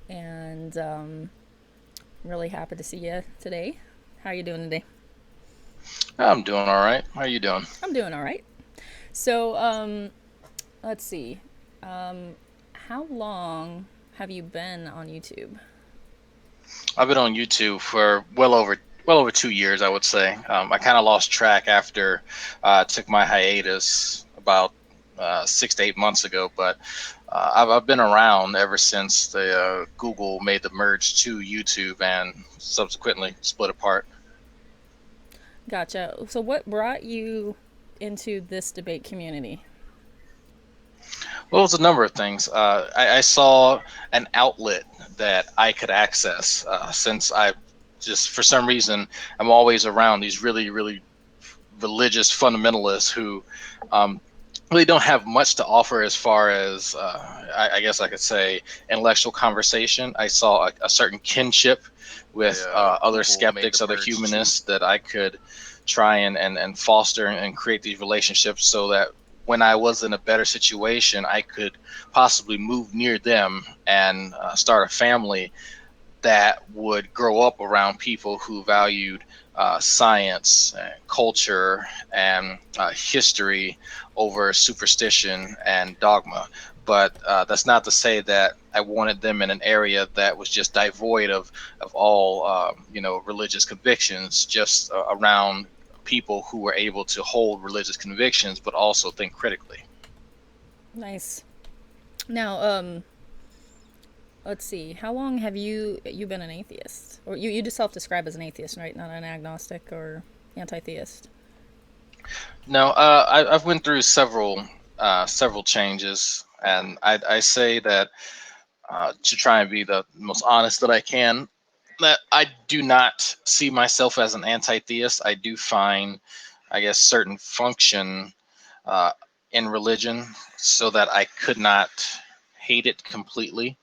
and really happy to see you today. How are you doing today? I'm doing all right. How are you doing? I'm doing all right. So, let's see. How long have you been on YouTube? I've been on YouTube for well over 2 years, I would say. I kind of lost track after I took my hiatus about 6 to 8 months ago, but I've been around ever since the Google made the merge to YouTube and subsequently split apart. Gotcha. So, what brought you into this debate community? Well, it's a number of things. I saw an outlet that I could access since I just, for some reason, I'm always around these really, really religious fundamentalists who um, really don't have much to offer as far as, I guess I could say, intellectual conversation. I saw a certain kinship with other skeptics, other humanists that I could try and foster and create these relationships so that when I was in a better situation, I could possibly move near them and start a family that would grow up around people who valued science, culture, and history over superstition and dogma. But that's not to say that I wanted them in an area that was just devoid of all religious convictions, just around people who were able to hold religious convictions but also think critically. Nice. Now, let's see. How long have you been an atheist? Or you just self-describe as an atheist, right? Not an agnostic or anti-theist. No, I've went through several changes, and I say that to try and be the most honest that I can, that I do not see myself as an anti-theist. I do find, I guess, certain function uh, in religion so that I could not hate it completely.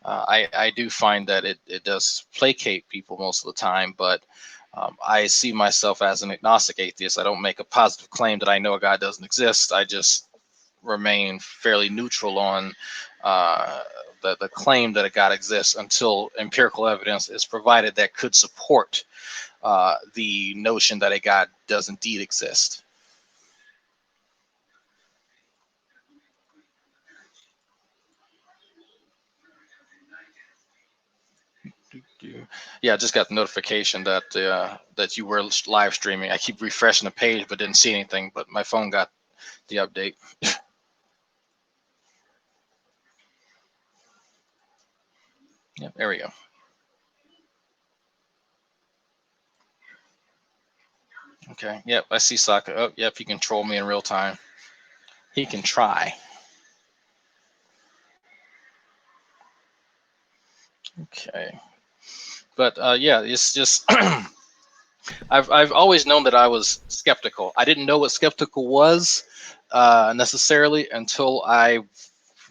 I do find that it does placate people most of the time, but I see myself as an agnostic atheist. I don't make a positive claim that I know a God doesn't exist. I just remain fairly neutral on uh, the claim that a God exists until empirical evidence is provided that could support the notion that a God does indeed exist. Yeah, I just got the notification that that you were live streaming. I keep refreshing the page, but didn't see anything. But my phone got the update. Yeah, there we go. Okay. Yep, I see Sokka. Oh, yep, he can troll me in real time. He can try. Okay. But yeah, it's just I've always known that I was skeptical. I didn't know what skeptical was necessarily until I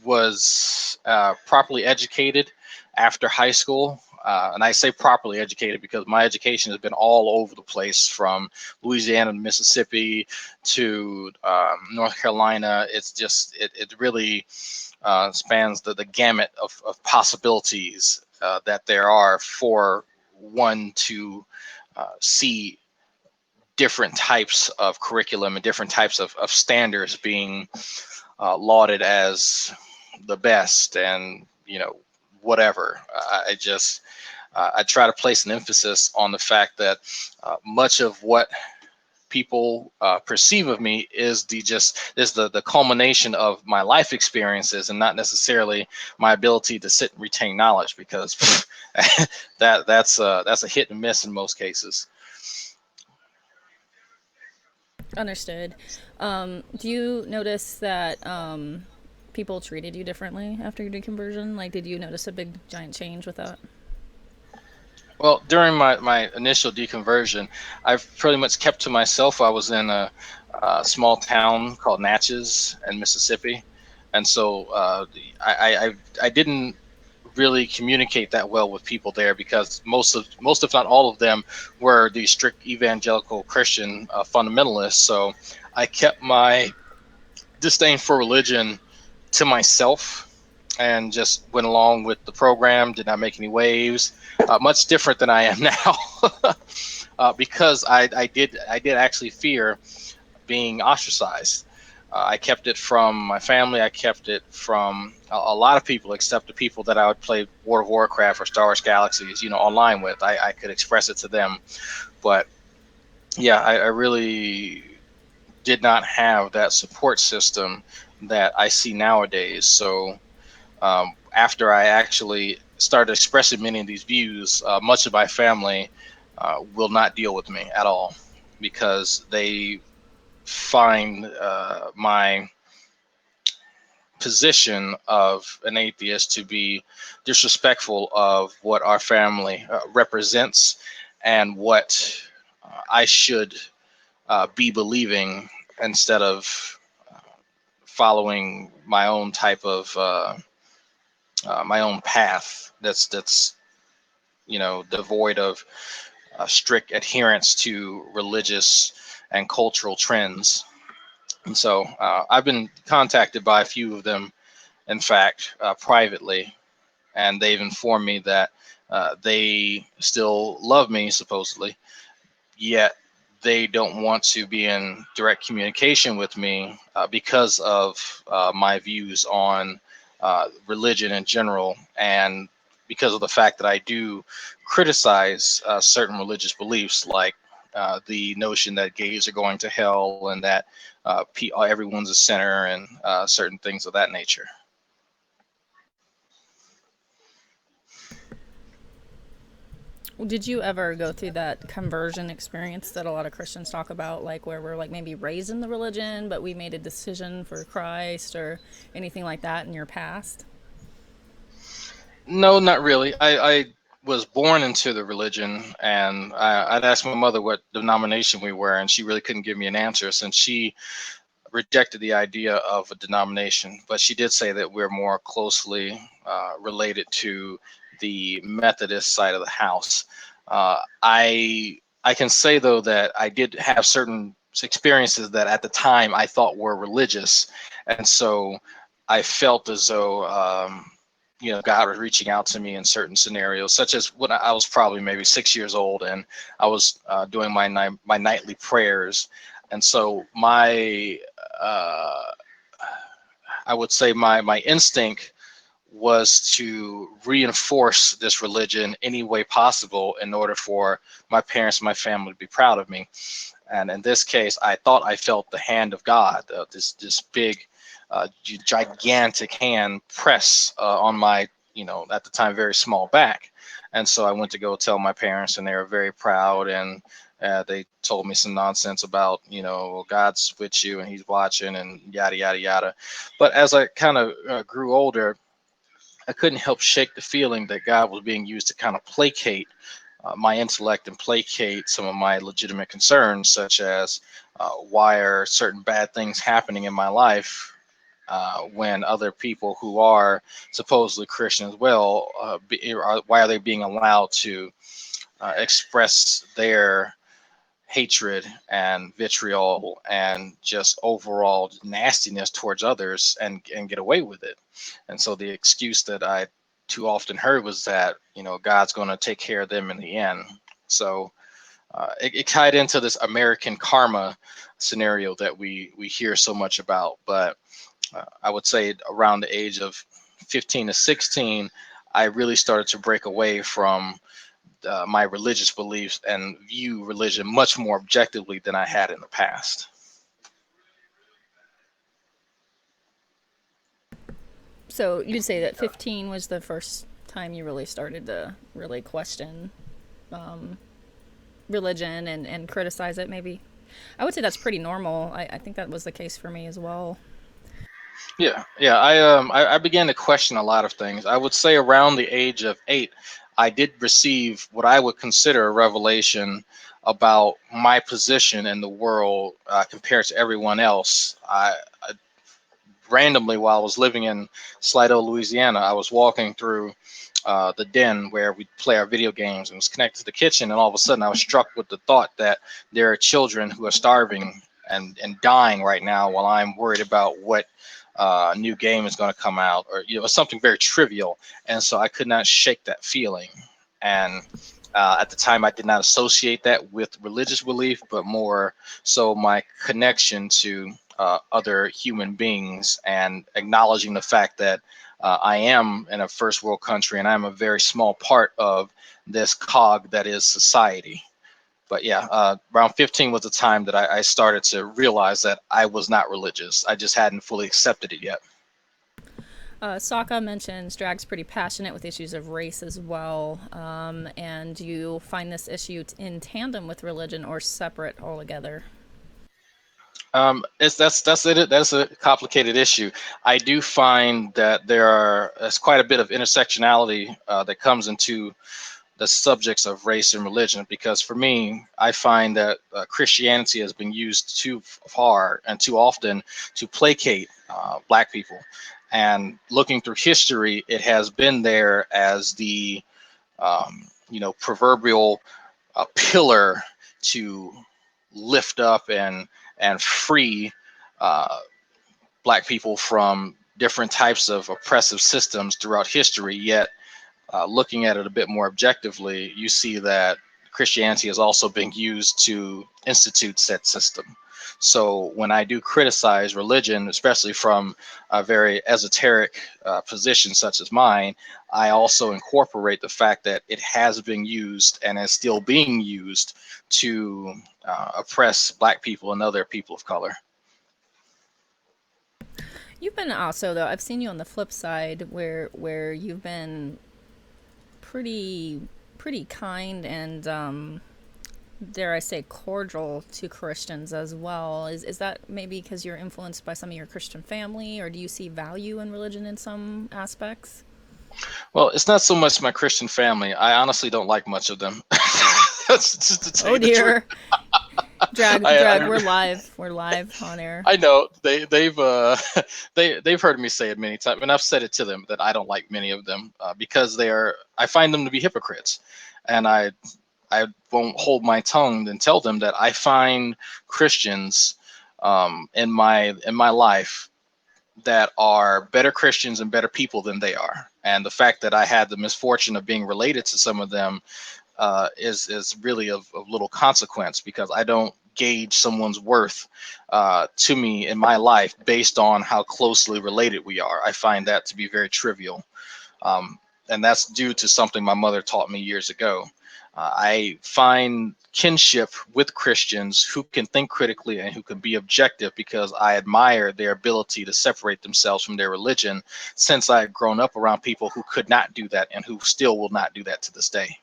was properly educated after high school. And I say properly educated because my education has been all over the place from Louisiana to Mississippi to North Carolina. It's just, it really spans the gamut of possibilities that there are for one to see different types of curriculum and different types of standards being lauded as the best and whatever. I just I try to place an emphasis on the fact that much of what people perceive of me is the culmination of my life experiences and not necessarily my ability to sit and retain knowledge because that's a hit and miss in most cases. Understood. Do you notice that people treated you differently after your deconversion? Like, did you notice a big giant change with that? Well, during my initial deconversion, I've pretty much kept to myself. I was in a small town called Natchez in Mississippi, and so I didn't really communicate that well with people there because most if not all of them were the strict evangelical Christian fundamentalists. So I kept my disdain for religion to myself, and just went along with the program. Did not make any waves. Much different than I am now, because I did actually fear being ostracized. I kept it from my family. I kept it from a lot of people, except the people that I would play World of Warcraft or Star Wars Galaxies, online with. I could express it to them, but yeah, I really did not have that support system that I see nowadays. So after I actually started expressing many of these views, much of my family will not deal with me at all because they find my position of an atheist to be disrespectful of what our family represents and what I should be believing instead of following my own type of my own path that's devoid of strict adherence to religious and cultural trends. And so I've been contacted by a few of them, in fact, privately, and they've informed me that they still love me, supposedly, yet they don't want to be in direct communication with me because of my views on religion in general, and because of the fact that I do criticize certain religious beliefs, like the notion that gays are going to hell and that everyone's a sinner and certain things of that nature. Did you ever go through that conversion experience that a lot of Christians talk about, like where we're like maybe raised in the religion, but we made a decision for Christ or anything like that in your past? No, not really. I was born into the religion, and I'd asked my mother what denomination we were, and she really couldn't give me an answer since she rejected the idea of a denomination. But she did say that we're more closely related to the Methodist side of the house. I can say though that I did have certain experiences that at the time I thought were religious, and so I felt as though God was reaching out to me in certain scenarios, such as when I was probably maybe 6 years old, and I was doing my nightly prayers, and so uh, I would say my instinct was to reinforce this religion any way possible in order for my parents and my family to be proud of me. And in this case, I thought I felt the hand of God, this big, gigantic hand press on my, at the time, very small back. And so I went to go tell my parents, and they were very proud. And they told me some nonsense about, well, God's with you and He's watching and yada yada yada. But as I kind of grew older, I couldn't help shake the feeling that God was being used to kind of placate my intellect and placate some of my legitimate concerns, such as why are certain bad things happening in my life when other people who are supposedly Christian as well, why are they being allowed to express their hatred and vitriol and just overall nastiness towards others and get away with it. And so the excuse that I too often heard was that, God's going to take care of them in the end. So it tied into this American karma scenario that we hear so much about. But I would say around the age of 15 to 16, I really started to break away from my religious beliefs and view religion much more objectively than I had in the past. So you'd say that 15 was the first time you really started to really question religion and criticize it, maybe? I would say that's pretty normal. I think that was the case for me as well. Yeah. I began to question a lot of things. I would say around the age of 8, I did receive what I would consider a revelation about my position in the world compared to everyone else. I randomly, while I was living in Slido, Louisiana, I was walking through the den where we play our video games, and was connected to the kitchen, and all of a sudden I was struck with the thought that there are children who are starving and dying right now while I'm worried about what new game is going to come out, or something very trivial, and so I could not shake that feeling. And at the time, I did not associate that with religious belief, but more so my connection to other human beings, and acknowledging the fact that I am in a first world country and I'm a very small part of this cog that is society. But yeah, around 15 was the time that I started to realize that I was not religious. I just hadn't fully accepted it yet. Sokka mentions Drag's pretty passionate with issues of race as well, and you find this issue in tandem with religion or separate altogether. That's it. That's a complicated issue. I do find that there's quite a bit of intersectionality that comes into the subjects of race and religion, because for me, I find that Christianity has been used too far and too often to placate Black people. And looking through history, it has been there as the proverbial pillar to lift up and free uh, Black people from different types of oppressive systems throughout history. Yet looking at it a bit more objectively, you see that Christianity is also being used to institute said system. So when I do criticize religion, especially from a very esoteric position such as mine, I also incorporate the fact that it has been used and is still being used to oppress Black people and other people of color. You've been also, though, I've seen you on the flip side where you've been pretty kind and dare I say cordial to Christians as well. Is that maybe because you're influenced by some of your Christian family, or do you see value in religion in some aspects? Well, it's not so much my Christian family. I honestly don't like much of them. That's just to tell Oh you the truth. dear. Drag, I, drag. I We're live on air. I know they've heard me say it many times, and I've said it to them that I don't like many of them because I find them to be hypocrites, and I won't hold my tongue and tell them that I find Christians in my life that are better Christians and better people than they are, and the fact that I had the misfortune of being related to some of them is really of little consequence, because I don't gauge someone's worth to me in my life based on how closely related we are. I find that to be very trivial, um, and that's due to something my mother taught me years ago. I find kinship with Christians who can think critically and who can be objective, because I admire their ability to separate themselves from their religion, since I've grown up around people who could not do that and who still will not do that to this day.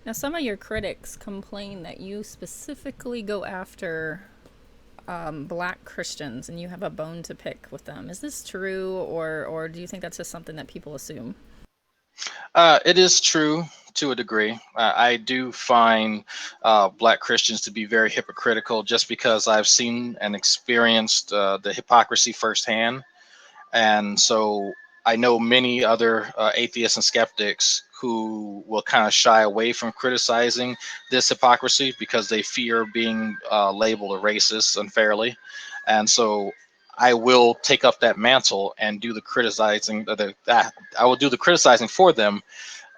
Now, some of your critics complain that you specifically go after Black Christians and you have a bone to pick with them. Is this true, or do you think that's just something that people assume? It is true to a degree. I do find Black Christians to be very hypocritical, just because I've seen and experienced the hypocrisy firsthand. And so I know many other atheists and skeptics who will kind of shy away from criticizing this hypocrisy because they fear being labeled a racist unfairly. And so I will take up that mantle and do the criticizing. I will do the criticizing for them,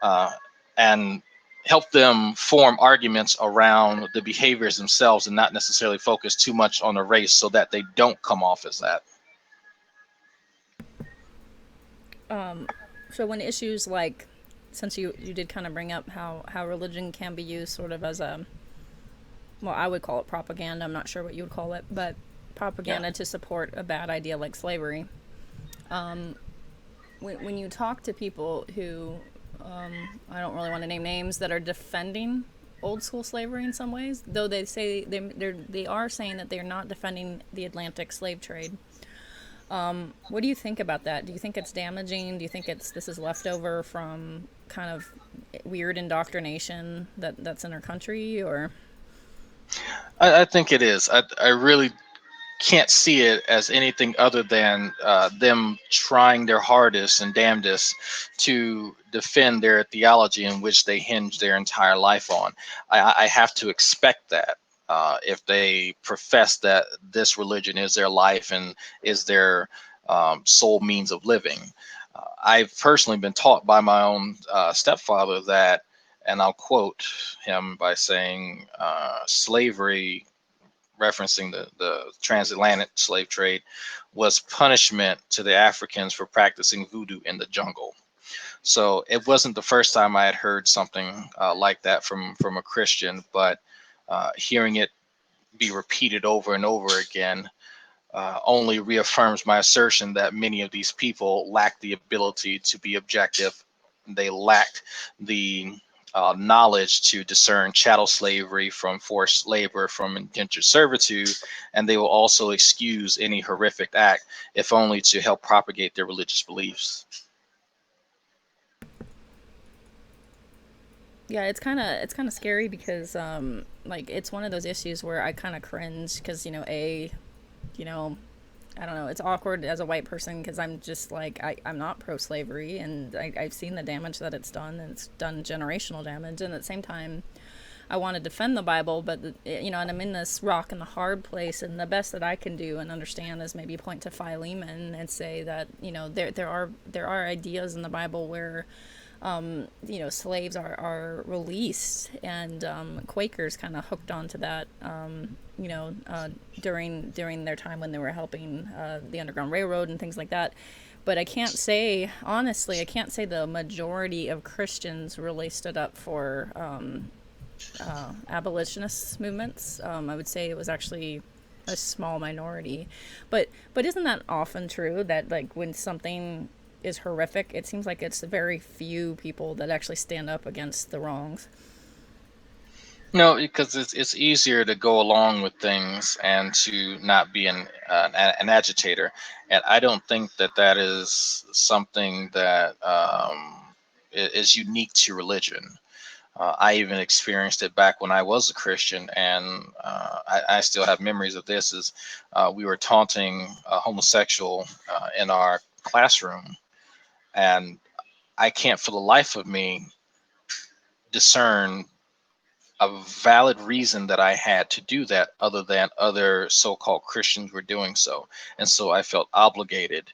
uh, and help them form arguments around the behaviors themselves, and not necessarily focus too much on the race so that they don't come off as that. So when issues like, since you did kind of bring up how religion can be used sort of as a, well, I would call it propaganda. I'm not sure what you would call it, but Yeah. propaganda to support a bad idea like slavery. When you talk to people who, I don't really want to name names, that are defending old school slavery in some ways, though they say they are saying that they're not defending the Atlantic slave trade. What do you think about that? Do you think it's damaging? Do you think this is leftover from kind of weird indoctrination that's in our country, or? I think it is. I really can't see it as anything other than them trying their hardest and damnedest to defend their theology in which they hinge their entire life on. I have to expect that. if they profess that this religion is their life and is their sole means of living. I've personally been taught by my own stepfather that, and I'll quote him by saying, slavery, referencing the transatlantic slave trade, was punishment to the Africans for practicing voodoo in the jungle. So it wasn't the first time I had heard something like that from a Christian, but hearing it be repeated over and over again only reaffirms my assertion that many of these people lack the ability to be objective. They lacked the knowledge to discern chattel slavery from forced labor, from indentured servitude, and they will also excuse any horrific act if only to help propagate their religious beliefs. Yeah, it's kind of scary because like it's one of those issues where I kind of cringe because you know I don't know, it's awkward as a white person because I'm just like I'm not pro slavery, and I've seen the damage that it's done, and it's done generational damage, and at the same time I want to defend the Bible, but and I'm in this rock and the hard place, and the best that I can do and understand is maybe point to Philemon and say that there are ideas in the Bible where slaves are released, and Quakers kind of hooked onto that, during their time when they were helping the Underground Railroad and things like that. But I can't say, honestly, I can't say the majority of Christians really stood up for abolitionist movements. I would say it was actually a small minority, but isn't that often true that like when something is horrific, it seems like it's very few people that actually stand up against the wrongs. No, because it's easier to go along with things and to not be an agitator, and I don't think that that is something that is unique to religion. I even experienced it back when I was a Christian, and I still have memories of this. Is we were taunting a homosexual in our classroom, and I can't for the life of me discern a valid reason that I had to do that other than other so-called Christians were doing so. And so I felt obligated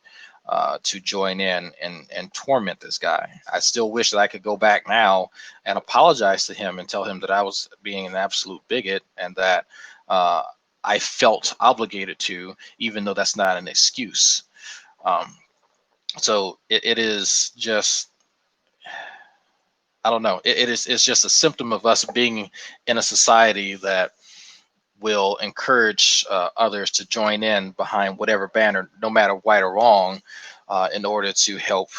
to join in and torment this guy. I still wish that I could go back now and apologize to him and tell him that I was being an absolute bigot and that uh, I felt obligated to, even though that's not an excuse. Um, so it is just, I don't know. It's just a symptom of us being in a society that will encourage others to join in behind whatever banner, no matter right or wrong, in order to help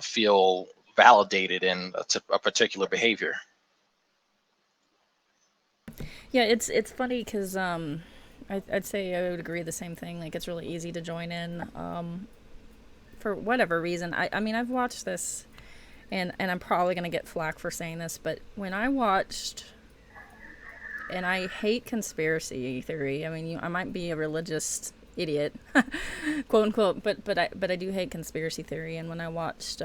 feel validated in a particular behavior. Yeah, it's funny because I'd say I would agree the same thing. Like it's really easy to join in for whatever reason. I mean I've watched this, and I'm probably gonna get flack for saying this, but when I watched, and I hate conspiracy theory. I mean, I might be a religious idiot, quote unquote, but I do hate conspiracy theory. And when I watched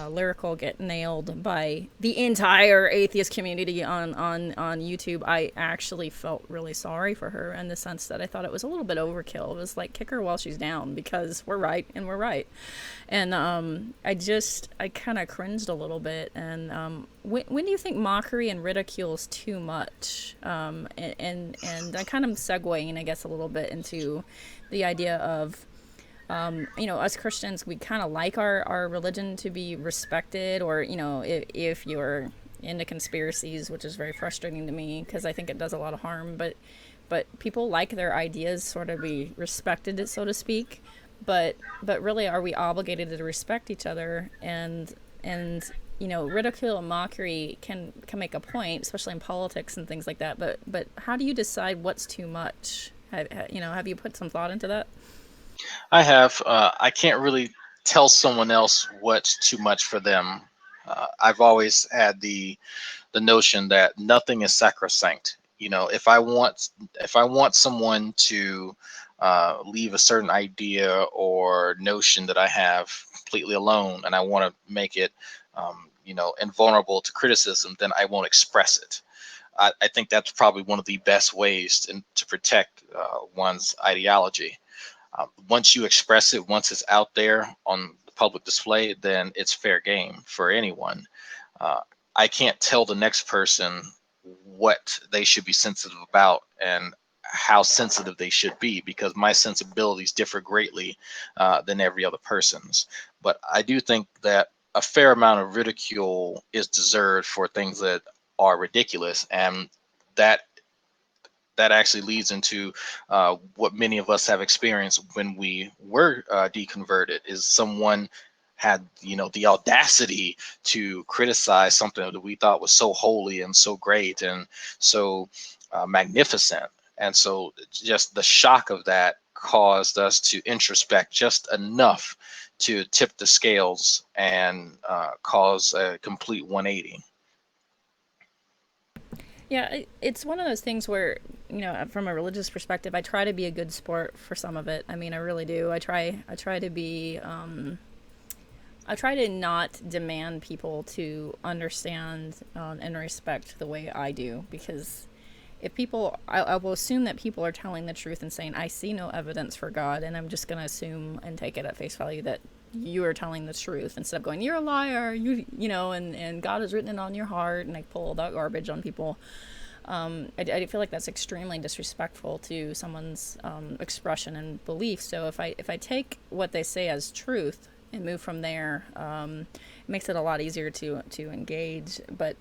Lyrical get nailed by the entire atheist community on YouTube, I actually felt really sorry for her in the sense that I thought it was a little bit overkill. It was like kick her while she's down because we're right and we're right. And I kind of cringed a little bit. And when do you think mockery and ridicule is too much? And I kind of segueing, I guess, a little bit into the idea of us Christians, we kind of like our religion to be respected, or, if you're into conspiracies, which is very frustrating to me because I think it does a lot of harm, but people like their ideas sort of be respected, so to speak. But really, are we obligated to respect each other? And ridicule and mockery can make a point, especially in politics and things like that. But how do you decide what's too much? Have you put some thought into that? I have. I can't really tell someone else what's too much for them. I've always had the notion that nothing is sacrosanct. If I want someone to leave a certain idea or notion that I have completely alone, and I want to make it, invulnerable to criticism, then I won't express it. I think that's probably one of the best ways to protect one's ideology. Once you express it, once it's out there on the public display, then it's fair game for anyone. Uh, I can't tell the next person what they should be sensitive about and how sensitive they should be, because my sensibilities differ greatly than every other person's. But I do think that a fair amount of ridicule is deserved for things that are ridiculous, and that that actually leads into what many of us have experienced when we were deconverted. Is someone had, you know, the audacity to criticize something that we thought was so holy and so great and so magnificent, and so just the shock of that caused us to introspect just enough to tip the scales and cause a complete 180. Yeah, it's one of those things where, from a religious perspective, I try to be a good sport for some of it. I mean, I really do. I try to be, I try to not demand people to understand and respect the way I do, because if people, I will assume that people are telling the truth and saying, I see no evidence for God, and I'm just going to assume and take it at face value that you are telling the truth, instead of going, you're a liar, and God has written it on your heart, and I pull all that garbage on people. I feel like that's extremely disrespectful to someone's expression and belief. So if I take what they say as truth and move from there, it makes it a lot easier to engage. But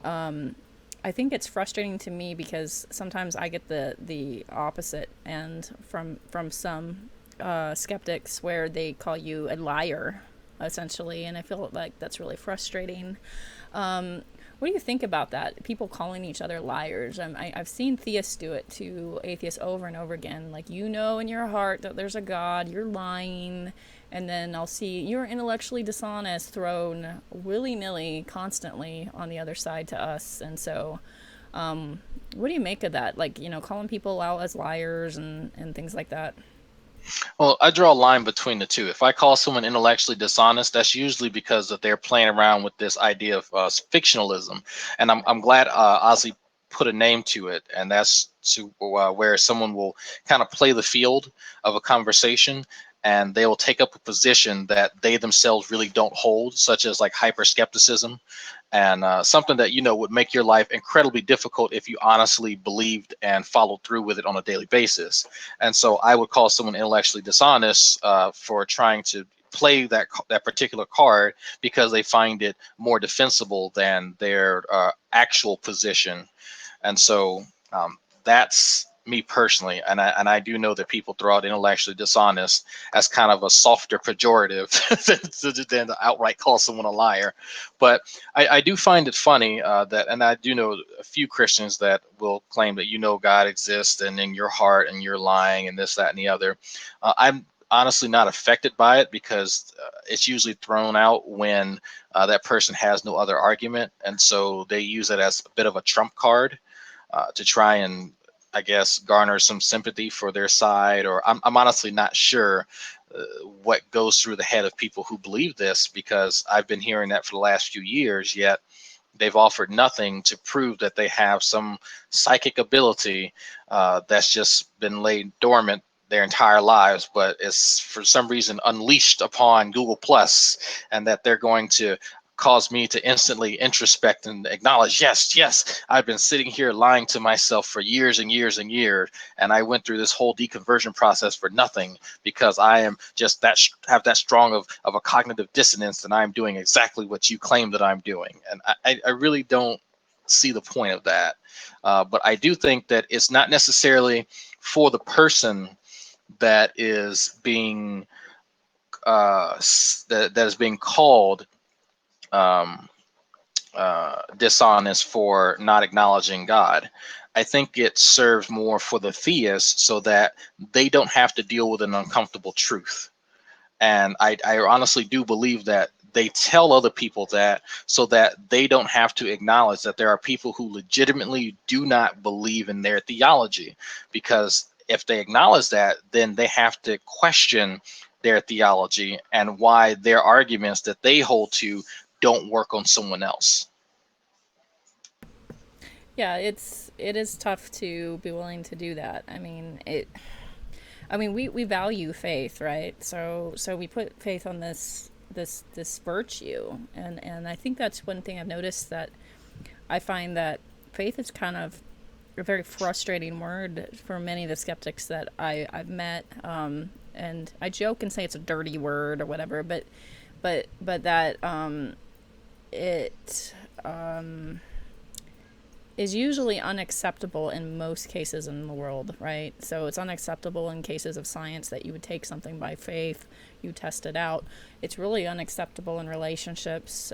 I think it's frustrating to me because sometimes I get the opposite end from some skeptics, where they call you a liar, essentially, and I feel like that's really frustrating. What do you think about that? People calling each other liars. I've seen theists do it to atheists over and over again. Like, in your heart that there's a God, you're lying. And then I'll see you're intellectually dishonest thrown willy-nilly constantly on the other side to us. And so, what do you make of that? Like, calling people out as liars and things like that. Well, I draw a line between the two. If I call someone intellectually dishonest, that's usually because that they're playing around with this idea of fictionalism, and I'm glad Ozzy put a name to it, and that's to where someone will kind of play the field of a conversation, and they will take up a position that they themselves really don't hold, such as like hyper skepticism, and something that would make your life incredibly difficult if you honestly believed and followed through with it on a daily basis. And so I would call someone intellectually dishonest for trying to play that particular card because they find it more defensible than their actual position. And so that's me personally, and I do know that people throw out intellectually dishonest as kind of a softer pejorative than to outright call someone a liar. But I do find it funny that, and I do know a few Christians that will claim that God exists and in your heart and you're lying and this, that, and the other. I'm honestly not affected by it because it's usually thrown out when that person has no other argument, and so they use it as a bit of a trump card to try and, I guess, garner some sympathy for their side. Or I'm honestly not sure what goes through the head of people who believe this, because I've been hearing that for the last few years, yet they've offered nothing to prove that they have some psychic ability that's just been laid dormant their entire lives, but is for some reason unleashed upon Google Plus, and that they're going to cause me to instantly introspect and acknowledge, yes, I've been sitting here lying to myself for years and years and years, and I went through this whole deconversion process for nothing because I am just have that strong of a cognitive dissonance, and I'm doing exactly what you claim that I'm doing. And I really don't see the point of that. But I do think that it's not necessarily for the person that is being that is being called um, dishonest for not acknowledging God. I think it serves more for the theist so that they don't have to deal with an uncomfortable truth. And I honestly do believe that they tell other people that so that they don't have to acknowledge that there are people who legitimately do not believe in their theology. Because if they acknowledge that, then they have to question their theology and why their arguments that they hold to don't work on someone else. Yeah, it is tough to be willing to do that. We value faith, right? So we put faith on this virtue, and I think that's one thing I've noticed, that I find that faith is kind of a very frustrating word for many of the skeptics that I've met. And I joke and say it's a dirty word or whatever, but that it is usually unacceptable in most cases in the world, right? So it's unacceptable in cases of science that you would take something by faith, you test it out. It's really unacceptable in relationships.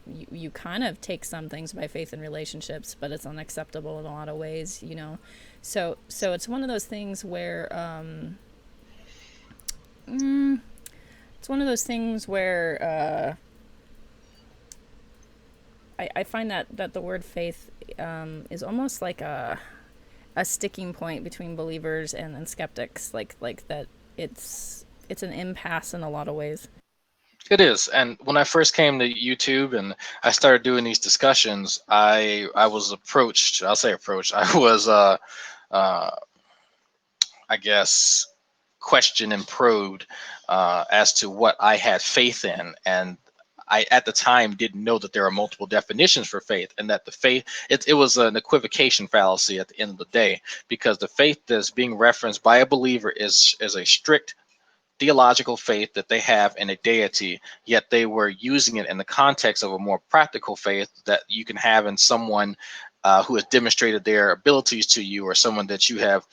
You kind of take some things by faith in relationships, but it's unacceptable in a lot of ways, you know. So it's one of those things where it's one of those things where I find that the word faith is almost like a sticking point between believers and skeptics, like that it's an impasse in a lot of ways. It is. And when I first came to YouTube and I started doing these discussions, I was approached. I'll say approached. I was uh, I guess questioned and probed as to what I had faith in, and I at the time didn't know that there are multiple definitions for faith, and that the faith it was an equivocation fallacy at the end of the day, because the faith that's being referenced by a believer is a strict theological faith that they have in a deity, yet they were using it in the context of a more practical faith that you can have in someone who has demonstrated their abilities to you, or someone that you have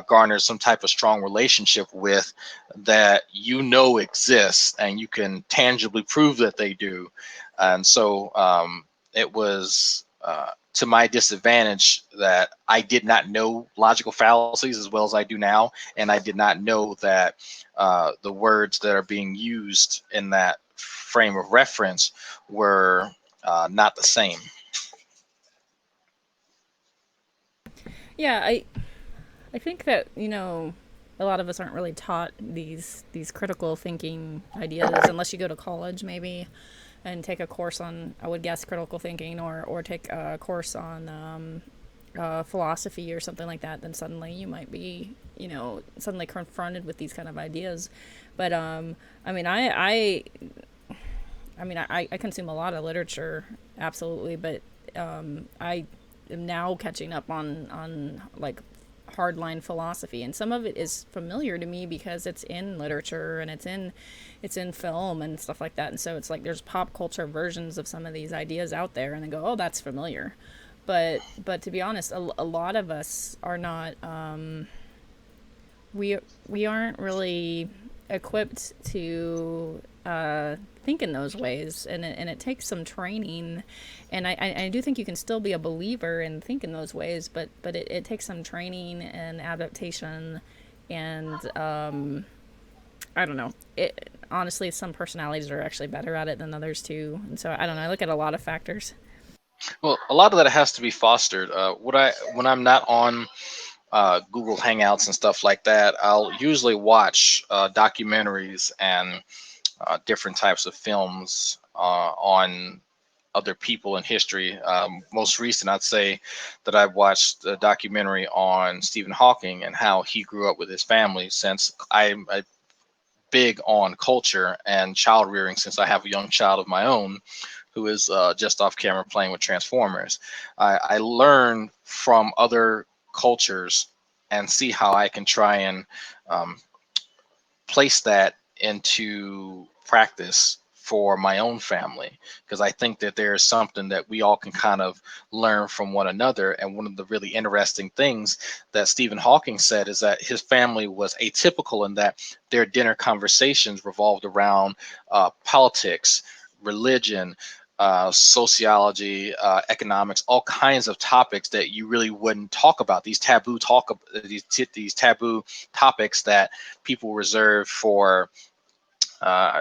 garnered some type of strong relationship with, that you know exists and you can tangibly prove that they do. And so it was to my disadvantage that I did not know logical fallacies as well as I do now, and I did not know that the words that are being used in that frame of reference were not the same. Yeah, I think that, you know, a lot of us aren't really taught these critical thinking ideas unless you go to college maybe and take a course on, I would guess, critical thinking, or take a course on philosophy or something like that. Then suddenly you might be, you know, suddenly confronted with these kind of ideas. But I mean, I consume a lot of literature, absolutely, but I am now catching up on like hardline philosophy, and some of it is familiar to me because it's in literature and it's in film and stuff like that. And so it's like there's pop culture versions of some of these ideas out there, and they go, oh, that's familiar. But to be honest, a lot of us are not. We aren't really equipped to think in those ways, and it takes some training. And I do think you can still be a believer and think in those ways, but it takes some training and adaptation, and I don't know. It honestly, some personalities are actually better at it than others too, and so I don't know. I look at a lot of factors. Well, a lot of that has to be fostered. What I when I'm not on Google Hangouts and stuff like that, I'll usually watch documentaries and different types of films on other people in history. Most recent, I'd say that I watched a documentary on Stephen Hawking and how he grew up with his family. Since I'm big on culture and child rearing, since I have a young child of my own who is just off camera playing with Transformers, I learn from other cultures and see how I can try and um, place that into practice for my own family, because I think that there's something that we all can kind of learn from one another. And one of the really interesting things that Stephen Hawking said is that his family was atypical in that their dinner conversations revolved around politics, religion, sociology, economics, all kinds of topics that you really wouldn't talk about. These taboo topics that people reserve for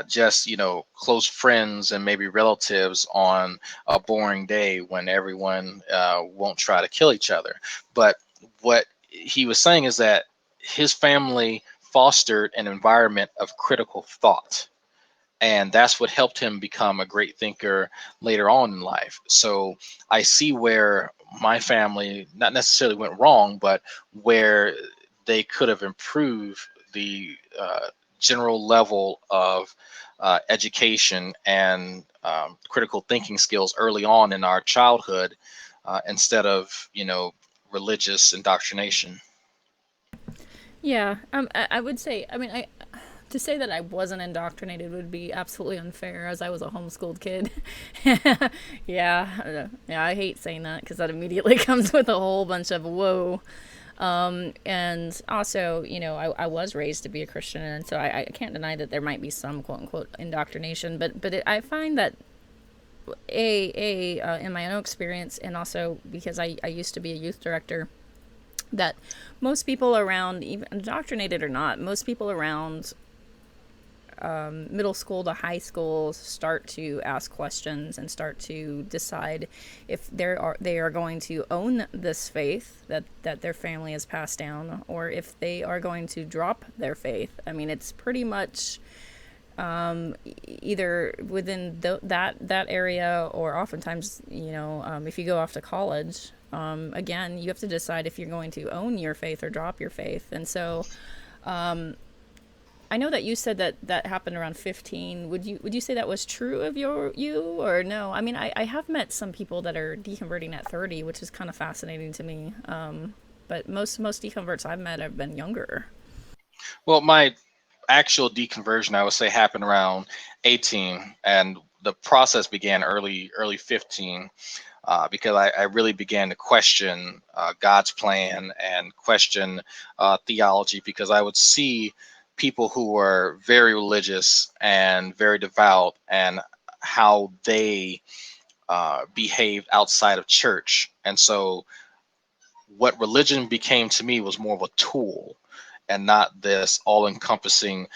just close friends and maybe relatives on a boring day when everyone won't try to kill each other. But what he was saying is that his family fostered an environment of critical thought, and that's what helped him become a great thinker later on in life. So I see where my family not necessarily went wrong, but where they could have improved the general level of education and critical thinking skills early on in our childhood, instead of religious indoctrination. Yeah, I would say, I mean, to say that I wasn't indoctrinated would be absolutely unfair, as I was a homeschooled kid. Yeah, yeah, I hate saying that because that immediately comes with a whole bunch of whoa. And also, I was raised to be a Christian, and so I can't deny that there might be some quote unquote indoctrination, but I find that in my own experience, and also because I used to be a youth director, that most people around, even indoctrinated or not, most people around middle school to high school start to ask questions and start to decide if they are going to own this faith that their family has passed down, or if they are going to drop their faith. I mean, it's pretty much either within that area, or oftentimes, if you go off to college, again, you have to decide if you're going to own your faith or drop your faith. And so I know that you said that that happened around 15. Would you say that was true of you, or no? I mean, I have met some people that are deconverting at 30, which is kind of fascinating to me. But most deconverts I've met have been younger. Well, my actual deconversion, I would say, happened around 18, and the process began early 15, because I really began to question God's plan and question theology, because I would see people who were very religious and very devout, and how they behaved outside of church. And so what religion became to me was more of a tool, and not this all-encompassing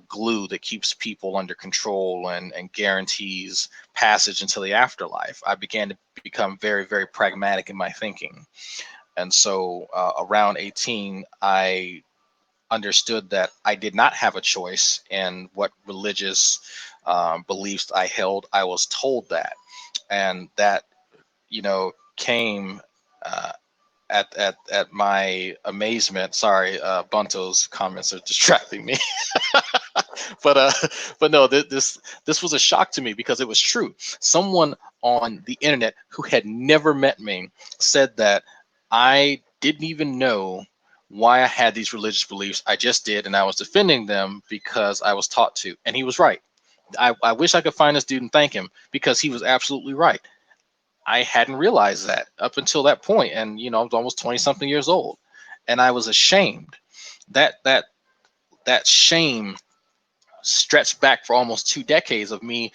glue that keeps people under control and guarantees passage into the afterlife. I began to become very, very pragmatic in my thinking. And so around 18, I understood that I did not have a choice in what religious beliefs I held. I was told that. And that, came uh, at my amazement. Sorry, Bunto's comments are distracting me. but uh, but no, this was a shock to me, because it was true. Someone on the internet who had never met me said that I didn't even know why I had these religious beliefs. I just did, and I was defending them because I was taught to. And he was right. I wish I could find this dude and thank him, because he was absolutely right. I hadn't realized that up until that point, and I was almost 20 something years old, and I was ashamed. That shame stretched back for almost 2 decades of me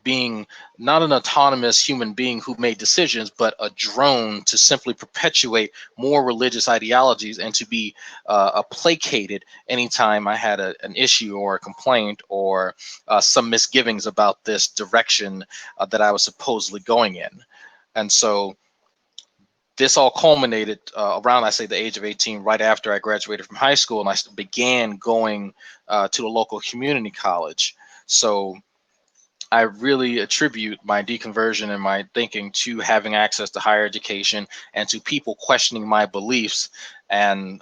being not an autonomous human being who made decisions, but a drone to simply perpetuate more religious ideologies, and to be placated anytime I had an issue or a complaint, or some misgivings about this direction that I was supposedly going in. And so this all culminated around, I say, the age of 18, right after I graduated from high school, and I began going to the local community college. So I really attribute my deconversion and my thinking to having access to higher education, and to people questioning my beliefs, and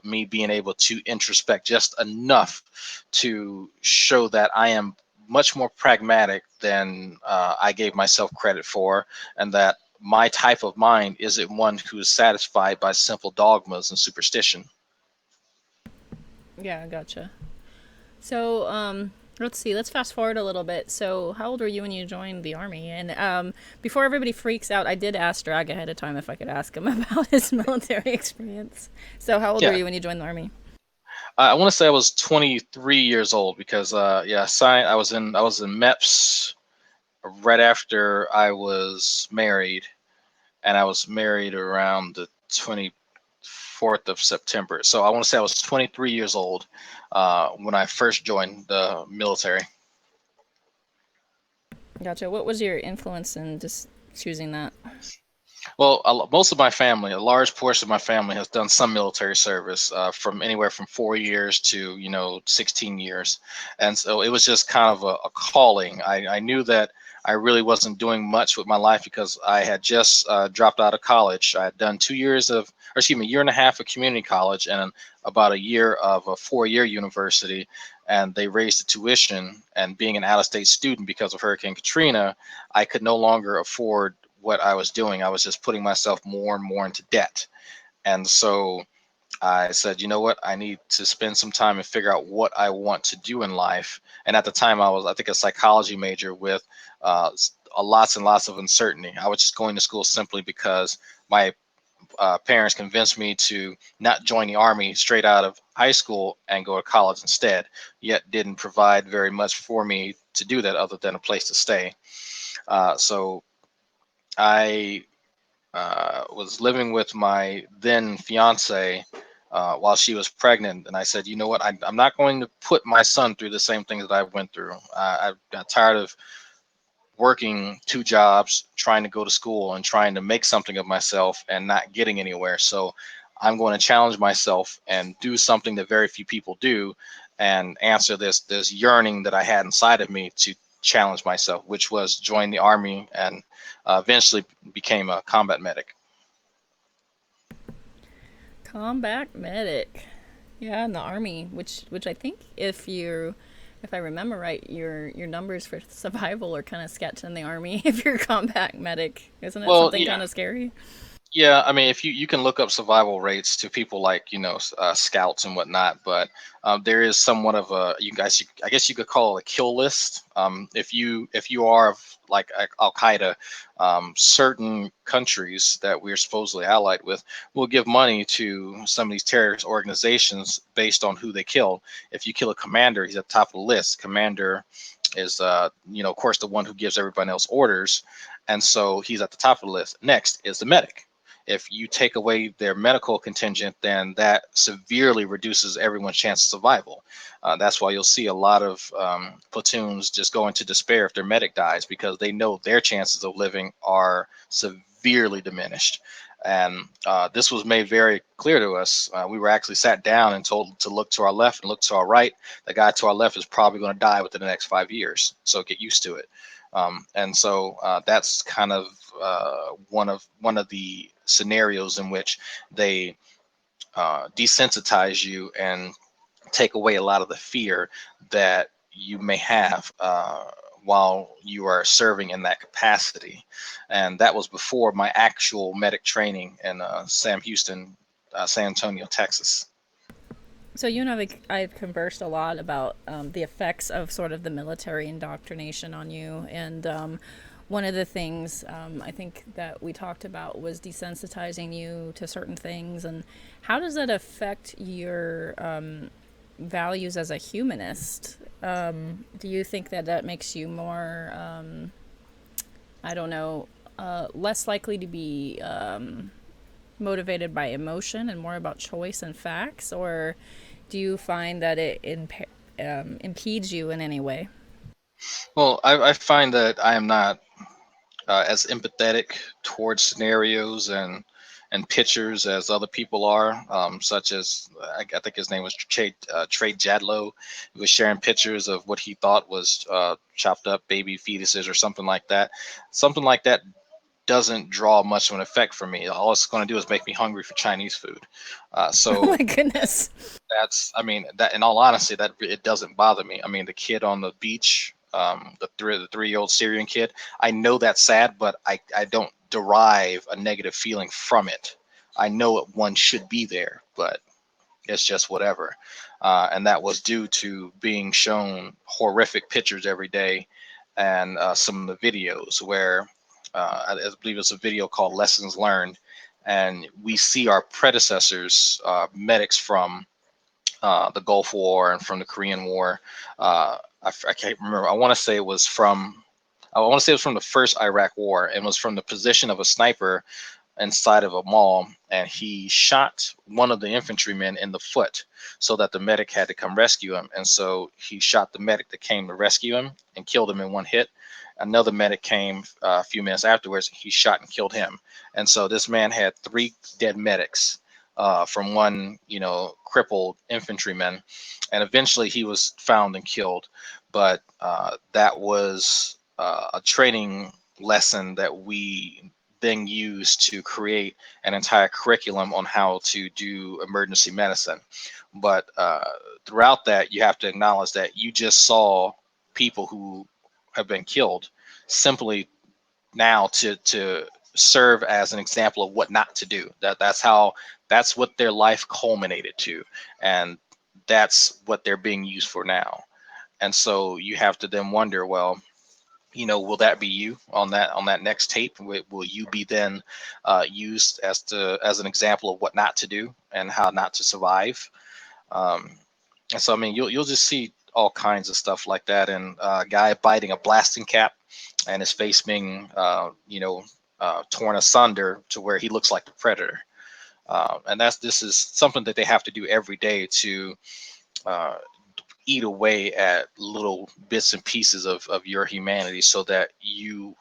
me being able to introspect just enough to show that I am much more pragmatic than I gave myself credit for, and that my type of mind isn't one who is satisfied by simple dogmas and superstition. Yeah, gotcha. So, let's see. Let's fast forward a little bit. So, how old were you when you joined the army? And before everybody freaks out, I did ask Drag ahead of time if I could ask him about his military experience. So, how old were Yeah, you when you joined the army? I want to say I was 23 years old, because yeah, I was in MEPS right after I was married, and I was married around the 24th of September. So I want to say I was 23 years old when I first joined the military. Gotcha. What was your influence in just choosing that? Well, most of my family, a large portion of my family, has done some military service, from anywhere from 4 years to 16 years, and so it was just kind of a calling. I knew that I really wasn't doing much with my life because I had just dropped out of college. I had done 2 years of, or excuse me, a year and a half of community college and about a year of a 4-year university, and they raised the tuition. And being an out-of-state student because of Hurricane Katrina, I could no longer afford what I was doing. I was just putting myself more and more into debt. And so I said, you know what? I need to spend some time and figure out what I want to do in life. And at the time, I was, I think, a psychology major with lots and lots of uncertainty. I was just going to school simply because my parents convinced me to not join the army straight out of high school and go to college instead, yet didn't provide very much for me to do that other than a place to stay. So I was living with my then fiance while she was pregnant, and I said, you know what, I'm not going to put my son through the same things that I went through. I got tired of working two jobs, trying to go to school and trying to make something of myself and not getting anywhere. So I'm going to challenge myself and do something that very few people do, and answer this yearning that I had inside of me to challenge myself, which was join the army and eventually became a combat medic. Combat medic. Yeah, in the army, which I think if I remember right, your numbers for survival are kind of sketch in the army if you're a combat medic. Isn't it Well, something yeah, kind of scary? yeah, I mean, if you can look up survival rates to people like scouts and whatnot, but there is somewhat of a, I guess you could call it a kill list. If you are of like Al Qaeda, certain countries that we're supposedly allied with will give money to some of these terrorist organizations based on who they kill. If you kill a commander, he's at the top of the list. Commander is of course the one who gives everybody else orders, and so he's at the top of the list. Next is the medic. If you take away their medical contingent, then that severely reduces everyone's chance of survival. That's why you'll see a lot of platoons just go into despair if their medic dies, because they know their chances of living are severely diminished. And this was made very clear to us. We were actually sat down and told to look to our left and look to our right. The guy to our left is probably going to die within the next 5 years, so get used to it. And so that's kind of one of the scenarios in which they desensitize you and take away a lot of the fear that you may have while you are serving in that capacity. And that was before my actual medic training in San Antonio, Texas. So you and I've conversed a lot about the effects of sort of the military indoctrination on you, and one of the things I think that we talked about was desensitizing you to certain things, and how does that affect your values as a humanist? Do you think that that makes you more, I don't know, less likely to be motivated by emotion and more about choice and facts, or do you find that it impedes you in any way? Well, I find that I am not as empathetic towards scenarios and pictures as other people are, such as I think his name was Trey Jadlow. He was sharing pictures of what he thought was chopped up baby fetuses or something like that. Something like that doesn't draw much of an effect for me. All it's going to do is make me hungry for Chinese food. Oh my So goodness. I mean, that in all honesty, that it doesn't bother me. I mean, the kid on the beach, the 3-year-old Syrian kid, I know that's sad, but I don't derive a negative feeling from it. I know it one should be there, but it's just whatever. And that was due to being shown horrific pictures every day, and some of the videos where I believe it's a video called Lessons Learned, and we see our predecessors, medics from the Gulf War and from the Korean War. I can't remember. I want to say it was from the first Iraq War, and was from the position of a sniper inside of a mall, and he shot one of the infantrymen in the foot, so that the medic had to come rescue him. And so he shot the medic that came to rescue him and killed him in one hit. Another medic came a few minutes afterwards. He shot and killed him. And so this man had 3 dead medics from one, crippled infantryman. And eventually he was found and killed. But that was a training lesson that we then used to create an entire curriculum on how to do emergency medicine. But throughout that, you have to acknowledge that you just saw people who have been killed simply now to serve as an example of what not to do. That's what their life culminated to, and that's what they're being used for now. And so you have to then wonder, well, will that be you on that next tape? Will you be then used as an example of what not to do and how not to survive? And so I mean, you'll just see all kinds of stuff like that, and a guy biting a blasting cap, and his face being torn asunder to where he looks like the predator. And this is something that they have to do every day to uh, eat away at little bits and pieces of your humanity, so that you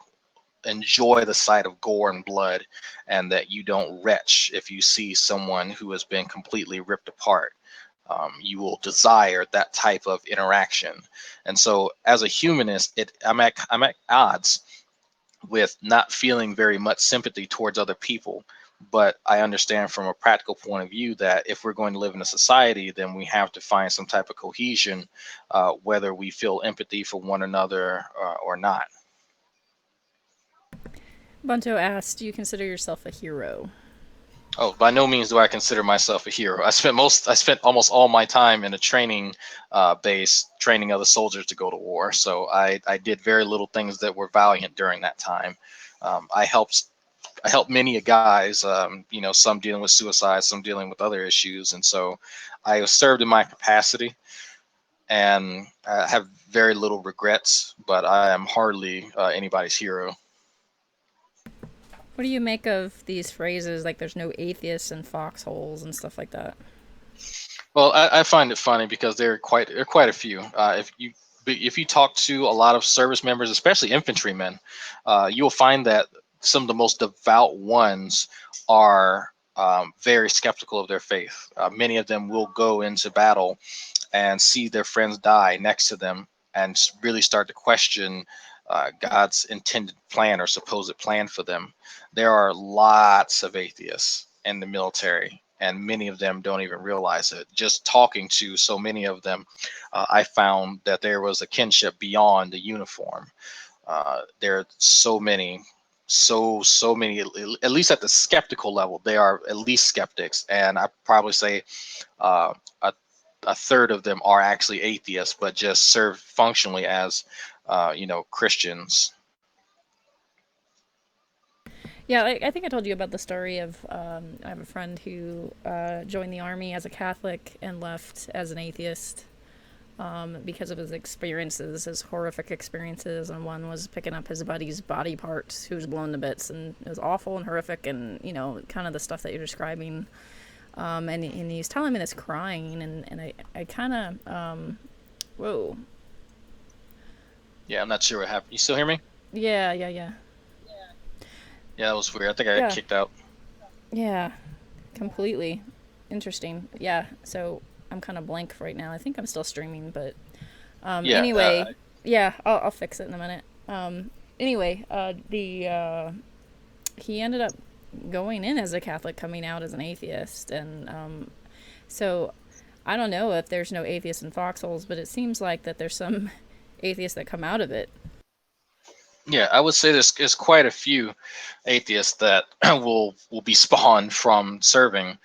enjoy the sight of gore and blood, and that you don't retch if you see someone who has been completely ripped apart. You will desire that type of interaction. And so as a humanist, I'm at odds with not feeling very much sympathy towards other people. But I understand from a practical point of view that if we're going to live in a society, then we have to find some type of cohesion, whether we feel empathy for one another or not. Bunto asked, "Do you consider yourself a hero?" Oh, by no means do I consider myself a hero. I spent almost all my time in a training base, training other soldiers to go to war. So I did very little things that were valiant during that time. I helped many guys, some dealing with suicide, some dealing with other issues, and so I served in my capacity, and I have very little regrets. But I am hardly anybody's hero. What do you make of these phrases like "there's no atheists in foxholes" and stuff like that? Well, I find it funny because there are quite a few. If you talk to a lot of service members, especially infantrymen, you'll find that some of the most devout ones are very skeptical of their faith. Many of them will go into battle and see their friends die next to them, and really start to question God's intended plan or supposed plan for them. There are lots of atheists in the military, and many of them don't even realize it. Just talking to so many of them, I found that there was a kinship beyond the uniform. There are so many, so many, at least at the skeptical level, they are at least skeptics, and I probably say uh, a, a third of them are actually atheists, but just serve functionally as Christians. Yeah, I think I told you about the story of I have a friend who joined the army as a Catholic and left as an atheist because of his experiences, his horrific experiences. And one was picking up his buddy's body parts who was blown to bits, and it was awful and horrific, and kind of the stuff that you're describing. And he's telling me this crying, and I kind of whoa. Yeah, I'm not sure what happened. You still hear me? Yeah. Yeah, that was weird. I think I got Yeah. kicked out. Yeah, completely. Interesting. Yeah, so I'm kind of blank right now. I think I'm still streaming, but Yeah, anyway, yeah, I'll fix it in a minute. Anyway, the he ended up going in as a Catholic, coming out as an atheist, and so I don't know if there's no atheists in foxholes, but it seems like that there's some atheists that come out of it. yeah. I would say there's quite a few atheists that will be spawned from serving,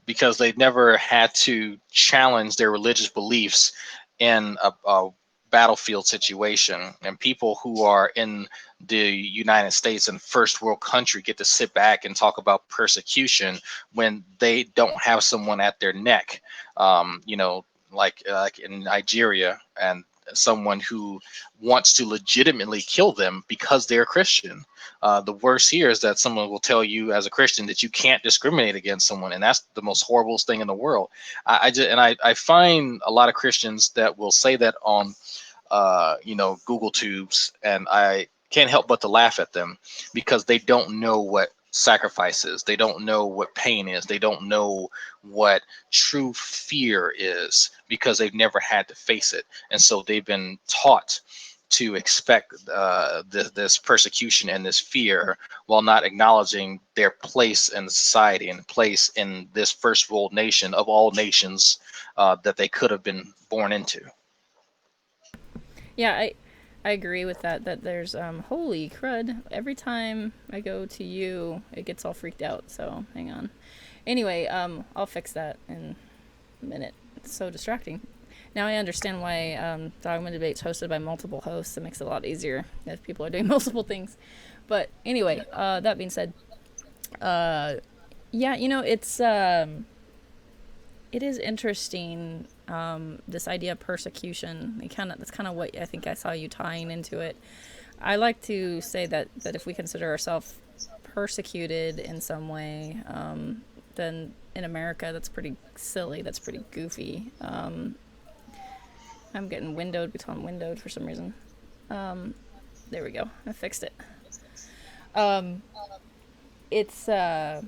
because they never had to challenge their religious beliefs in a battlefield situation. And people who are in the United States and first world country get to sit back and talk about persecution when they don't have someone at their neck, like in Nigeria, and someone who wants to legitimately kill them because they're Christian. The worst here is that someone will tell you as a Christian that you can't discriminate against someone, and that's the most horrible thing in the world. I find a lot of Christians that will say that on Google Tubes, and can't help but to laugh at them because they don't know what sacrifice is. They don't know what pain is. They don't know what true fear is because they've never had to face it. And so they've been taught to expect this persecution and this fear while not acknowledging their place in society and place in this first world nation of all nations that they could have been born into. Yeah, I agree with that. That there's holy crud. Every time I go to you, it gets all freaked out. So hang on. Anyway, I'll fix that in a minute. It's so distracting. Now I understand why Dogma Debate's hosted by multiple hosts. It makes it a lot easier if people are doing multiple things. But anyway, that being said, yeah, it is interesting. This idea of persecution. That's kind of what I think I saw you tying into it. I like to say that if we consider ourselves persecuted in some way, then in America that's pretty silly. That's pretty goofy. I'm getting windowed for some reason. There we go. I fixed it. Um, it's it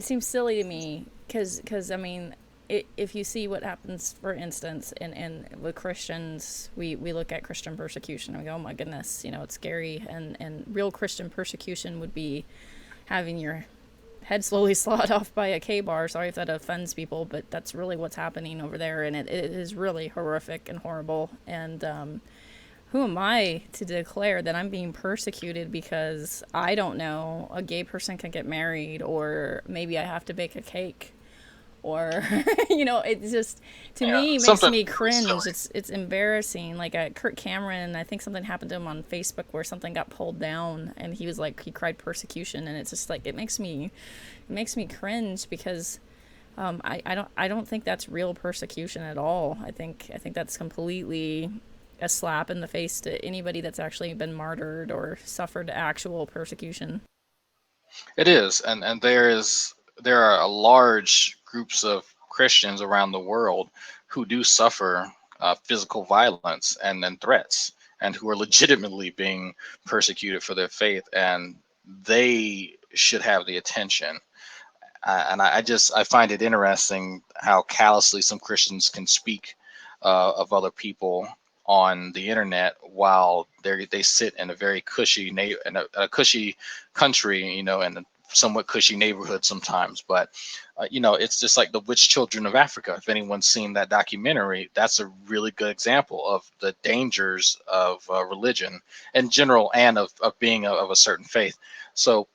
seems silly to me because I mean, if you see what happens, for instance, in with Christians, we look at Christian persecution and we go, oh my goodness, it's scary. And real Christian persecution would be having your head slowly sawed off by a K-bar. Sorry if that offends people, but that's really what's happening over there, and it is really horrific and horrible. And who am I to declare that I'm being persecuted because I don't know, a gay person can get married, or maybe I have to bake a cake, or it's just, to Yeah, me, makes something me really cringe. silly. It's embarrassing. Like Kurt Cameron, I think something happened to him on Facebook where something got pulled down, and he was like, he cried persecution, and it's just like, it makes me cringe because I don't think that's real persecution at all. I think that's completely a slap in the face to anybody that's actually been martyred or suffered actual persecution. It is, and there are a large groups of Christians around the world who do suffer physical violence and threats, and who are legitimately being persecuted for their faith, and they should have the attention. And I find it interesting how callously some Christians can speak of other people on the internet while they sit in a very cushy a cushy country, in a somewhat cushy neighborhood sometimes. But it's just like the witch children of Africa. If anyone's seen that documentary, that's a really good example of the dangers of religion in general and of being of a certain faith. So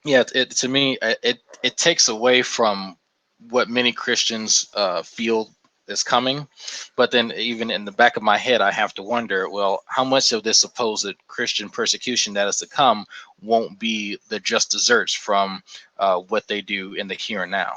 yeah, to me, it takes away from what many Christians feel is coming. But then even in the back of my head, I have to wonder, well, how much of this supposed Christian persecution that is to come won't be the just desserts from what they do in the here and now?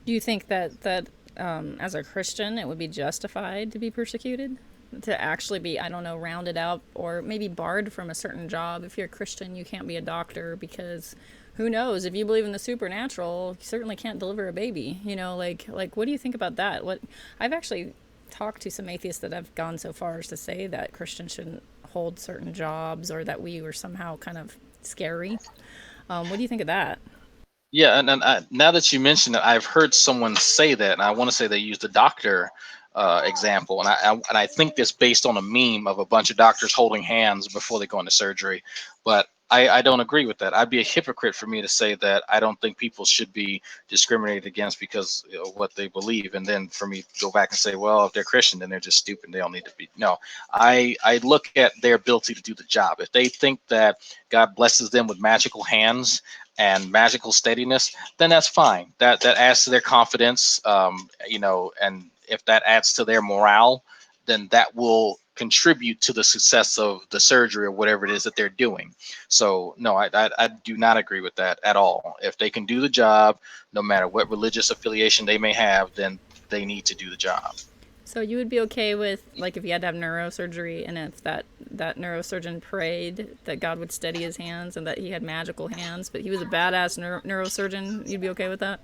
Do you think that as a Christian it would be justified to be persecuted? To actually be, I don't know, rounded out or maybe barred from a certain job? If you're a Christian, you can't be a doctor because who knows? If you believe in the supernatural, you certainly can't deliver a baby. Like what do you think about that? What I've actually talked to some atheists that have gone so far as to say that Christians shouldn't hold certain jobs, or that we were somehow kind of scary. What do you think of that? Yeah, and now that you mention it, I've heard someone say that, and I want to say they used the doctor example, and I think this based on a meme of a bunch of doctors holding hands before they go into surgery, but I don't agree with that. I'd be a hypocrite for me to say that I don't think people should be discriminated against because of what they believe, and then for me to go back and say, well, if they're Christian, then they're just stupid. They don't need to be. No, I look at their ability to do the job. If they think that God blesses them with magical hands and magical steadiness, then that's fine. That adds to their confidence, and if that adds to their morale, then that will contribute to the success of the surgery or whatever it is that they're doing. So no, I do not agree with that at all. If they can do the job, no matter what religious affiliation they may have, then they need to do the job. So you would be okay with, like, if you had to have neurosurgery, and if that neurosurgeon prayed that God would steady his hands and that he had magical hands, but he was a badass neurosurgeon, you'd be okay with that?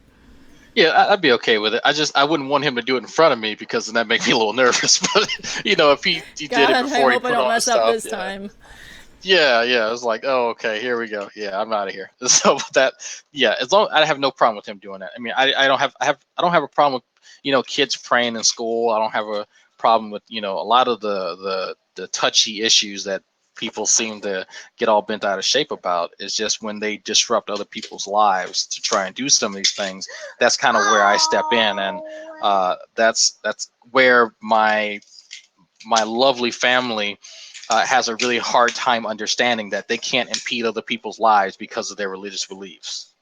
Yeah, I'd be okay with it. I wouldn't want him to do it in front of me because then that make me a little nervous. But if he did it God, I before he hope I put don't on his mess up stuff, this yeah, time. yeah. I was like, oh, okay, here we go. Yeah, I'm out of here. So that, yeah, as long I have no problem with him doing that. I mean, I don't have a problem with kids praying in school. I don't have a problem with a lot of the touchy issues that people seem to get all bent out of shape about. Is just when they disrupt other people's lives to try and do some of these things. That's kind of where I step in, and that's where my lovely family has a really hard time understanding that they can't impede other people's lives because of their religious beliefs.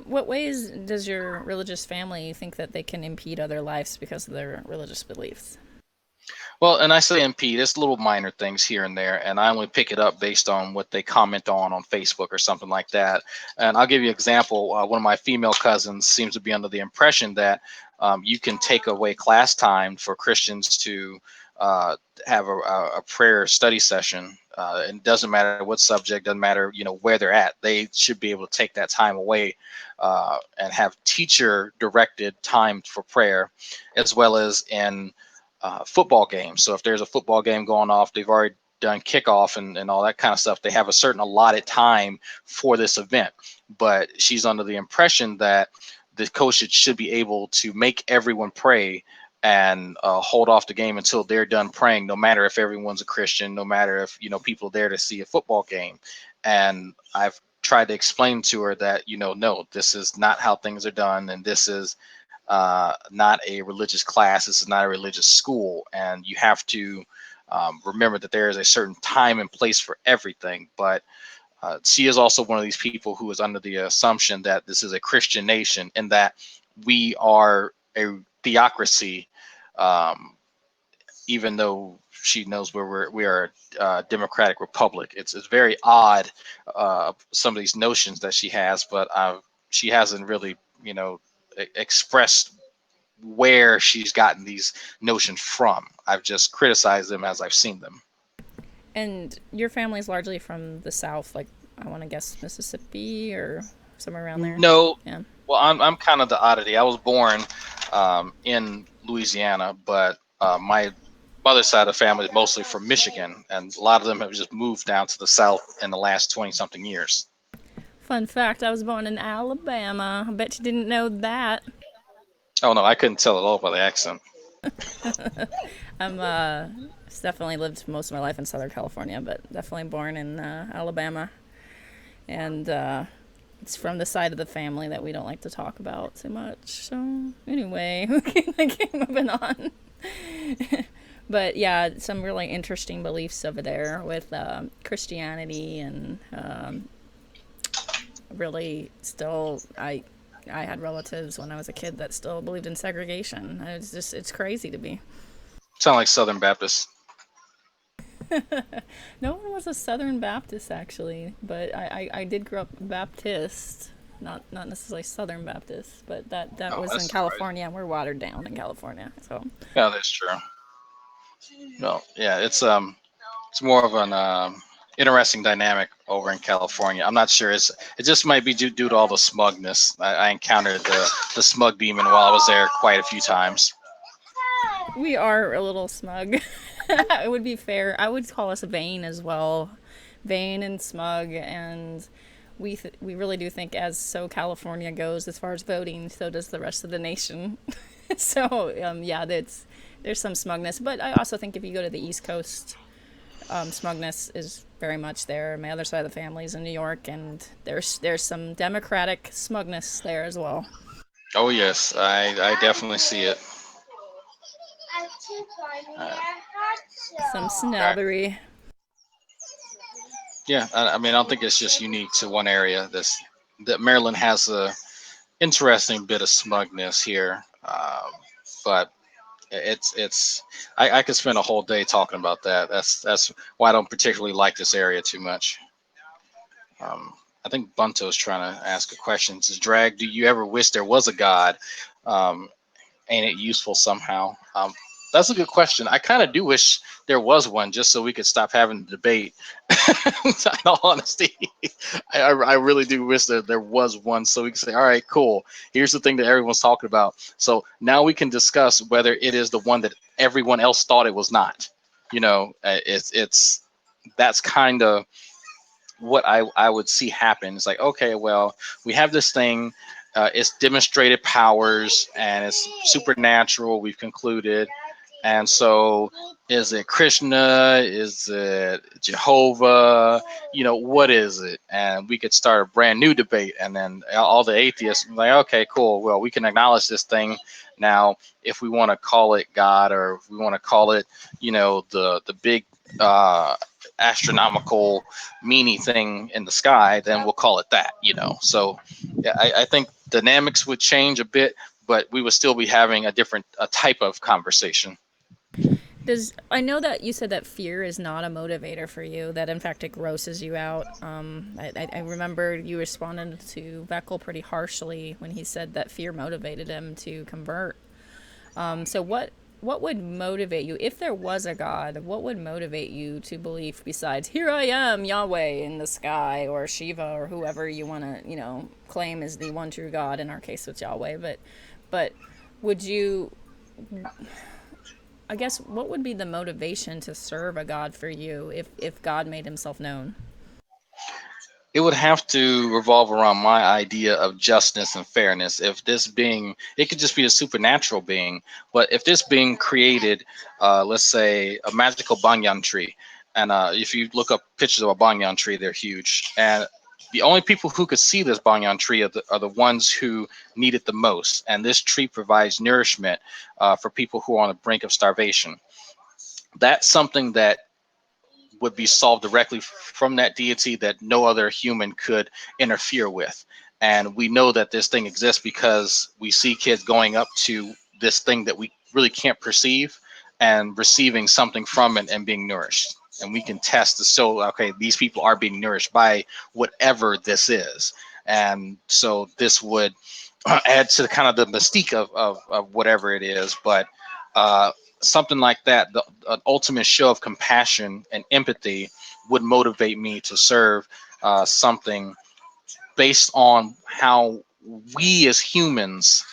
What ways does your religious family think that they can impede other lives because of their religious beliefs? Well, and I say impede, it's little minor things here and there, and I only pick it up based on what they comment on Facebook or something like that. And I'll give you an example. One of my female cousins seems to be under the impression that you can take away class time for Christians to have a prayer study session. It doesn't matter what subject, doesn't matter where they're at. They should be able to take that time away and have teacher directed time for prayer, as well as in football games. So if there's a football game going off, they've already done kickoff and all that kind of stuff. They have a certain allotted time for this event. But she's under the impression that the coach should be able to make everyone pray and hold off the game until they're done praying, no matter if everyone's a Christian, no matter if people are there to see a football game. And I've tried to explain to her that no, this is not how things are done, and this is not a religious class. This is not a religious school, and you have to remember that there is a certain time and place for everything. But she is also one of these people who is under the assumption that this is a Christian nation and that we are a theocracy, um, even though she knows we are a democratic republic. It's very odd, some of these notions that she has, but she hasn't really expressed where she's gotten these notions from. I've just criticized them as I've seen them. And your family's largely from the South, like I want to guess Mississippi or somewhere around there. No, Yeah. well, I'm kind of the oddity. I was born in Louisiana, but my mother's side of the family is mostly from Michigan, and a lot of them have just moved down to the South in the last 20 something years. Fun fact: I was born in Alabama. I bet you didn't know that. Oh no, I couldn't tell at all by the accent. I'm definitely lived most of my life in Southern California, but definitely born in Alabama, and it's from the side of the family that we don't like to talk about too much. So anyway, okay, moving on. But yeah, some really interesting beliefs over there with Christianity and really still I had relatives when I was a kid that still believed in segregation. It's crazy to me. Sound like Southern Baptist. No one was a Southern Baptist actually, but I did grow up Baptist, not necessarily Southern Baptist, but that Oh, was that's in surprising. California. We're watered down in California, so Yeah, that's true. No, yeah, it's more of an interesting dynamic over in California. I'm not sure. It just might be due to all the smugness. I encountered the smug demon while I was there quite a few times. we are a little smug. It would be fair. I would call us vain as well, vain and smug, and we really do think as so California goes as far as voting, so does the rest of the nation. So yeah, there's some smugness, but I also think if you go to the East Coast, smugness is very much there. My other side of the family is in New York, and there's some Democratic smugness there as well. Oh yes, I definitely see it. Uh, Some okay. snobbery. Yeah, I mean, I don't think it's just unique to one area. This that Maryland has a interesting bit of smugness here, but it's I could spend a whole day talking about that. That's why I don't particularly like this area too much. I think Bunto's trying to ask a question. It says, Drag, do you ever wish there was a God? Um, ain't it useful somehow? That's a good question. I kind of do wish there was one, just so we could stop having the debate. In all honesty, I really do wish that there was one, so we can say, all right, cool. Here's the thing that everyone's talking about. So now we can discuss whether it is the one that everyone else thought it was not. It's that's kind of what I would see happen. It's like, okay, well, we have this thing. It's demonstrated powers and it's supernatural. We've concluded. And so, is it Krishna? Is it Jehovah? What is it? And we could start a brand new debate. And then all the atheists like, okay, cool. Well, we can acknowledge this thing now. If we want to call it God, or if we want to call it, the big astronomical meany thing in the sky, then we'll call it that. So, yeah, I think dynamics would change a bit, but we would still be having a type of conversation. I know that you said that fear is not a motivator for you, that in fact it grosses you out. I remember you responded to Veckel pretty harshly when he said that fear motivated him to convert. So what would motivate you, if there was a God, what would motivate you to believe besides, here I am, Yahweh in the sky, or Shiva, or whoever you want to, claim is the one true God? In our case, it's Yahweh. But would you, I guess, what would be the motivation to serve a God for you if God made himself known? It would have to revolve around my idea of justness and fairness. If this being, it could just be a supernatural being, but if this being created, let's say a magical banyan tree, and if you look up pictures of a banyan tree, they're huge, and the only people who could see this banyan tree are the ones who need it the most, and this tree provides nourishment for people who are on the brink of starvation. That's something that would be solved directly from that deity that no other human could interfere with. And we know that this thing exists because we see kids going up to this thing that we really can't perceive and receiving something from it and being nourished. And we can test the so okay, these people are being nourished by whatever this is. And so this would add to kind of the mystique of whatever it is. But something like that, the an ultimate show of compassion and empathy would motivate me to serve something based on how we as humans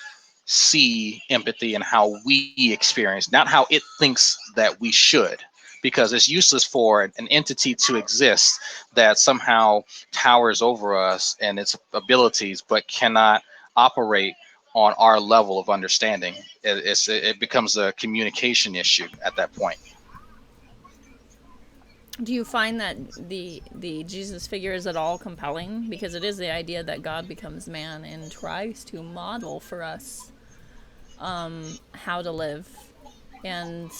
see empathy and how we experience, not how it thinks that we should. Because it's useless for an entity to exist that somehow towers over us and its abilities, but cannot operate on our level of understanding. It becomes a communication issue at that point. Do you find that the Jesus figure is at all compelling? Because it is the idea that God becomes man and tries to model for us how to live. And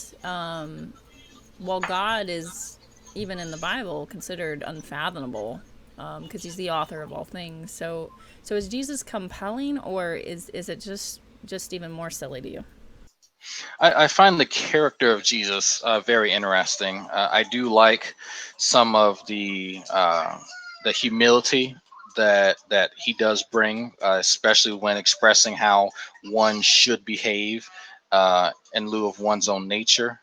while God is, even in the Bible, considered unfathomable, because he's the author of all things. So is Jesus compelling, or is it just even more silly to you? I find the character of Jesus very interesting. I do like some of the humility that he does bring, especially when expressing how one should behave in lieu of one's own nature.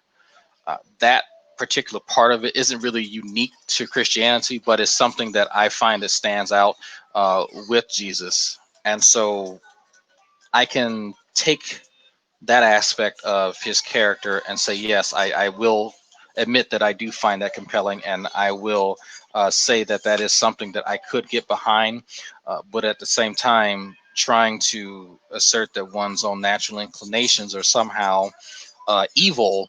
That particular part of it isn't really unique to Christianity, but it's something that I find that stands out with Jesus. And so I can take that aspect of his character and say, yes, I will admit that I do find that compelling, and I will say that that is something that I could get behind. But at the same time, trying to assert that one's own natural inclinations are somehow evil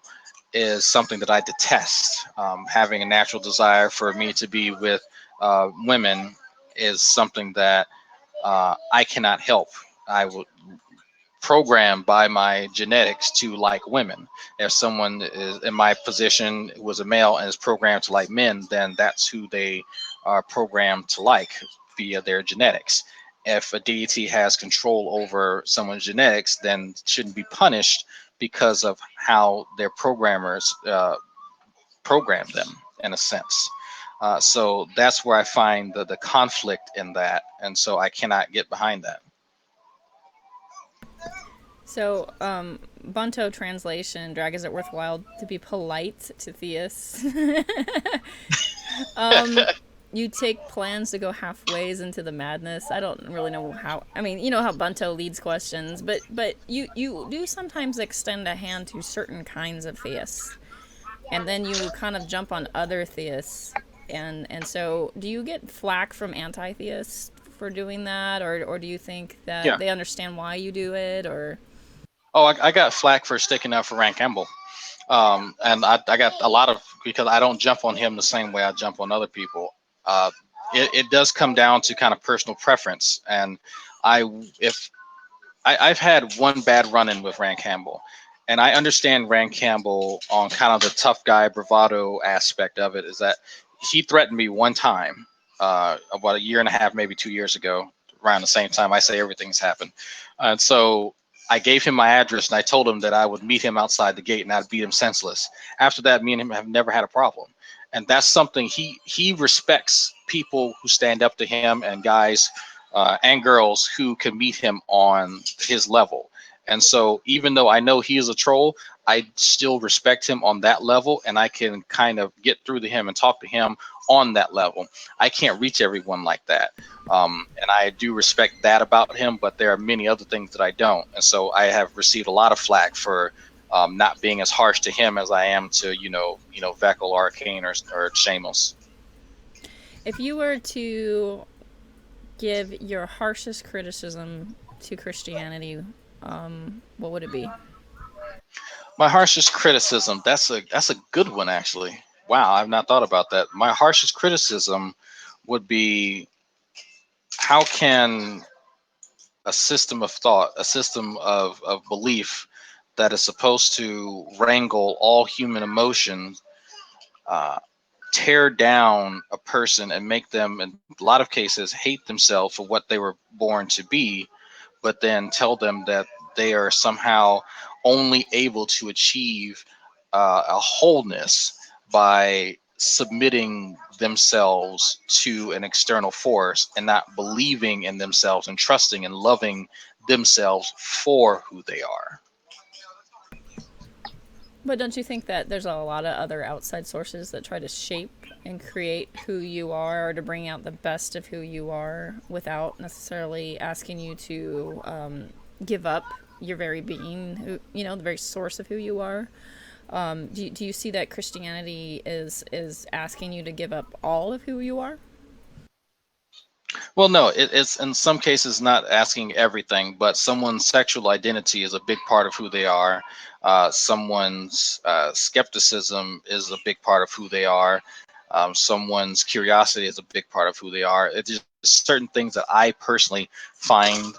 is something that I detest. Having a natural desire for me to be with women is something that I cannot help. I will programmed by my genetics to like women. If someone is in my position was a male and is programmed to like men, then that's who they are programmed to like via their genetics. If a deity has control over someone's genetics, then it shouldn't be punished because of how their programmers programmed them, in a sense. So that's where I find the conflict in that, and so I cannot get behind that. So, Bunto translation, drag, is it worthwhile to be polite to theists? um, you take plans to go halfways into the madness. I don't really know how. I mean, you know how Bunto leads questions, but you do sometimes extend a hand to certain kinds of theists, and then you kind of jump on other theists. And so, do you get flack from anti-theists for doing that, or do you think that Yeah. they understand why you do it, or? Oh, I got flack for sticking up for Rand Campbell. And I got a lot of, because I don't jump on him the same way I jump on other people. Uh, it does come down to kind of personal preference. And I, if I've had one bad run-in with Rand Campbell, and I understand Rand Campbell on kind of the tough guy bravado aspect of it. Is that he threatened me one time, about a year and a half, maybe 2 years ago, around the same time I say everything's happened, and so I gave him my address and I told him that I would meet him outside the gate and I'd beat him senseless. After that, me and him have never had a problem, and that's something he respects people who stand up to him, and guys and girls who can meet him on his level. And so, even though I know he is a troll, I still respect him on that level, and I can kind of get through to him and talk to him on that level. I can't reach everyone like that. And I do respect that about him, but there are many other things that I don't. And so, I have received a lot of flack for not being as harsh to him as I am to, Vekel, Arcane, or Shamos. If you were to give your harshest criticism to Christianity, what would it be? My harshest criticism. That's a good one, actually. Wow, I've not thought about that. My harshest criticism would be, how can a system of thought, a system of belief that is supposed to wrangle all human emotions, uh, tear down a person and make them, in a lot of cases, hate themselves for what they were born to be, but then tell them that they are somehow only able to achieve a wholeness by submitting themselves to an external force and not believing in themselves and trusting and loving themselves for who they are. But don't you think that there's a lot of other outside sources that try to shape and create who you are, or to bring out the best of who you are without necessarily asking you to give up your very being, the very source of who you are? Do you see that Christianity is asking you to give up all of who you are? Well, no, it's in some cases not asking everything, but someone's sexual identity is a big part of who they are. Someone's skepticism is a big part of who they are. Someone's curiosity is a big part of who they are. It's just certain things that I personally find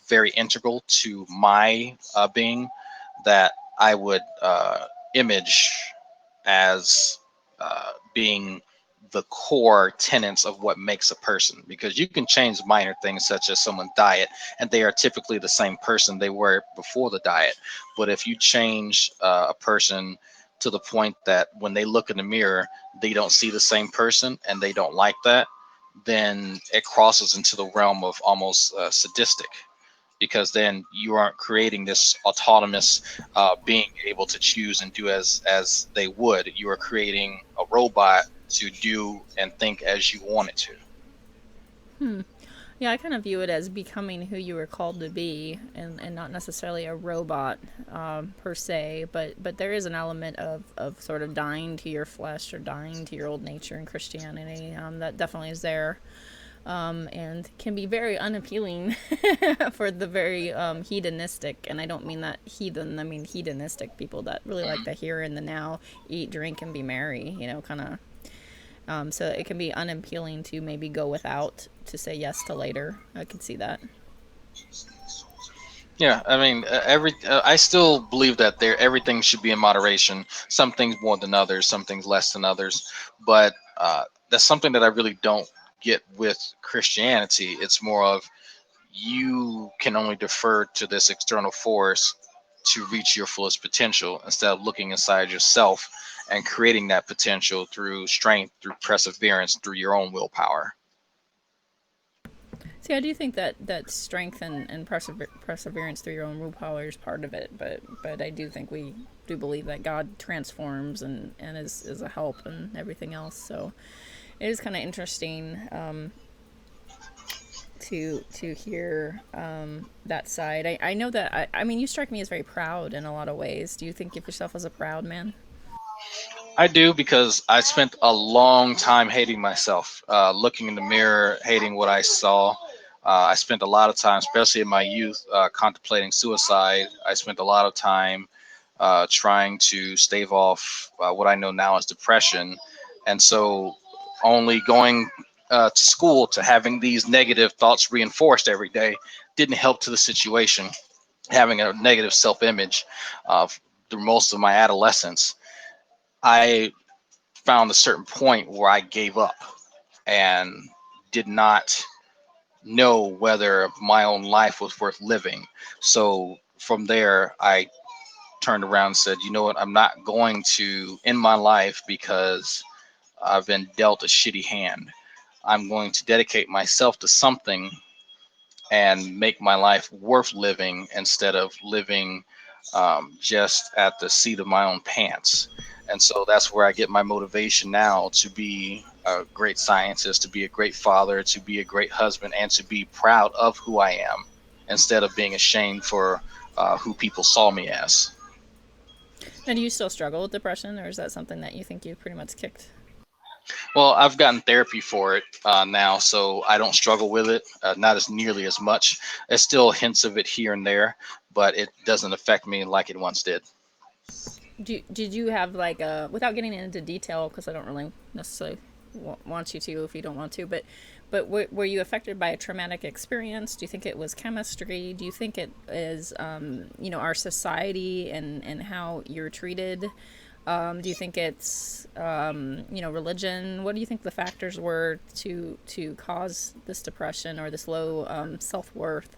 very integral to my being, that I would image as being the core tenets of what makes a person, because you can change minor things such as someone's diet and they are typically the same person they were before the diet. But if you change a person to the point that when they look in the mirror they don't see the same person and they don't like that, then it crosses into the realm of almost sadistic, because then you aren't creating this autonomous being able to choose and do as they would. You are creating a robot to do and think as you want it to. Yeah, I kind of view it as becoming who you were called to be, and not necessarily a robot per se, but there is an element of sort of dying to your flesh or dying to your old nature in Christianity. That definitely is there, and can be very unappealing for the very hedonistic. And I don't mean that heathen, I mean hedonistic people that really like Mhm. the here and the now, eat, drink, and be merry, kind of. So it can be unappealing to maybe go without to say yes to later. I can see that. Yeah, I mean, I still believe that everything should be in moderation. Some things more than others, some things less than others. But that's something that I really don't get with Christianity. It's more of, you can only defer to this external force to reach your fullest potential, instead of looking inside yourself and creating that potential through strength, through perseverance, through your own willpower. See, I do think that strength and perseverance through your own willpower is part of it, but I do think we do believe that God transforms and is a help and everything else. So it is kind of interesting to hear that side. I know that I mean you strike me as very proud in a lot of ways. Do you think of yourself as a proud man? I do because I spent a long time hating myself, looking in the mirror, hating what I saw. I spent a lot of time, especially in my youth, contemplating suicide. I spent a lot of time trying to stave off what I know now as depression. And so, only going to school to having these negative thoughts reinforced every day didn't help to the situation. Having a negative self image through most of my adolescence, I found a certain point where I gave up and did not know whether my own life was worth living. So from there, I turned around and said, you know what, I'm not going to end my life because I've been dealt a shitty hand. I'm going to dedicate myself to something and make my life worth living instead of living just at the seat of my own pants. And so that's where I get my motivation now to be a great scientist, to be a great father, to be a great husband, and to be proud of who I am instead of being ashamed for who people saw me as. Now, do you still struggle with depression, or is that something that you think you've pretty much kicked? Well, I've gotten therapy for it now, so I don't struggle with it, not as nearly as much. There's still hints of it here and there, but it doesn't affect me like it once did. Did you have like a, without getting into detail because I don't really necessarily want you to if you don't want to, but were you affected by a traumatic experience? Do you think it was chemistry? Do you think it is you know, our society and how you're treated? Do you think it's you know, religion? What do you think the factors were to cause this depression or this low self worth?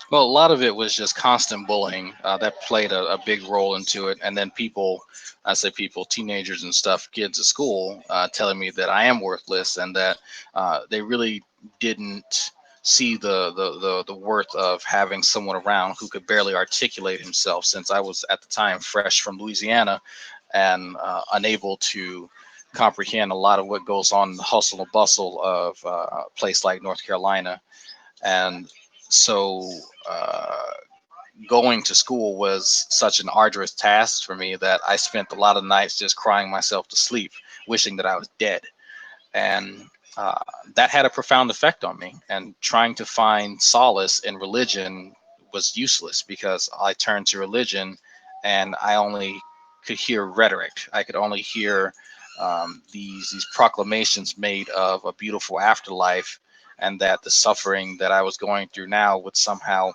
Well, a lot of it was just constant bullying that played a big role into it. And then people, I say people, teenagers and stuff, kids at school, telling me that I am worthless and that they really didn't see the worth of having someone around who could barely articulate himself, since I was at the time fresh from Louisiana and unable to comprehend a lot of what goes on in the hustle and bustle of a place like North Carolina. And so uh, going to school was such an arduous task for me that I spent a lot of nights just crying myself to sleep, wishing that I was dead. And uh, that had a profound effect on me. And trying to find solace in religion was useless because I turned to religion and I only could hear rhetoric. I could only hear these proclamations made of a beautiful afterlife, and that the suffering that I was going through now would somehow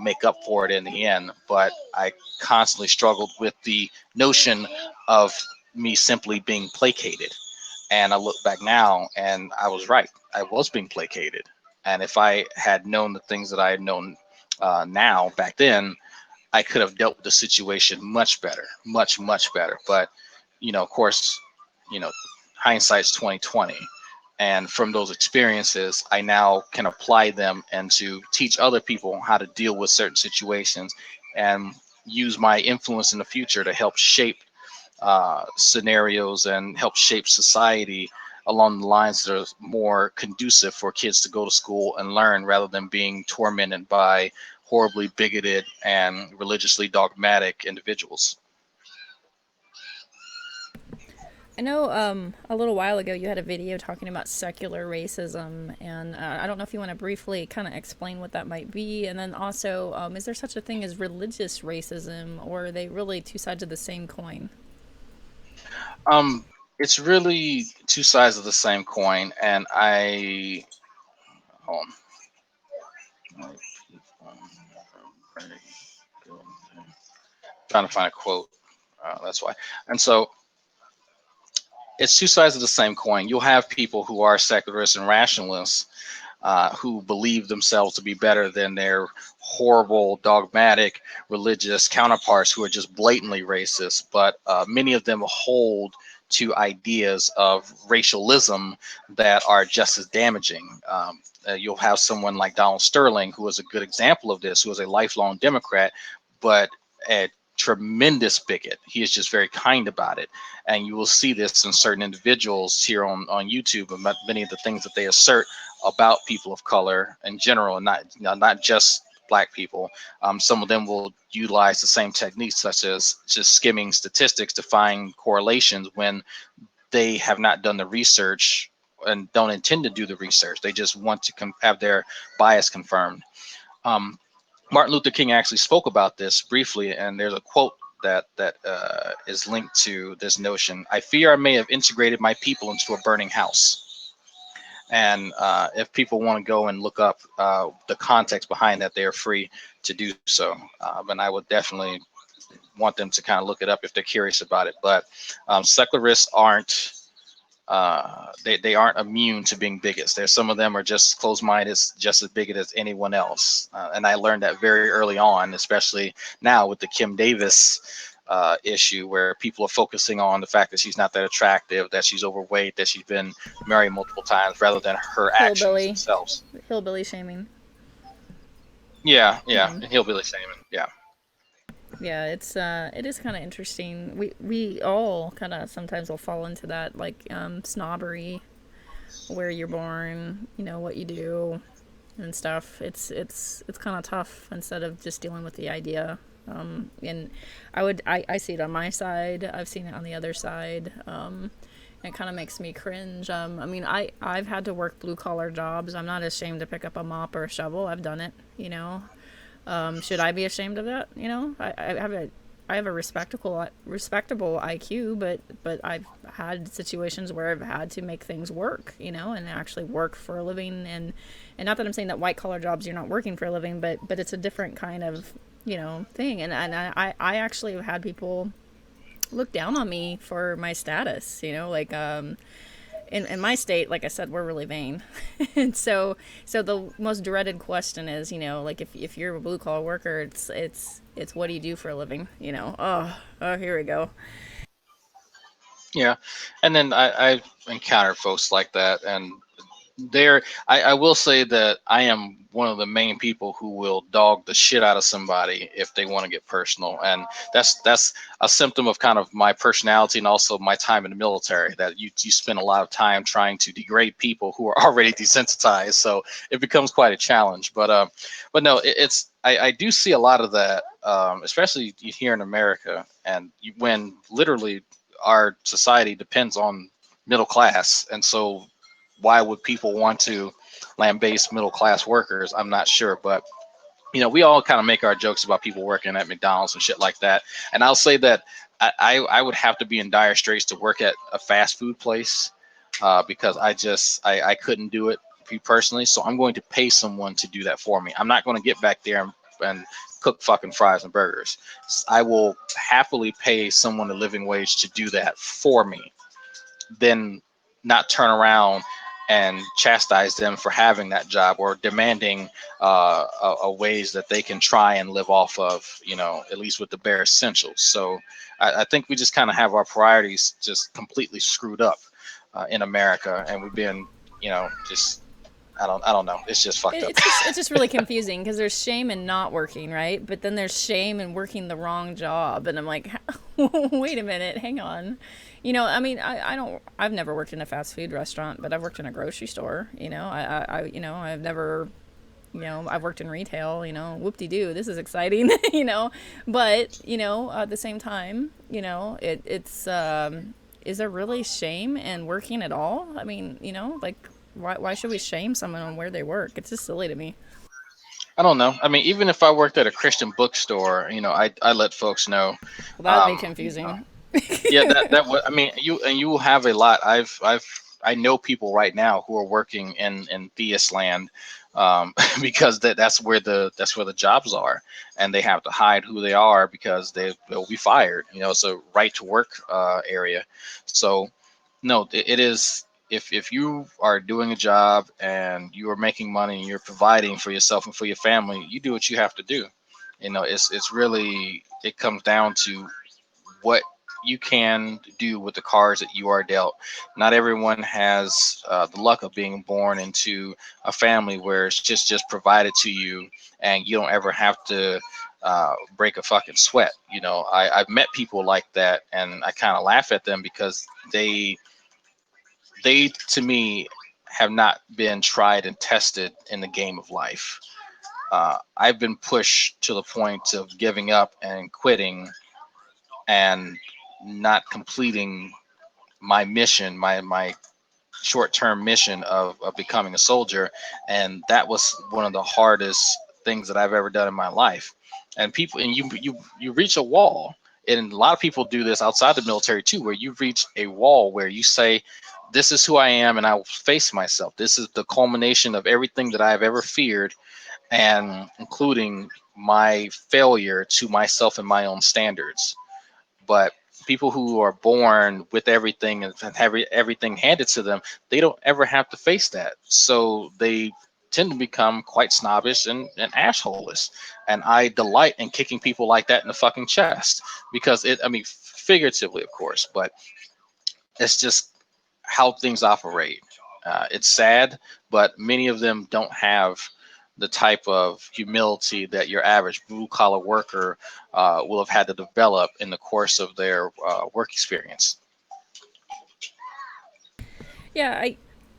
make up for it in the end. But I constantly struggled with the notion of me simply being placated. And I look back now and I was right. I was being placated. And if I had known the things that I had known now back then, I could have dealt with the situation much better, much, much better. But, of course, you know, hindsight's 2020. And from those experiences, I now can apply them and to teach other people how to deal with certain situations and use my influence in the future to help shape scenarios and help shape society along the lines that are more conducive for kids to go to school and learn rather than being tormented by horribly bigoted and religiously dogmatic individuals. I know a little while ago you had a video talking about secular racism, and I don't know if you want to briefly kind of explain what that might be. And then also, is there such a thing as religious racism, or are they really two sides of the same coin? Um, it's really two sides of the same coin, and I hold on. Trying to find a quote. That's why. And so it's two sides of the same coin. You'll have people who are secularists and rationalists who believe themselves to be better than their horrible, dogmatic, religious counterparts who are just blatantly racist. But many of them hold to ideas of racialism that are just as damaging. You'll have someone like Donald Sterling, who is a good example of this, who is a lifelong Democrat, but a tremendous bigot. He is just very kind about it. And you will see this in certain individuals here on YouTube, about many of the things that they assert about people of color in general, and not just black people. Some of them will utilize the same techniques, such as just skimming statistics to find correlations when they have not done the research and don't intend to do the research. They just want to have their bias confirmed. Um, Martin Luther King actually spoke about this briefly, and there's a quote that is linked to this notion. I fear I may have integrated my people into a burning house. And if people want to go and look up the context behind that, they are free to do so. And I would definitely want them to kind of look it up if they're curious about it. But secularists aren't they aren't immune to being bigots. There's some of them are just closed-minded, just as bigoted as anyone else. And I learned that very early on, especially now with the Kim Davis issue, where people are focusing on the fact that she's not that attractive, that she's overweight, that she's been married multiple times, rather than her actions Hillbilly, themselves. hillbilly shaming. Yeah, Yeah. and hillbilly shaming. Yeah. Yeah, it is kind of interesting. We all kind of sometimes will fall into that, like, snobbery, where you're born, what you do and stuff. It's kind of tough instead of just dealing with the idea. And I see it on my side. I've seen it on the other side. It kind of makes me cringe. I mean, I've had to work blue collar jobs. I'm not ashamed to pick up a mop or a shovel. I've done it. Should I be ashamed of that? I have a respectable IQ, but I've had situations where I've had to make things work, and actually work for a living. And not that I'm saying that white collar jobs you're not working for a living, but it's a different kind of thing. And I actually have had people look down on me for my status, like in my state, like I said, we're really vain. And so the most dreaded question is, like, if you're a blue collar worker, it's what do you do for a living? Oh, here we go. Yeah. And then I've encountered folks like that, and I will say that I am one of the main people who will dog the shit out of somebody if they want to get personal. And that's a symptom of kind of my personality, and also my time in the military, that you spend a lot of time trying to degrade people who are already desensitized. So it becomes quite a challenge. But no, I do see a lot of that, especially here in America, and when literally our society depends on middle class. And so why would people want to lambaste middle class workers? I'm not sure, but we all kind of make our jokes about people working at McDonald's and shit like that. And I'll say that I would have to be in dire straits to work at a fast food place, because I couldn't do it personally. So I'm going to pay someone to do that for me. I'm not going to get back there and cook fucking fries and burgers. I will happily pay someone a living wage to do that for me, then not turn around and chastise them for having that job, or demanding a ways that they can try and live off of, at least with the bare essentials. So I think we just kind of have our priorities just completely screwed up in America, and we've been, just I don't know. It's just fucked up. It's just really confusing because there's shame in not working, right? But then there's shame in working the wrong job, and I'm like, wait a minute, hang on. I mean, I've never worked in a fast food restaurant, but I've worked in a grocery store. I've never, I've worked in retail. Whoop-de-doo, this is exciting. But at the same time, it's is there really shame in working at all? I mean, like, why should we shame someone on where they work? It's just silly to me. I don't know. I mean, even if I worked at a Christian bookstore, I let folks know. Well, that'd be Um, confusing. yeah, I mean, you will have a lot. I know people right now who are working in Theist land, because that's where the jobs are, and they have to hide who they are because they'll be fired. It's a right to work area. So no, it is. If you are doing a job and you are making money and you're providing for yourself and for your family, you do what you have to do. It's really, it comes down to what you can do with the cards that you are dealt. Not everyone has the luck of being born into a family where it's just provided to you, and you don't ever have to break a fucking sweat. You know, I've met people like that, and I kind of laugh at them because they to me have not been tried and tested in the game of life. I've been pushed to the point of giving up and quitting and not completing my mission, my short term mission of becoming a soldier. And that was one of the hardest things that I've ever done in my life. And people, and you reach a wall. And a lot of people do this outside the military too, where you reach a wall where you say, this is who I am, and I will face myself. This is the culmination of everything that I've ever feared, and including my failure to myself and my own standards. But people who are born with everything and have everything handed to them, they don't ever have to face that. So they tend to become quite snobbish and assholeless. And I delight in kicking people like that in the fucking chest because it, I mean, figuratively, of course, but it's just how things operate. It's sad, but many of them don't have the type of humility that your average blue collar worker will have had to develop in the course of their work experience. Yeah,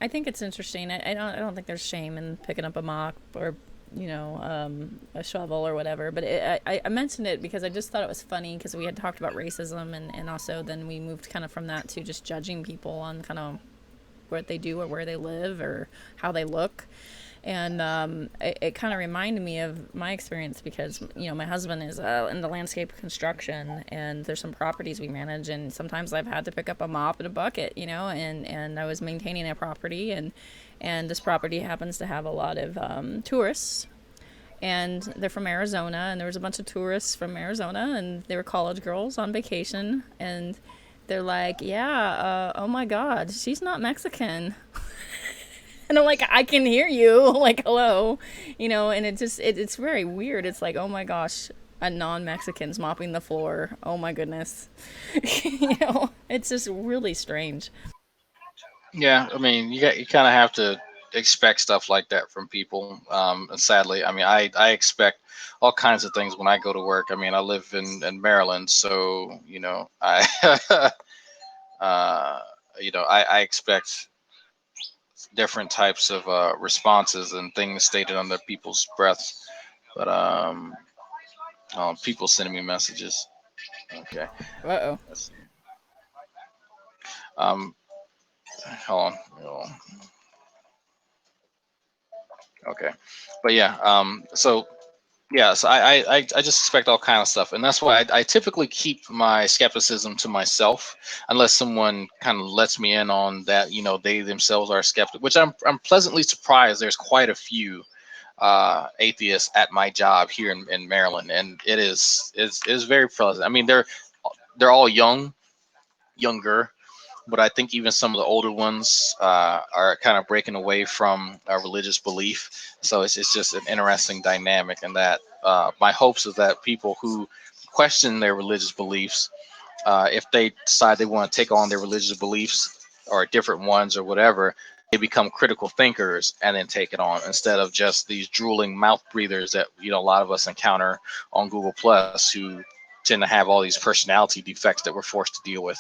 I think it's interesting. I don't think there's shame in picking up a mop or a shovel or whatever. But I mentioned it because I just thought it was funny because we had talked about racism and also then we moved kind of from that to just judging people on kind of what they do or where they live or how they look. And it kind of reminded me of my experience because my husband is in the landscape construction and there's some properties we manage and sometimes I've had to pick up a mop and a bucket, and I was maintaining a property and this property happens to have a lot of tourists, and they're from Arizona, and there was a bunch of tourists from Arizona and they were college girls on vacation, and they're like, yeah, oh my god, she's not Mexican. And I'm like, I can hear you. Like, hello. And it's very weird. It's like, oh my gosh, a non Mexican's mopping the floor. Oh my goodness. It's just really strange. Yeah, I mean, you kind of have to expect stuff like that from people. And sadly, I mean, I expect all kinds of things when I go to work. I mean, I live in Maryland, so I uh, I expect different types of responses and things stated under people's breaths. But people sending me messages. Okay, Uh oh. let's see. Um, hold on. Okay, but yeah. So yeah, so I just expect all kind of stuff, and that's why I typically keep my skepticism to myself, unless someone kind of lets me in on that. They themselves are skeptic, which I'm pleasantly surprised. There's quite a few atheists at my job here in Maryland, and it is very pleasant. I mean, they're all younger, but I think even some of the older ones are kind of breaking away from a religious belief. So it's just an interesting dynamic, and that my hopes is that people who question their religious beliefs, if they decide they want to take on their religious beliefs or different ones or whatever, they become critical thinkers and then take it on instead of just these drooling mouth breathers that a lot of us encounter on Google Plus, who tend to have all these personality defects that we're forced to deal with.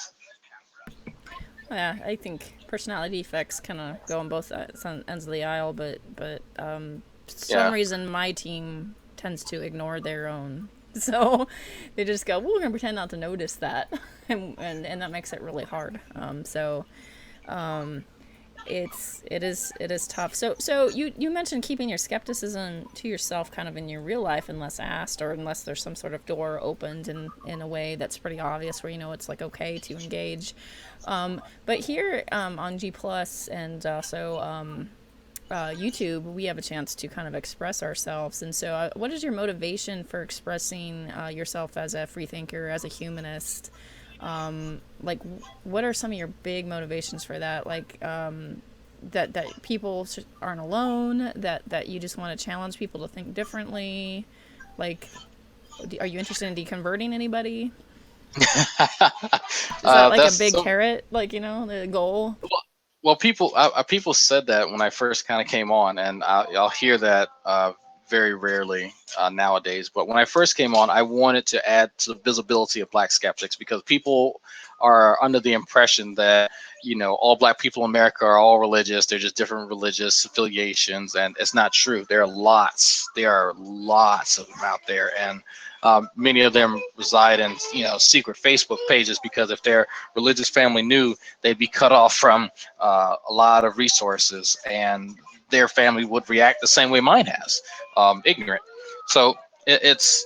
Yeah, I think personality defects kind of go on both ends of the aisle, but for some Yeah. reason my team tends to ignore their own. So they just go, well, we're gonna pretend not to notice that, and that makes it really hard. So it is tough. So you mentioned keeping your skepticism to yourself, kind of in your real life, unless asked or unless there's some sort of door opened in a way that's pretty obvious, where it's like okay to engage. But here on G Plus and also YouTube, we have a chance to kind of express ourselves. And so, what is your motivation for expressing yourself as a free thinker, as a humanist? Like, what are some of your big motivations for that? Like, that people aren't alone. That you just want to challenge people to think differently. Like, are you interested in deconverting anybody? Is that like a That's big so. carrot, like, you know, the goal? Well, people said that when I first kind of came on, and I'll hear that very rarely nowadays. But when I first came on, I wanted to add to the visibility of Black skeptics because people are under the impression that all Black people in America are all religious. They're just different religious affiliations, and it's not true. There are lots. There are lots of them out there, and many of them reside in secret Facebook pages because if their religious family knew, they'd be cut off from a lot of resources, and their family would react the same way mine has, ignorant. So it's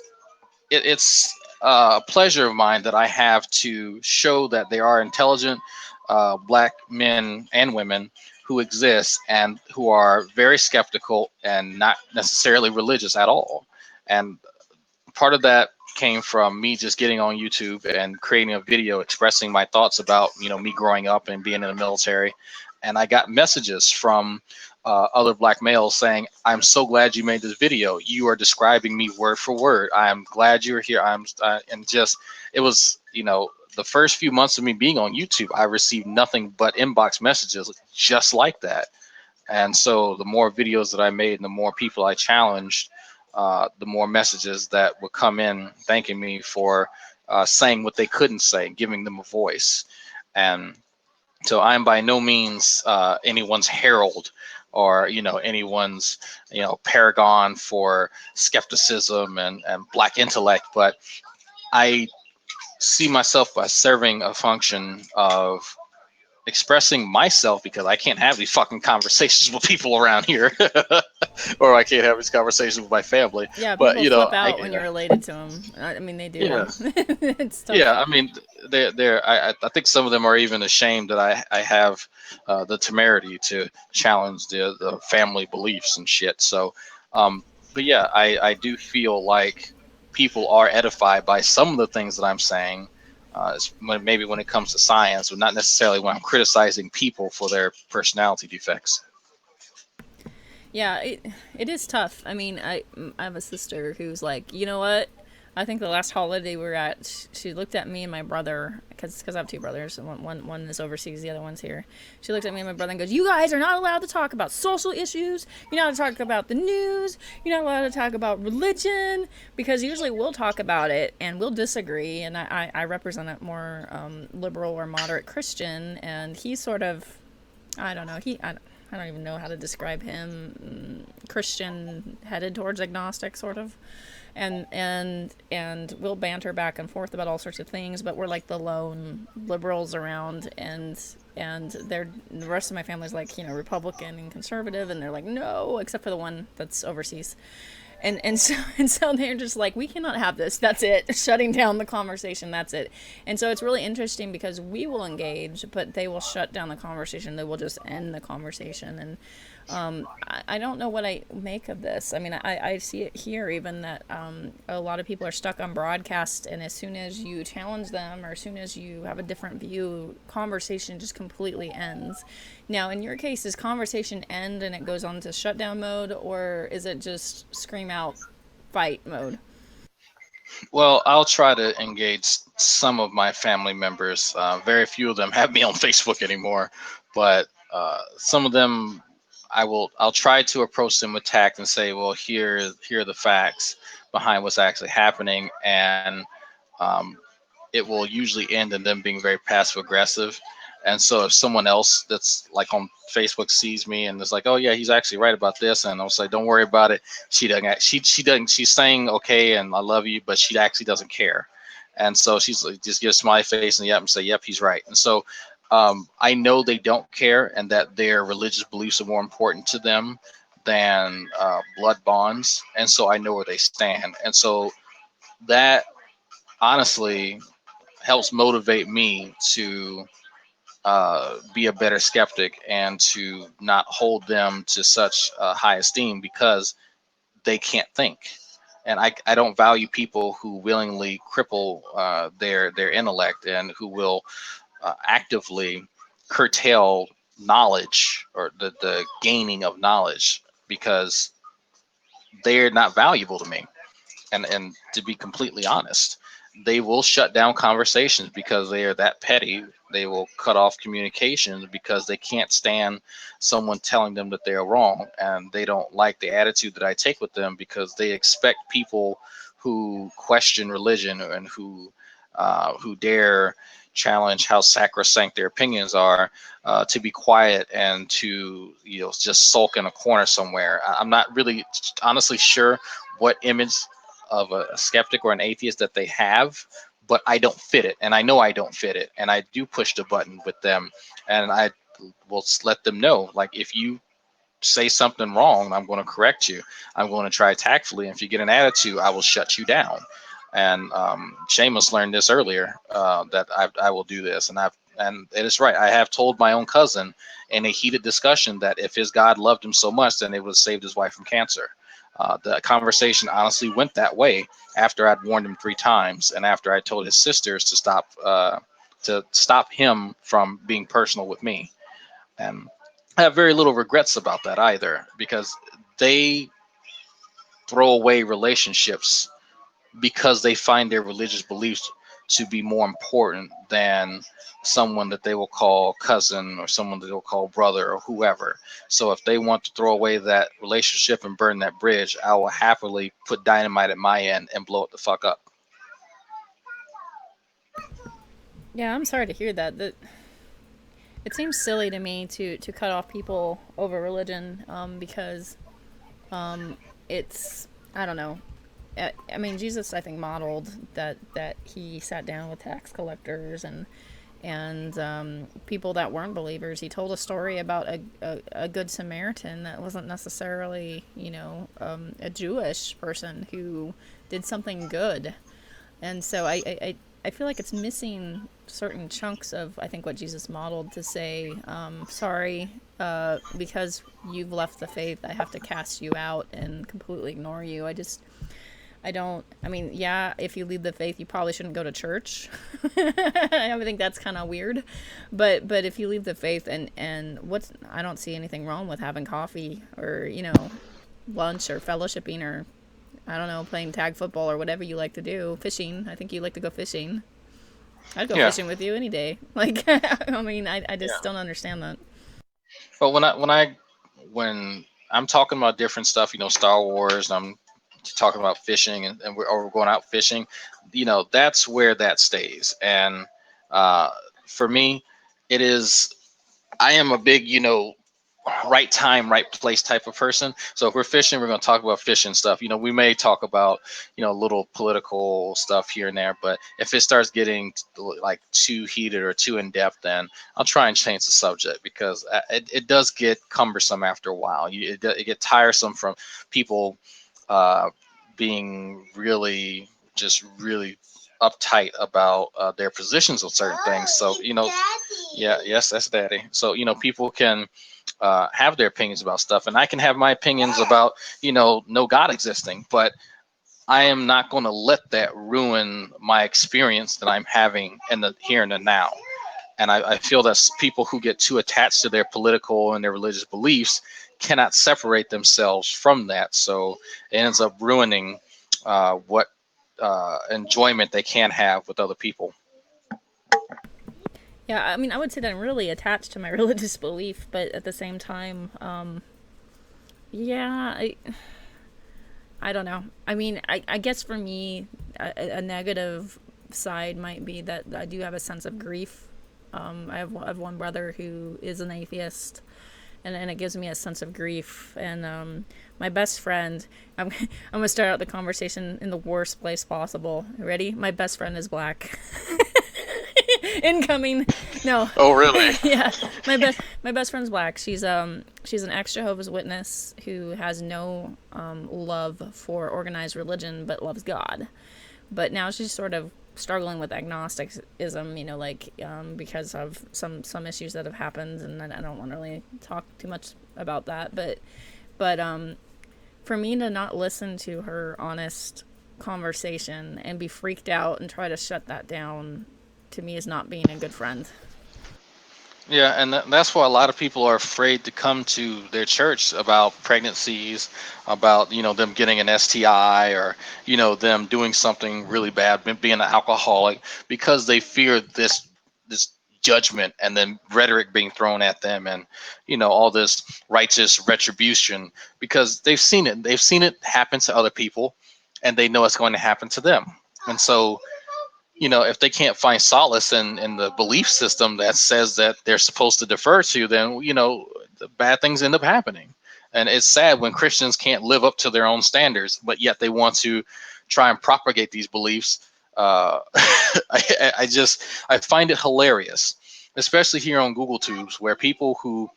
a pleasure of mine that I have to show that there are intelligent Black men and women who exist and who are very skeptical and not necessarily religious at all. And part of that came from me just getting on YouTube and creating a video expressing my thoughts about me growing up and being in the military, and I got messages from other Black males saying, "I'm so glad you made this video. You are describing me word for word. I'm glad you're here." And just it was the first few months of me being on YouTube, I received nothing but inbox messages just like that. And so the more videos that I made and the more people I challenged, the more messages that would come in thanking me for saying what they couldn't say, giving them a voice. And so I'm by no means anyone's herald or anyone's paragon for skepticism and Black intellect, but I see myself as serving a function of expressing myself because I can't have these fucking conversations with people around here, or I can't have these conversations with my family. Yeah, But people flip I out when you're related to them. I mean, they do. yeah, It's tough. yeah. I mean, I think some of them are even ashamed that I have the temerity to challenge the family beliefs and shit. So, but yeah, I do feel like people are edified by some of the things that I'm saying. Maybe when it comes to science, but not necessarily when I'm criticizing people for their personality defects. Yeah, it is tough. I mean, I have a sister who's like, you know what? I think the last holiday we were at, she looked at me and my brother, because I have two brothers, and one is overseas, the other one's here. She looked at me and my brother and goes, "You guys are not allowed to talk about social issues. You're not allowed to talk about the news. You're not allowed to talk about religion, because usually we'll talk about it and we'll disagree." And I represent a more liberal or moderate Christian, and he's sort of, I don't know. I don't even know how to describe him. Christian, headed towards agnostic, sort of, and we'll banter back and forth about all sorts of things. But we're like the lone liberals around, and the rest of my family's like, Republican and conservative, and they're like, no, except for the one that's overseas. And so they're just like, we cannot have this. That's it. Shutting down the conversation. That's it. And so it's really interesting because we will engage, but they will shut down the conversation. They will just end the conversation. And I don't know what I make of this. I mean, I see it here even that a lot of people are stuck on broadcast, and as soon as you challenge them or as soon as you have a different view, conversation just completely ends. Now, in your case, does conversation end and it goes on to shutdown mode, or is it just scream out, fight mode? Well, I'll try to engage some of my family members. Very few of them have me on Facebook anymore, but some of them, I'll try to approach them with tact and say, well, here are the facts behind what's actually happening, and um, it will usually end in them being very passive aggressive. And so if someone else that's like on Facebook sees me and is like, "Oh yeah, he's actually right about this," and I'll say, "Don't worry about it. She doesn't. She doesn't. She's saying okay and I love you, but she actually doesn't care." And so she's like, just give a smiley face and yep and say, "Yep, he's right." And so I know they don't care and that their religious beliefs are more important to them than blood bonds. And so I know where they stand. And so that honestly helps motivate me to be a better skeptic and to not hold them to such high esteem because they can't think. And I don't value people who willingly cripple their intellect and who will actively curtail knowledge or the gaining of knowledge because they're not valuable to me. And to be completely honest. they will shut down conversations because they are that petty. They will cut off communications because they can't stand someone telling them that they're wrong, and they don't like the attitude that I take with them because they expect people who question religion and who dare challenge how sacrosanct their opinions are, to be quiet and to, just sulk in a corner somewhere. I'm not really honestly sure what image of a skeptic or an atheist that they have, but I don't fit it, and I know I don't fit it, and I do push the button with them, and I will let them know, like, if you say something wrong, I'm going to correct you. I'm going to try tactfully. And if you get an attitude, I will shut you down. And Seamus learned this earlier, that I will do this, and it is right. I have told my own cousin in a heated discussion that if his God loved him so much, then it would have saved his wife from cancer. The conversation honestly went that way after I'd warned him 3 times, and after I told his sisters to stop him from being personal with me. And I have very little regrets about that either, because they throw away relationships because they find their religious beliefs to be more important than someone that they will call cousin or someone that they'll call brother or whoever. So if they want to throw away that relationship and burn that bridge, I will happily put dynamite at my end and blow it the fuck up. Yeah, I'm sorry to hear that. That it seems silly to me to cut off people over religion, because it's, I don't know. I mean, Jesus, I think, modeled that he sat down with tax collectors and people that weren't believers. He told a story about a good Samaritan that wasn't necessarily, a Jewish person who did something good. And so I feel like it's missing certain chunks of, I think, what Jesus modeled, to say, sorry, because you've left the faith, I have to cast you out and completely ignore you. I don't, I mean, yeah, if you leave the faith, you probably shouldn't go to church. I think that's kind of weird. But if you leave the faith, I don't see anything wrong with having coffee or, lunch or fellowshipping or, I don't know, playing tag football or whatever you like to do. Fishing. I think you like to go fishing. I'd go Yeah, fishing with you any day. Like, I mean, I just yeah. don't understand that. But when I'm talking about different stuff, Star Wars, and I'm talking about fishing, or we're going out fishing, that's where that stays. And uh, for me, it is. I am a big, right time, right place type of person. So if we're fishing, we're going to talk about fishing stuff. We may talk about, little political stuff here and there, but if it starts getting like too heated or too in depth, then I'll try and change the subject, because it does get cumbersome after a while. It get tiresome from people uh, being really, just really uptight about their positions on certain things. So, yeah, yes, that's daddy. So, people can have their opinions about stuff, and I can have my opinions about, no God existing, but I am not going to let that ruin my experience that I'm having in the here and the now. And I feel that people who get too attached to their political and their religious beliefs cannot separate themselves from that. So it ends up ruining what enjoyment they can have with other people. Yeah, I mean, I would say that I'm really attached to my religious belief, but at the same time, yeah, I don't know. I mean, I guess for me, a negative side might be that I do have a sense of grief. I have one brother who is an atheist, and it gives me a sense of grief. And my best friend, I'm gonna start out the conversation in the worst place possible. Ready? My best friend is black. Incoming. No. Oh, really? Yeah. My best friend's black. She's an ex Jehovah's Witness who has no love for organized religion but loves God. But now she's sort of struggling with agnosticism, because of some issues that have happened, and I don't want to really talk too much about that. But for me to not listen to her honest conversation and be freaked out and try to shut that down, to me, is not being a good friend. Yeah, and that's why a lot of people are afraid to come to their church about pregnancies, about them getting an STI, or them doing something really bad, being an alcoholic, because they fear this judgment and then rhetoric being thrown at them, and all this righteous retribution, because they've seen it happen to other people, and they know it's going to happen to them. And so if they can't find solace in the belief system that says that they're supposed to defer to, then the bad things end up happening. And it's sad when Christians can't live up to their own standards, but yet they want to try and propagate these beliefs. I find it hilarious, especially here on Google Tubes, where people who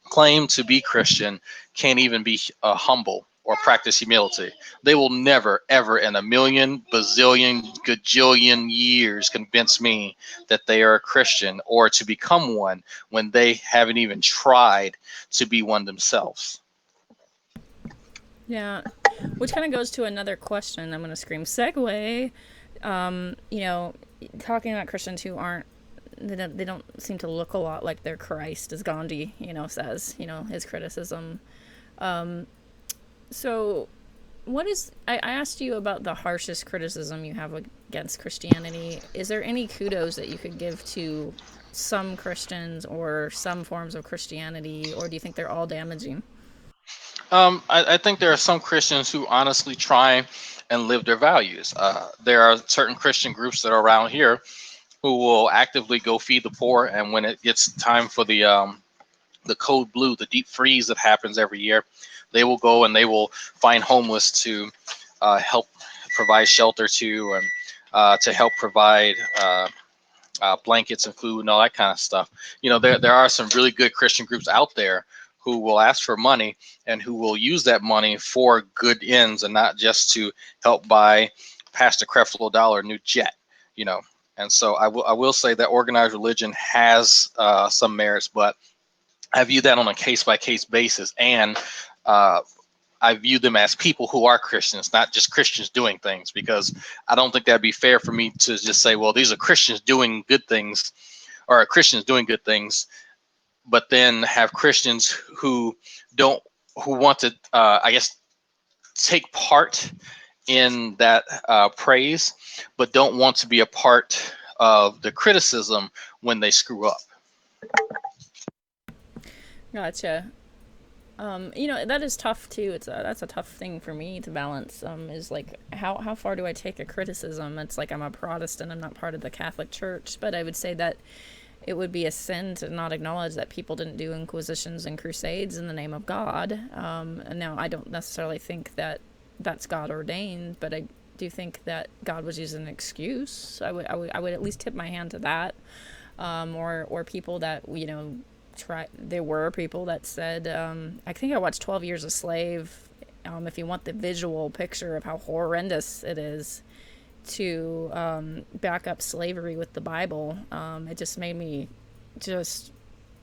claim to be Christian can't even be humble or practice humility. They will never, ever in a million, bazillion, gajillion years convince me that they are a Christian or to become one when they haven't even tried to be one themselves. Yeah, which kind of goes to another question. I'm going to scream segue. You know, talking about Christians who aren't, they don't seem to look a lot like their Christ, as Gandhi, says, his criticism. So, I asked you about the harshest criticism you have against Christianity. Is there any kudos that you could give to some Christians or some forms of Christianity, or do you think they're all damaging? I think there are some Christians who honestly try and live their values. There are certain Christian groups that are around here who will actively go feed the poor, and when it gets time for the code blue, the deep freeze that happens every year, they will go and they will find homeless to help provide shelter to, and to help provide blankets and food and all that kind of stuff. There are some really good Christian groups out there who will ask for money and who will use that money for good ends and not just to help buy Pastor Creflo Dollar a new jet. You know, and so I will say that organized religion has some merits, but I view that on a case by case basis, and uh, I view them as people who are Christians, not just Christians doing things, because I don't think that'd be fair for me to just say, well, these are Christians doing good things, or Christians doing good things, but then have Christians who don't, who want to, I guess, take part in that praise, but don't want to be a part of the criticism when they screw up. Gotcha. That is tough too. That's a tough thing for me to balance. Is like how far do I take a criticism? It's like I'm a Protestant. I'm not part of the Catholic Church, but I would say that it would be a sin to not acknowledge that people didn't do inquisitions and crusades in the name of God. And now I don't necessarily think that that's God ordained, but I do think that God was using an excuse. I would at least tip my hand to that. Or people that try. There were people that said, I think I watched 12 Years a Slave. If you want the visual picture of how horrendous it is to back up slavery with the Bible, it just made me just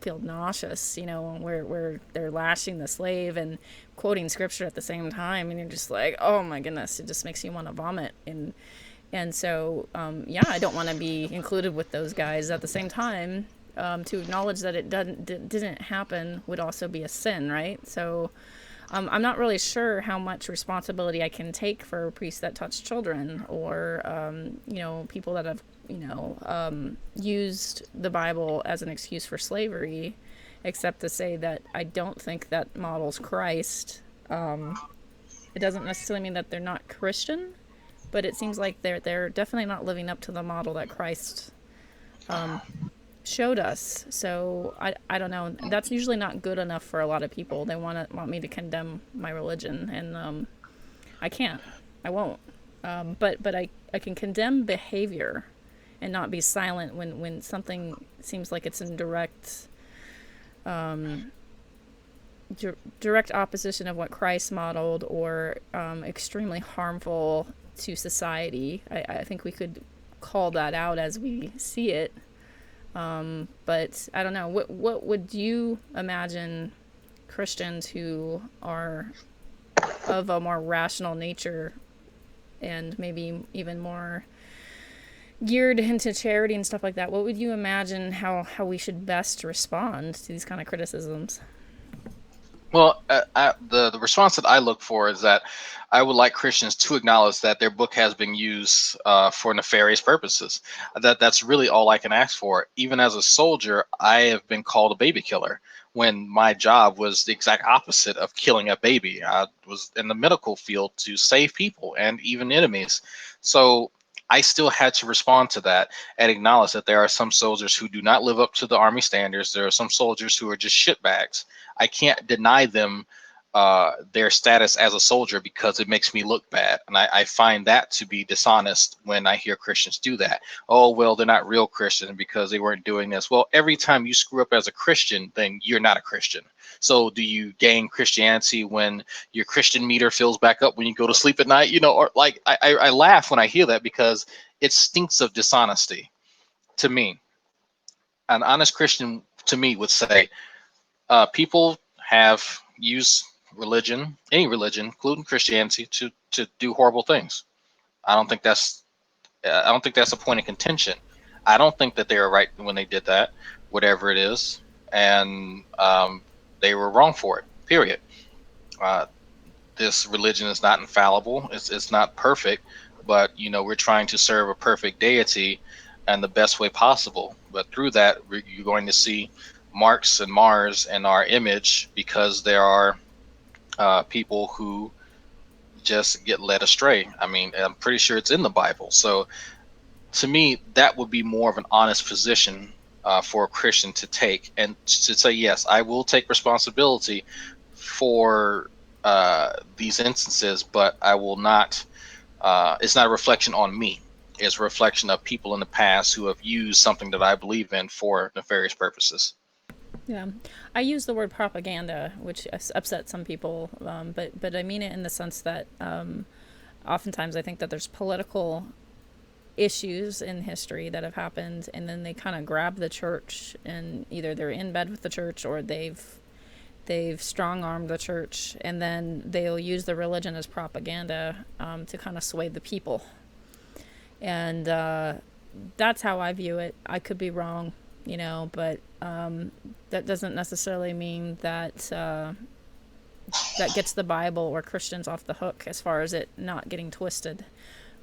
feel nauseous, where they're lashing the slave and quoting scripture at the same time, and you're just like, oh my goodness, it just makes you want to vomit. And so, yeah, I don't want to be included with those guys. At the same time, to acknowledge that it didn't happen would also be a sin, right? So, I'm not really sure how much responsibility I can take for priests that touch children, or people that have used the Bible as an excuse for slavery, except to say that I don't think that models Christ. It doesn't necessarily mean that they're not Christian, but it seems like they're definitely not living up to the model that Christ showed us. So I don't know. That's usually not good enough for a lot of people. They want me to condemn my religion, and I can't. I won't. But I can condemn behavior and not be silent when something seems like it's in direct opposition of what Christ modeled, or extremely harmful to society. I think we could call that out as we see it. But I don't know. What would you imagine Christians who are of a more rational nature, and maybe even more, geared into charity and stuff like that, what would you imagine how we should best respond to these kind of criticisms? Well, the response that I look for is that I would like Christians to acknowledge that their book has been used for nefarious purposes. That's really all I can ask for. Even as a soldier, I have been called a baby killer when my job was the exact opposite of killing a baby. I was in the medical field to save people and even enemies. So I still had to respond to that and acknowledge that there are some soldiers who do not live up to the Army standards. There are some soldiers who are just shitbags. I can't deny them their status as a soldier because it makes me look bad. And I find that to be dishonest when I hear Christians do that. Oh, well, they're not real Christian because they weren't doing this. Well, every time you screw up as a Christian, then you're not a Christian. So do you gain Christianity when your Christian meter fills back up when you go to sleep at night? You know, or like I laugh when I hear that because it stinks of dishonesty to me. An honest Christian to me would say, people have used religion, any religion, including Christianity, to do horrible things. I don't think that's I don't think that's a point of contention. I don't think that they were right when they did that, whatever it is, and they were wrong for it. Period. Uh, this religion is not infallible. It's not perfect, but you know we're trying to serve a perfect deity and the best way possible. But through that, you're going to see marks and mars in our image because there are people who just get led astray. I mean, I'm pretty sure it's in the Bible. So to me, that would be more of an honest position for a Christian to take and to say, yes, I will take responsibility for these instances, but I will not. It's not a reflection on me. It's a reflection of people in the past who have used something that I believe in for nefarious purposes. Yeah, I use the word propaganda, which upsets some people, but I mean it in the sense that oftentimes I think that there's political issues in history that have happened, and then they kind of grab the church, and either they're in bed with the church or they've strong armed the church, and then they'll use the religion as propaganda to kind of sway the people, and that's how I view it. I could be wrong, but that doesn't necessarily mean that that gets the Bible or Christians off the hook as far as it not getting twisted.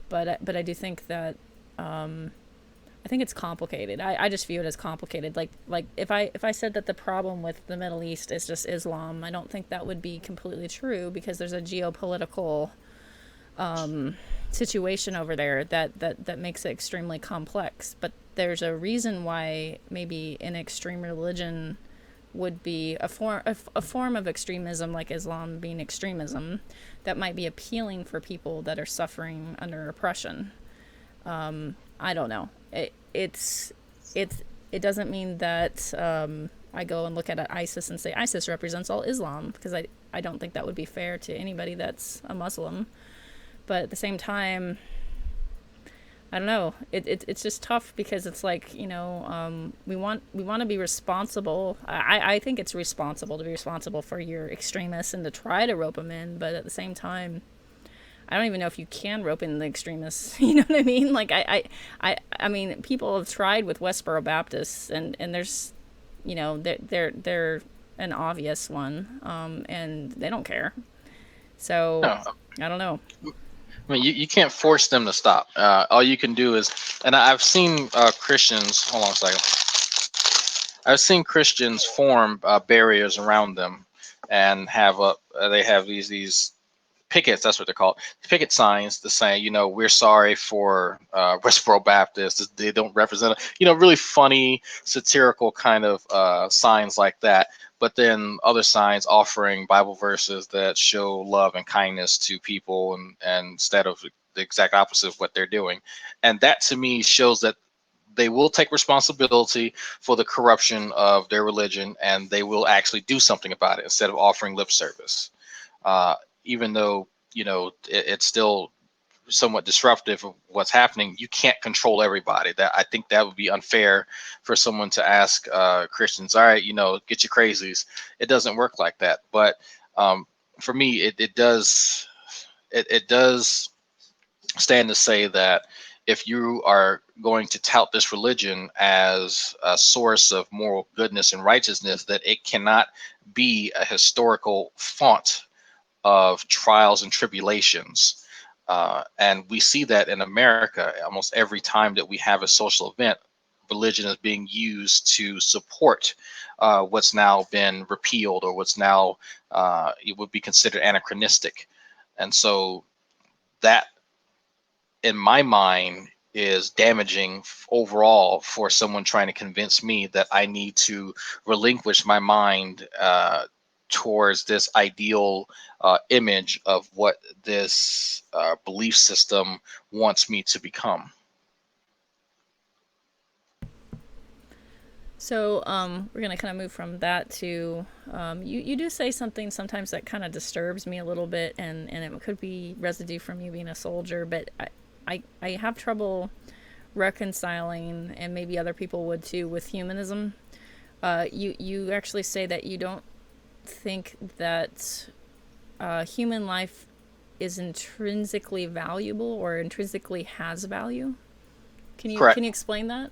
But I do think that I think it's complicated. I just view it as complicated. Like if I said that the problem with the Middle East is just Islam, I don't think that would be completely true because there's a geopolitical situation over there that makes it extremely complex. But there's a reason why maybe an extreme religion would be a form of extremism, like Islam being extremism, that might be appealing for people that are suffering under oppression. I don't know. It doesn't mean that I go and look at ISIS and say ISIS represents all Islam, because I don't think that would be fair to anybody that's a Muslim. But at the same time, I don't know. It's just tough because it's like, we want to be responsible. I think it's responsible to be responsible for your extremists and to try to rope them in, but at the same time, I don't even know if you can rope in the extremists. You know what I mean? Like I mean, people have tried with Westboro Baptists, and there's, they're an obvious one, and they don't care. So No, I don't know. I mean, you can't force them to stop. All you can do is, and I've seen Christians. Hold on a second. I've seen Christians form barriers around them, and they have these pickets. That's what they're called. Picket signs to say, we're sorry for Westboro Baptists. They don't represent it. Really funny, satirical kind of signs like that. But then other signs offering Bible verses that show love and kindness to people, and instead of the exact opposite of what they're doing. And that to me shows that they will take responsibility for the corruption of their religion, and they will actually do something about it instead of offering lip service. Even though it's still somewhat disruptive of what's happening, you can't control everybody. That I think that would be unfair for someone to ask Christians, all right, get your crazies. It doesn't work like that. But for me, it does stand to say that if you are going to tout this religion as a source of moral goodness and righteousness, that it cannot be a historical font of trials and tribulations. And we see that in America almost every time that we have a social event. Religion is being used to support what's now been repealed, or what's now it would be considered anachronistic. And so that, in my mind, is damaging overall for someone trying to convince me that I need to relinquish my mind towards this ideal image of what this belief system wants me to become. So we're gonna kind of move from that to you do say something sometimes that kind of disturbs me a little bit, and it could be residue from you being a soldier, but I have trouble reconciling, and maybe other people would too, with humanism. You actually say that you don't think that human life is intrinsically valuable or intrinsically has value. Can Correct. you explain that?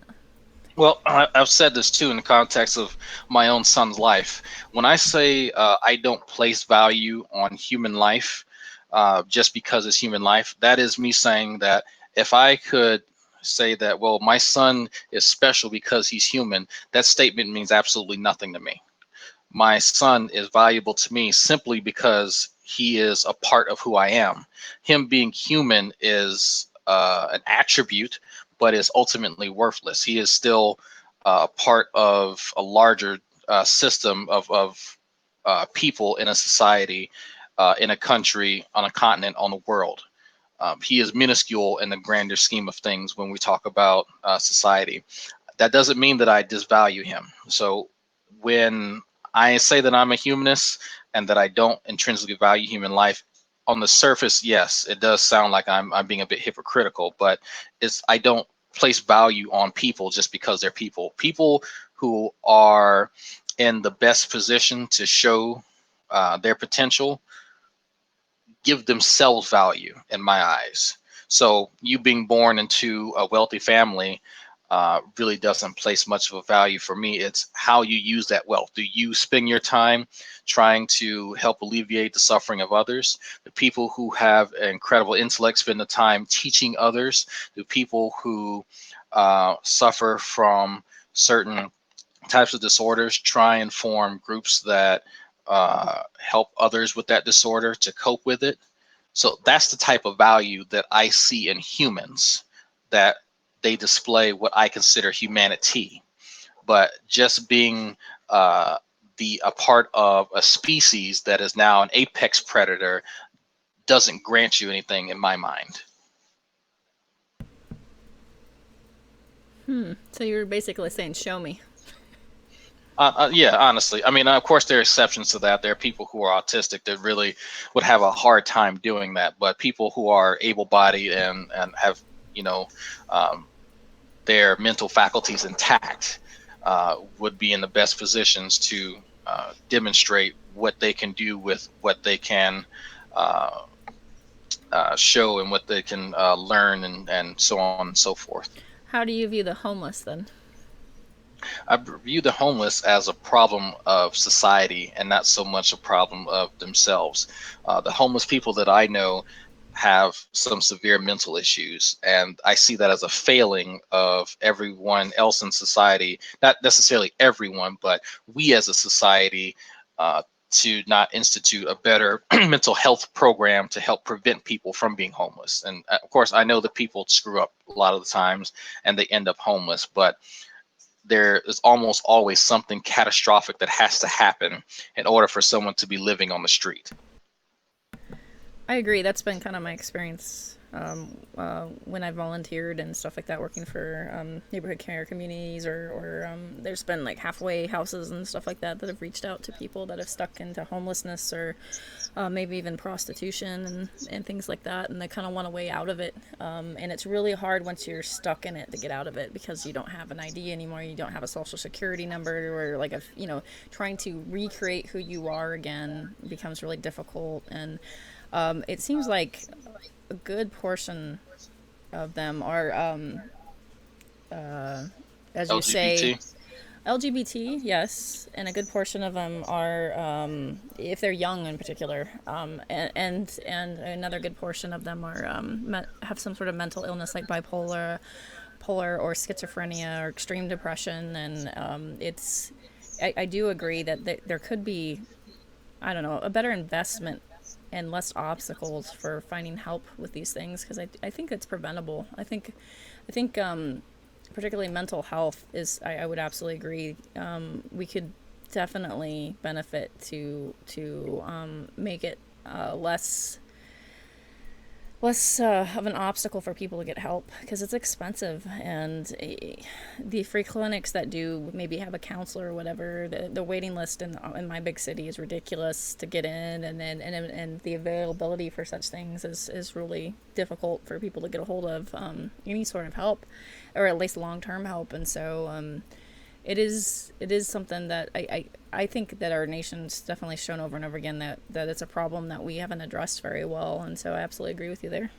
Well, I've said this too in the context of my own son's life. When I say I don't place value on human life just because it's human life, that is me saying that if I could say that, well, my son is special because he's human, that statement means absolutely nothing to me. My son is valuable to me simply because he is a part of who I am. Him being human is an attribute, but is ultimately worthless. He is still a part of a larger system of people in a society, in a country, on a continent, on the world. He is minuscule in the grander scheme of things when we talk about society. That doesn't mean that I disvalue him. So when I say that I'm a humanist and that I don't intrinsically value human life, on the surface, yes, it does sound like I'm being a bit hypocritical, but I don't place value on people just because they're people. People who are in the best position to show their potential give themselves value in my eyes. So you being born into a wealthy family really doesn't place much of a value for me. It's how you use that wealth. Do you spend your time trying to help alleviate the suffering of others? The people who have incredible intellect spend the time teaching others. The people who suffer from certain types of disorders try and form groups that help others with that disorder to cope with it. So that's the type of value that I see in humans, that they display what I consider humanity. But just being uh, a part of a species that is now an apex predator doesn't grant you anything in my mind. So you're basically saying, "Show me." Yeah, honestly. I mean, of course, there are exceptions to that. There are people who are autistic that really would have a hard time doing that. But people who are able-bodied and have, you know, um, their mental faculties intact would be in the best positions to demonstrate what they can do with what they can uh, show, and what they can learn, and so on and so forth. How do you view the homeless then? I view the homeless as a problem of society and not so much a problem of themselves. The homeless people that I know have some severe mental issues, and I see that as a failing of everyone else in society. Not necessarily everyone, but we as a society, to not institute a better mental health program to help prevent people from being homeless. And of course, I know that people screw up a lot of the times and they end up homeless, but there is almost always something catastrophic that has to happen in order for someone to be living on the street. I agree. That's been kind of my experience when I volunteered and stuff like that, working for neighborhood care communities, or there's been like halfway houses and stuff like that that have reached out to people that have stuck into homelessness, or maybe even prostitution and things like that, and they kind of want a way out of it. And it's really hard once you're stuck in it to get out of it, because you don't have an ID anymore, you don't have a social security number, or like a, trying to recreate who you are again becomes really difficult. And it seems like a good portion of them are, as you say, LGBT. LGBT, yes, and a good portion of them are, if they're young in particular, and another good portion of them are have some sort of mental illness like polar or schizophrenia or extreme depression, and I do agree that there could be, I don't know, a better investment and less obstacles for finding help with these things, because I think it's preventable. I think particularly mental health is, I would absolutely agree. We could definitely benefit to make it less of an obstacle for people to get help, because it's expensive, and the free clinics that do maybe have a counselor or whatever, the waiting list in my big city is ridiculous to get in, and the availability for such things is really difficult for people to get a hold of any sort of help, or at least long-term help. And so it is something that I think that our nation's definitely shown over and over again that it's a problem that we haven't addressed very well, and so I absolutely agree with you there.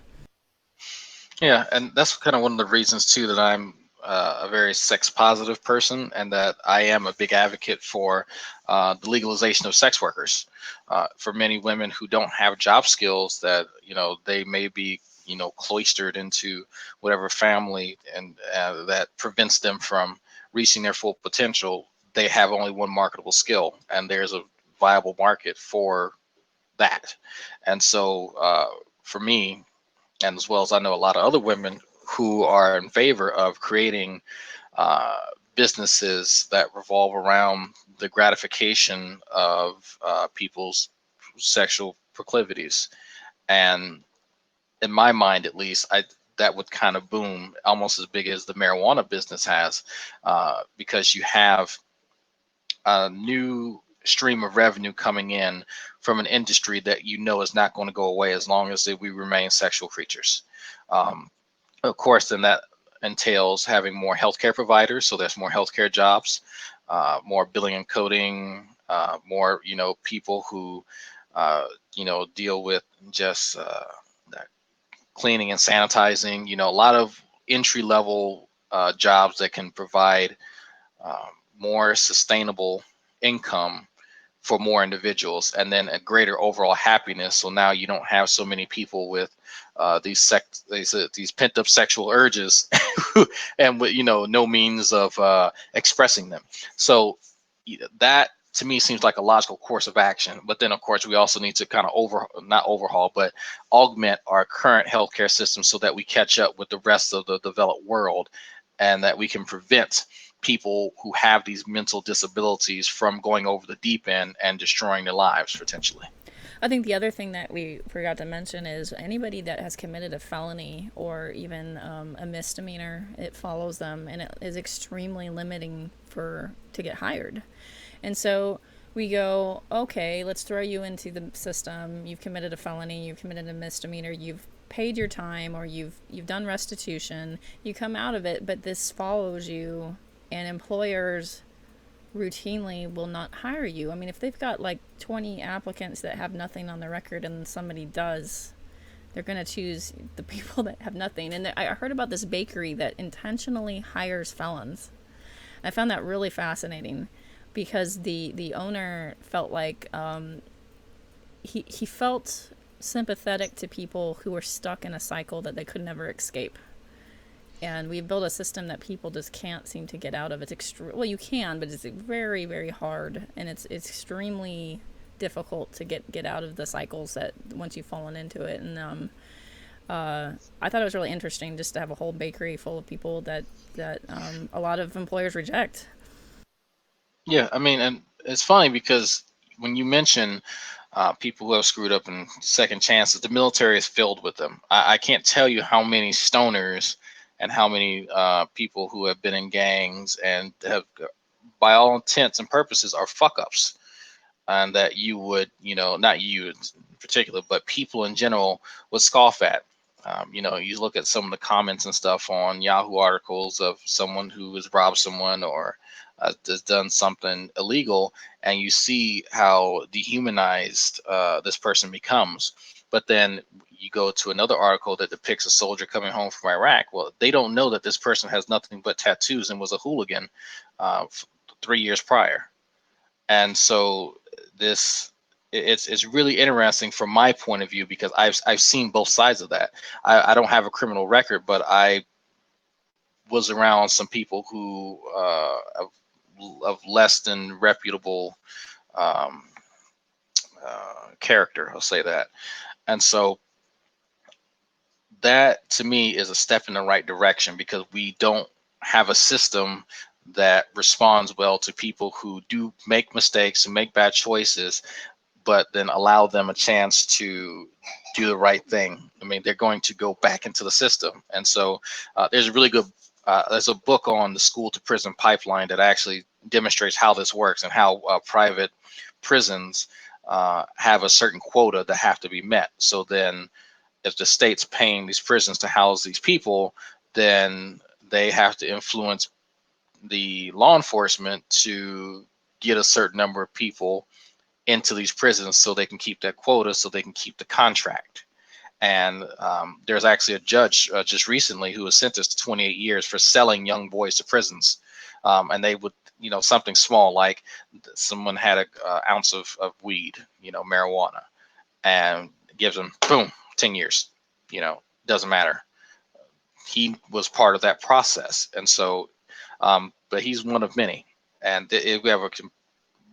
Yeah, and that's kind of one of the reasons too that I'm a very sex positive person, and that I am a big advocate for the legalization of sex workers. For many women who don't have job skills, that they may be cloistered into whatever family, and that prevents them from reaching their full potential. They have only one marketable skill, and there's a viable market for that. And so, for me, and as well as I know a lot of other women who are in favor of creating uh, businesses that revolve around the gratification of people's sexual proclivities. And in my mind, at least, that would kind of boom almost as big as the marijuana business has, because you have a new stream of revenue coming in from an industry that is not going to go away as long as we remain sexual creatures. Um, of course, then that entails having more healthcare providers, so there's more healthcare jobs, more billing and coding, more people who deal with just cleaning and sanitizing. A lot of entry level jobs that can provide more sustainable income for more individuals, and then a greater overall happiness. So now you don't have so many people with these pent up sexual urges, and with no means of expressing them. So that to me seems like a logical course of action. But then of course we also need to kind of not overhaul, but augment our current healthcare system so that we catch up with the rest of the developed world, and that we can prevent people who have these mental disabilities from going over the deep end and destroying their lives potentially. I think the other thing that we forgot to mention is anybody that has committed a felony or even a misdemeanor, it follows them, and it is extremely limiting for to get hired. And so we go, okay, let's throw you into the system. You've committed a felony, you've committed a misdemeanor, you've paid your time, or you've done restitution. You come out of it, but this follows you, and employers routinely will not hire you. I mean, if they've got like 20 applicants that have nothing on their record and somebody does, they're going to choose the people that have nothing. And I heard about this bakery that intentionally hires felons. I found that really fascinating, because the owner felt like he felt sympathetic to people who were stuck in a cycle that they could never escape. And we've built a system that people just can't seem to get out of. Well, you can, but it's very, very hard, and it's extremely difficult to get out of the cycles that once you've fallen into it. And I thought it was really interesting just to have a whole bakery full of people that a lot of employers reject. Yeah, I mean, and it's funny because when you mention people who have screwed up in second chances, the military is filled with them. I can't tell you how many stoners and how many people who have been in gangs and have, by all intents and purposes, are fuck ups, and that you would, not you in particular, but people in general would scoff at. You look at some of the comments and stuff on Yahoo articles of someone who has robbed someone or has done something illegal, and you see how dehumanized this person becomes. But then you go to another article that depicts a soldier coming home from Iraq. Well, they don't know that this person has nothing but tattoos and was a hooligan 3 years prior. And so this it's really interesting from my point of view, because I've seen both sides of that. I don't have a criminal record, but I was around some people who of less than reputable um, character. I'll say that. And so that to me is a step in the right direction, because we don't have a system that responds well to people who do make mistakes and make bad choices, but then allow them a chance to do the right thing. I mean, they're going to go back into the system. And so there's a really good there's a book on the school to prison pipeline that actually demonstrates how this works, and how private prisons have a certain quota that have to be met. So then if the state's paying these prisons to house these people, then they have to influence the law enforcement to get a certain number of people into these prisons so they can keep that quota, so they can keep the contract. And there's actually a judge just recently who was sentenced to 28 years for selling young boys to prisons. And they would, something small, like someone had a ounce of weed, marijuana, and gives them, boom, 10 years. Doesn't matter. He was part of that process. And so, but he's one of many. And we have a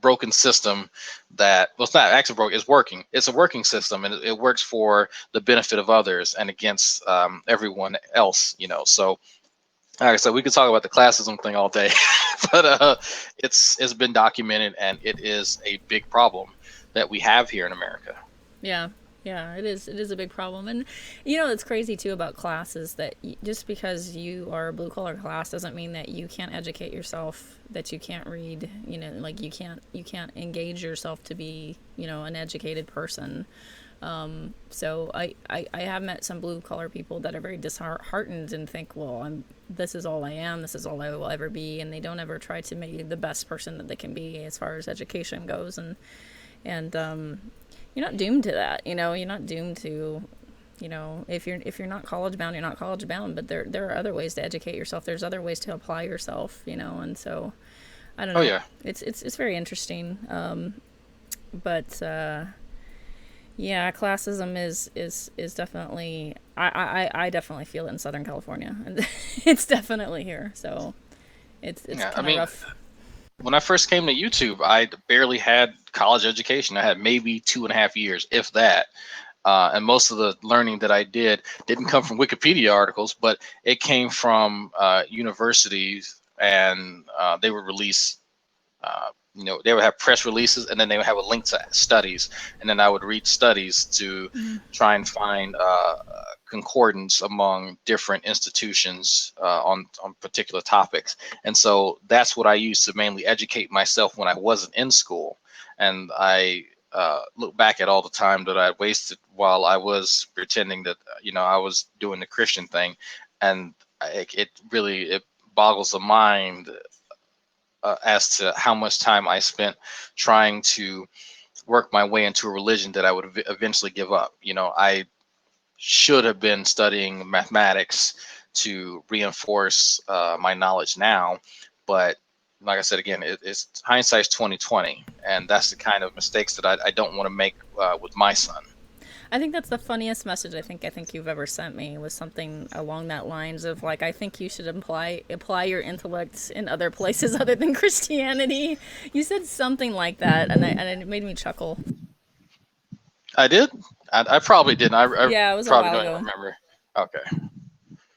broken system that, well, it's not actually broken, it's working. It's a working system, and it works for the benefit of others and against everyone else. So like I said, we could talk about the classism thing all day, but it's been documented, and it is a big problem that we have here in America. Yeah, yeah, it is. It is a big problem, and it's crazy too about class is that just because you are a blue collar class doesn't mean that you can't educate yourself, that you can't read. Like you can't engage yourself to be an educated person. So I have met some blue collar people that are very disheartened and think, well, this is all I am, this is all I will ever be, and they don't ever try to make the best person that they can be as far as education goes, and you're not doomed to that. You're not doomed to, if you're not college bound, you're not college bound. But there are other ways to educate yourself. There's other ways to apply yourself. And so I don't Oh know. yeah. It's very interesting. But yeah, classism is definitely. I definitely feel it in Southern California, and it's definitely here. So it's Yeah, I kind of mean, rough. when I first came to YouTube, I barely had college education. I had maybe 2.5 years, if that. And most of the learning that I didn't come from Wikipedia articles, but it came from universities, and they would release, they would have press releases, and then they would have a link to studies, and then I would read studies to Mm-hmm. try and find concordance among different institutions on particular topics. And so that's what I used to mainly educate myself when I wasn't in school. And I look back at all the time that I wasted while I was pretending that I was doing the Christian thing, and it really it boggles the mind as to how much time I spent trying to work my way into a religion that I would eventually give up. I should have been studying mathematics to reinforce my knowledge now, but like I said again, it's hindsight's 2020, and that's the kind of mistakes that I don't want to make with my son. I think that's the funniest message I think you've ever sent me was something along that lines of like I think you should apply your intellect in other places other than Christianity. You said something like that, and it made me chuckle. I did. I probably didn't. I Yeah, it was a probably while don't even ago, remember. Okay.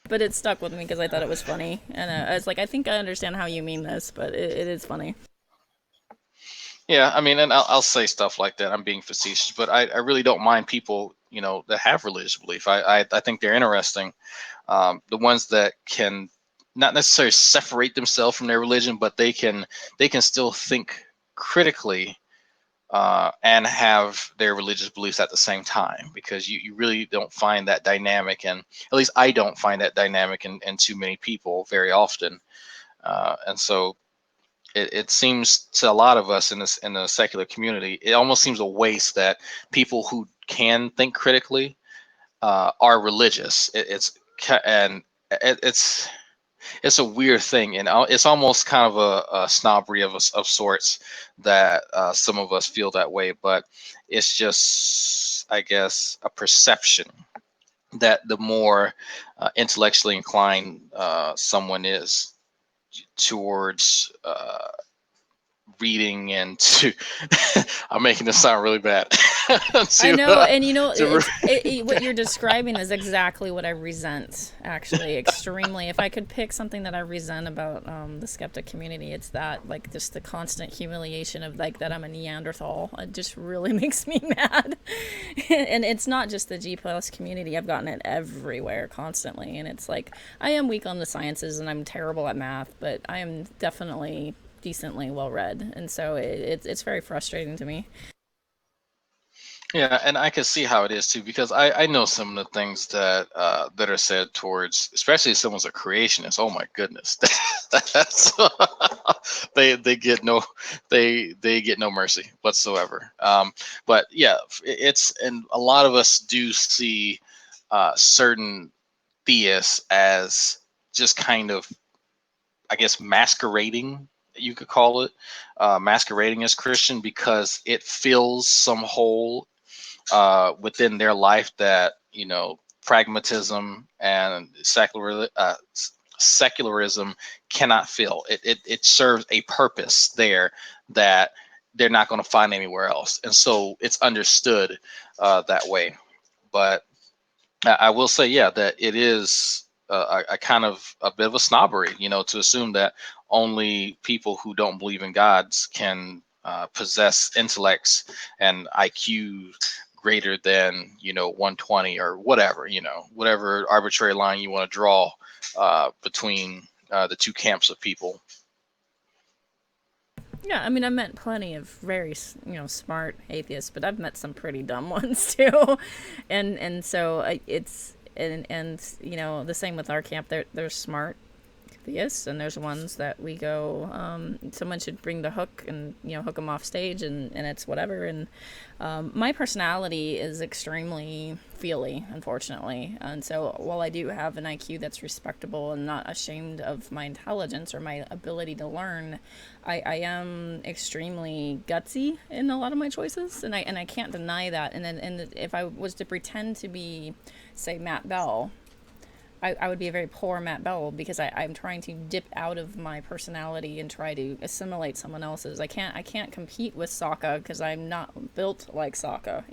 but it stuck with me because I thought it was funny, and I was like, I think I understand how you mean this, but it is funny. Yeah, I mean, and I'll say stuff like that. I'm being facetious, but I really don't mind people, that have religious belief. I think they're interesting. The ones that can not necessarily separate themselves from their religion, but they can still think critically and have their religious beliefs at the same time, because you really don't find that dynamic, and at least I don't find that dynamic in too many people very often. And so it seems to a lot of us in this in the secular community, it almost seems a waste that people who can think critically are religious. And it's it's a weird thing, and it's almost kind of a snobbery of sorts that some of us feel that way. But it's just, I guess, a perception that the more intellectually inclined someone is towards reading and to I'm making this sound really bad I to know, and you know, to what you're describing is exactly what I resent, actually, extremely. If I could pick something that I resent about the skeptic community, it's that, like, just the constant humiliation of, like, that I'm a Neanderthal. It just really makes me mad. And it's not just the G plus community. I've gotten it everywhere constantly, and it's like I am weak on the sciences and I'm terrible at math, but I am definitely decently well read, and so it's very frustrating to me. Yeah, and I can see how it is too, because I know some of the things that are said towards, especially if someone's a creationist. Oh my goodness, that's they get no they get no mercy whatsoever. But yeah, it's, and a lot of us do see certain theists as just kind of, I guess, masquerading, you could call it, masquerading as Christian because it fills some hole within their life that, you know, pragmatism and secularism cannot fill. It serves a purpose there that they're not going to find anywhere else, and so it's understood that way. But I will say, yeah, that it is a kind of a bit of a snobbery, you know, to assume that only people who don't believe in gods can possess intellects and IQ greater than, you know, 120 or whatever, you know, whatever arbitrary line you want to draw between the two camps of people. Yeah, I mean, I've met plenty of very, smart atheists, but I've met some pretty dumb ones too, and so it's and the same with our camp. They're smart theists, and there's ones that we go, someone should bring the hook and hook them off stage, and it's whatever. And my personality is extremely feely, unfortunately, and so while I do have an IQ that's respectable and not ashamed of my intelligence or my ability to learn, I am extremely gutsy in a lot of my choices, and I can't deny that. And if I was to pretend to be, say, Matt Bell, I would be a very poor Matt Bell because I'm trying to dip out of my personality and try to assimilate someone else's. I can't compete with Sokka because I'm not built like Sokka.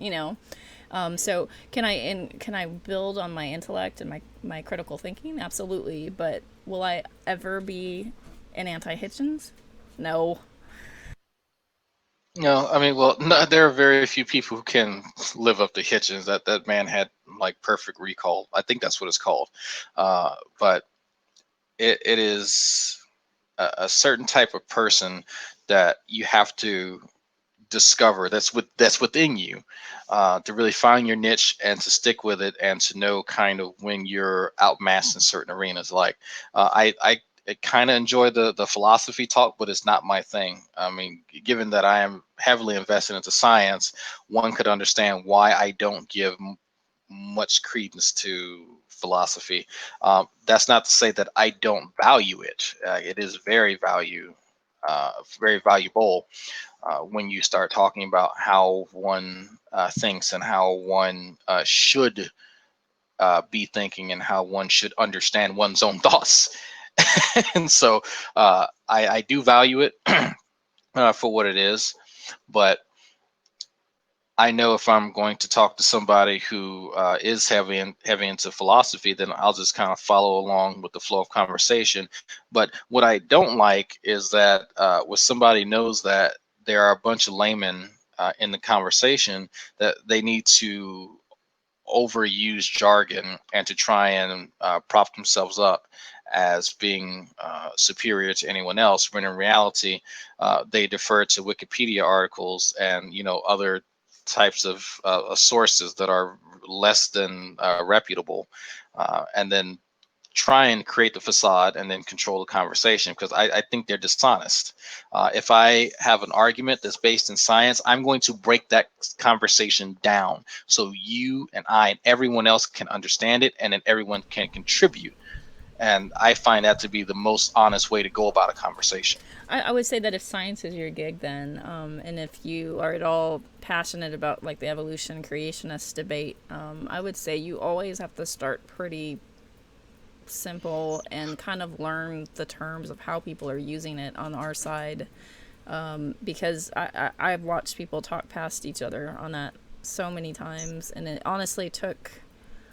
So can I build on my intellect and my critical thinking? Absolutely. But will I ever be an anti-Hitchens? No. No, I mean, well, no, there are very few people who can live up to Hitchens. That man had like perfect recall. I think that's what it's called. But it is a certain type of person that you have to discover that's within you to really find your niche and to stick with it and to know kind of when you're outmassed in certain arenas. Like I kind of enjoy the philosophy talk, but it's not my thing. I mean, given that I am heavily invested into science, one could understand why I don't give much credence to philosophy. That's not to say that I don't value it. It is very valuable when you start talking about how one thinks and how one should be thinking and how one should understand one's own thoughts. And so I do value it for what it is, but I know if I'm going to talk to somebody who is heavy into philosophy, then I'll just kind of follow along with the flow of conversation. But what I don't like is that when somebody knows that there are a bunch of laymen in the conversation, that they need to overuse jargon and to try and prop themselves up as being superior to anyone else, when in reality they defer to Wikipedia articles and, you know, other types of sources that are less than reputable, and then try and create the facade and then control the conversation, because I think they're dishonest. If I have an argument that's based in science, I'm going to break that conversation down so you and I and everyone else can understand it, and then everyone can contribute. And I find that to be the most honest way to go about a conversation. I would say that if science is your gig, then, and if you are at all passionate about like the evolution creationist debate, I would say you always have to start pretty simple and kind of learn the terms of how people are using it on our side, because I've watched people talk past each other on that so many times, and it honestly took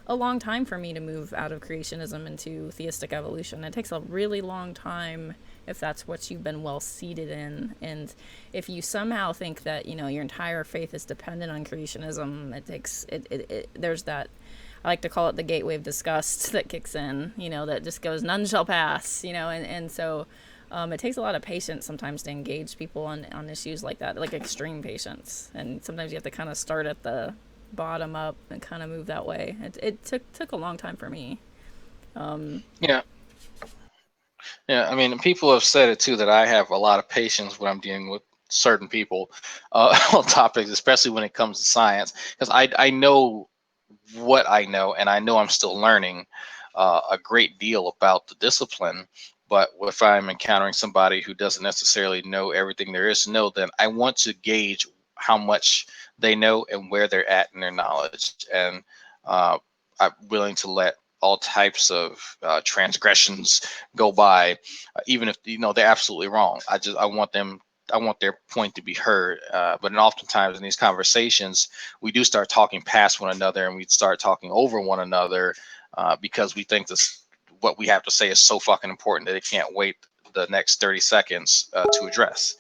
a long time for me to move out of creationism into theistic evolution. It takes a really long time if that's what you've been well seated in, and if you somehow think that your entire faith is dependent on creationism, it takes there's that, I like to call it the gateway of disgust that kicks in, that just goes, none shall pass, and so it takes a lot of patience sometimes to engage people on issues like that, like extreme patience. And sometimes you have to kind of start at the bottom up and kind of move that way. It took a long time for me. Yeah, yeah. I mean, people have said it too, that I have a lot of patience when I'm dealing with certain people on topics, especially when it comes to science, because I know what I know, and I know I'm still learning a great deal about the discipline. But if I'm encountering somebody who doesn't necessarily know everything there is to know, then I want to gauge how much they know and where they're at in their knowledge. And uh, I'm willing to let all types of transgressions go by, even if they're absolutely wrong. I want them. I want their point to be heard. But then oftentimes in these conversations, we do start talking past one another, and we start talking over one another because we think this what we have to say is so fucking important that it can't wait the next 30 seconds to address.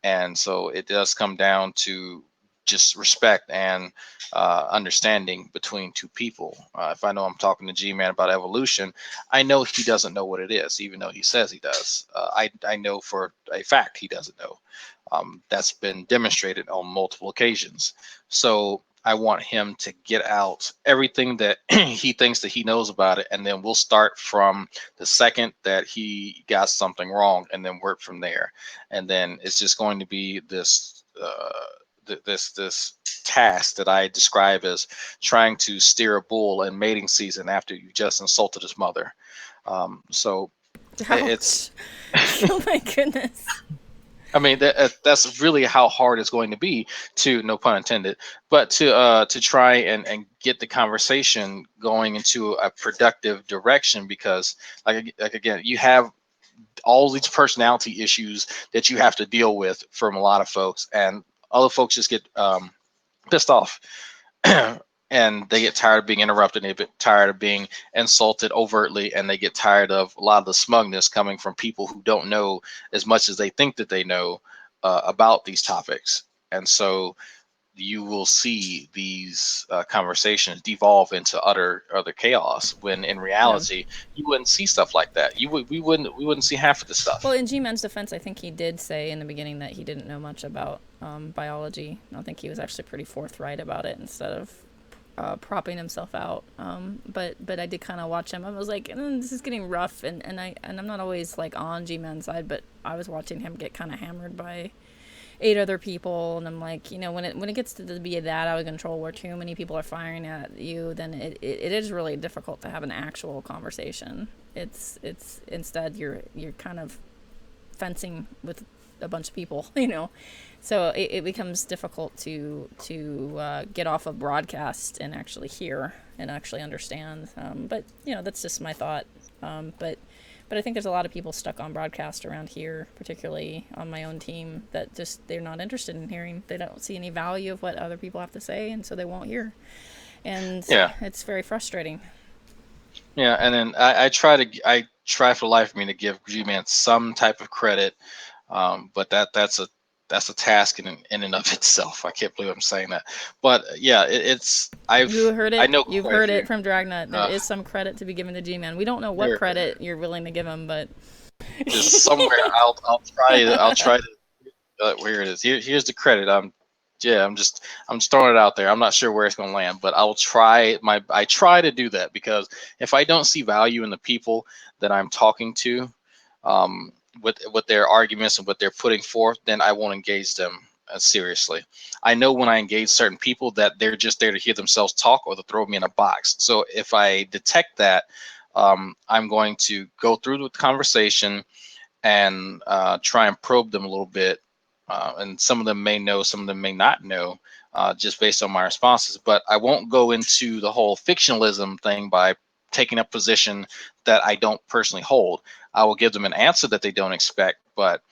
And so it does come down to just respect and understanding between two people. If I know I'm talking to G-Man about evolution, I know he doesn't know what it is, even though he says he does. I know for a fact he doesn't know. That's been demonstrated on multiple occasions. So I want him to get out everything that he thinks that he knows about it, and then we'll start from the second that he got something wrong, and then work from there. And then it's just going to be this this task that I describe as trying to steer a bull in mating season after you just insulted his mother. So it's Ouch. Oh my goodness. I mean that's really how hard it's going to be to, no pun intended, but to try and get the conversation going into a productive direction, because like again, you have all these personality issues that you have to deal with from a lot of folks, and other folks just get pissed off. And they get tired of being interrupted, they get tired of being insulted overtly, and they get tired of a lot of the smugness coming from people who don't know as much as they think that they know about these topics. And so you will see these conversations devolve into utter chaos, when in Yeah. reality you wouldn't see stuff like that. We wouldn't see half of the Well, stuff. in G-Man's defense, I think he did say in the beginning that he didn't know much about biology. I think he was actually pretty forthright about it instead of propping himself out. But I did kind of watch him. I was like, this is getting rough, and I'm not always like on G-Man's side, but I was watching him get kind of hammered by 8 other people, and I'm like, when it gets to be that out of control, where too many people are firing at you, then it is really difficult to have an actual conversation. It's instead you're kind of fencing with a bunch of people, so it becomes difficult to get off of broadcast and actually hear and actually understand. But that's just my thought. But I think there's a lot of people stuck on broadcast around here, particularly on my own team, that just they're not interested in hearing. They don't see any value of what other people have to say, and so they won't hear. And Yeah, it's very frustrating. yeah. And then I try for the life of me to give G-Man some type of credit. But that's a task in and of itself. I can't believe I'm saying that. But yeah, it's You heard I it. know You've quite a heard it few. from Dragnaught. There uh is some credit to be given to G-Man. We don't know what there credit you're willing to give him, but is somewhere. I'll try to where it is. Here's the credit. Yeah, I'm just throwing it out there. I'm not sure where it's going to land, but I try to do that, because if I don't see value in the people that I'm talking to, um, with their arguments and what they're putting forth, then I won't engage them seriously. I know when I engage certain people that they're just there to hear themselves talk or to throw me in a box. So if I detect that, I'm going to go through the conversation and try and probe them a little bit. And some of them may know, some of them may not know, just based on my responses. But I won't go into the whole fictionalism thing by taking a position that I don't personally hold. I will give them an answer that they don't expect, but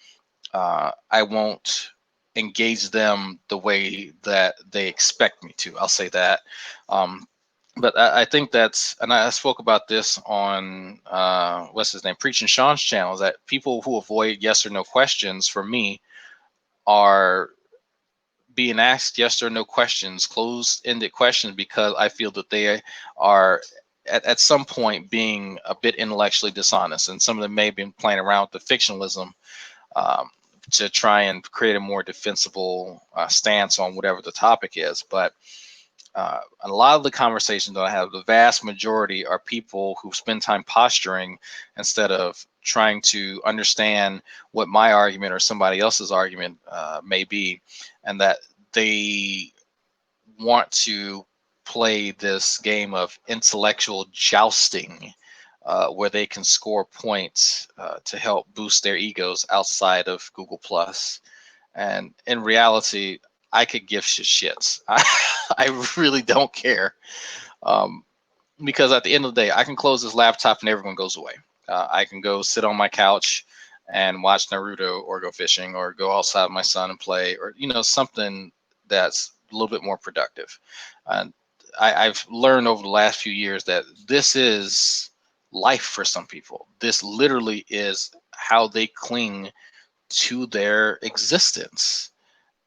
I won't engage them the way that they expect me to. I'll say that. Um, but I think that's, and I spoke about this on what's his name, Preaching Sean's channel, is that people who avoid yes or no questions for me are being asked yes or no questions, closed-ended questions, because I feel that they are at some point being a bit intellectually dishonest, and some of them may have been playing around with the fictionalism, um, to try and create a more defensible stance on whatever the topic is. But a lot of the conversations that I have, the vast majority are people who spend time posturing instead of trying to understand what my argument or somebody else's argument may be, and that they want to play this game of intellectual jousting, where they can score points to help boost their egos outside of Google Plus. And in reality, I could give shits. I really don't care, um, because at the end of the day, I can close this laptop and everyone goes away. I can go sit on my couch and watch Naruto, or go fishing, or go outside with my son and play, or something that's a little bit more productive. And I've learned over the last few years that this is life for some people. This literally is how they cling to their existence.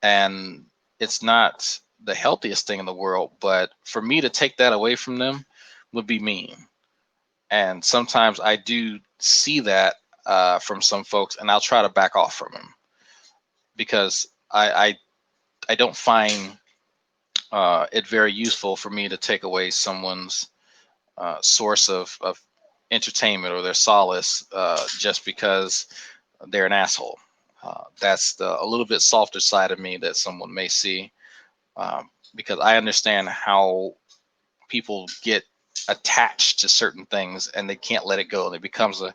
And it's not the healthiest thing in the world, but for me to take that away from them would be mean. And sometimes I do see that from some folks, and I'll try to back off from them, because I don't find it very useful for me to take away someone's source of entertainment or their solace, just because they're an asshole. That's a little bit softer side of me that someone may see, because I understand how people get attached to certain things and they can't let it go. And it becomes a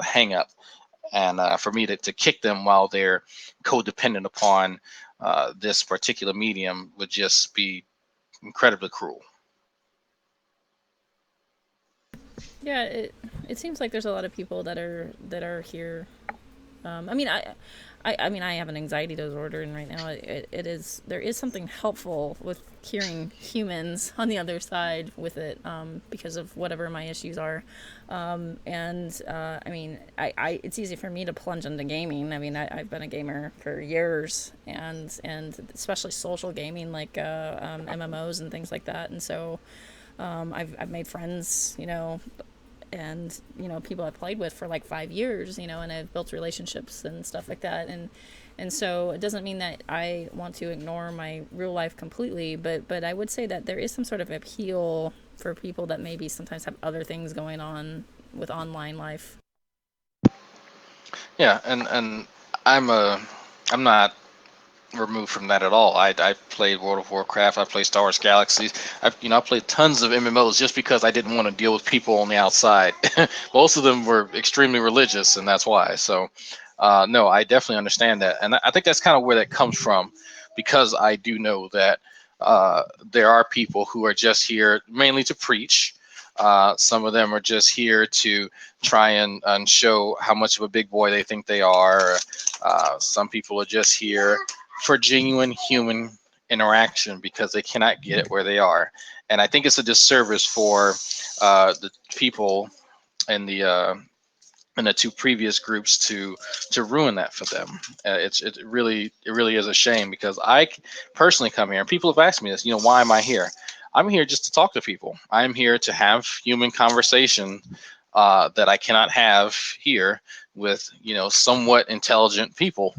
hang up. And for me to kick them while they're codependent upon this particular medium would just be incredibly cruel. Yeah, it seems like there's a lot of people that are here. I mean, I mean, I have an anxiety disorder, and right now it is, there is something helpful with hearing humans on the other side with it, because of whatever my issues are. And I mean, it's easy for me to plunge into gaming. I mean, I've been a gamer for years, and especially social gaming, like MMOs and things like that. And so I've made friends, and people I've played with for like 5 years, and I've built relationships and stuff like that. And so it doesn't mean that I want to ignore my real life completely, but I would say that there is some sort of appeal for people that maybe sometimes have other things going on with online life. Yeah, and I'm a I'm not removed from that at all. I played World of Warcraft. I played Star Wars Galaxies. I played tons of MMOs just because I didn't want to deal with people on the outside. Most of them were extremely religious, and that's why. So, no, I definitely understand that, and I think that's kind of where that comes from, because I do know that there are people who are just here mainly to preach. Some of them are just here to try and show how much of a big boy they think they are. Some people are just here for genuine human interaction because they cannot get it where they are. And I think it's a disservice for the people in the two previous groups to ruin that for them. It really is a shame, because I personally come here and people have asked me this. Why am I here? I'm here just to talk to people. I'm here to have human conversation that I cannot have here with somewhat intelligent people.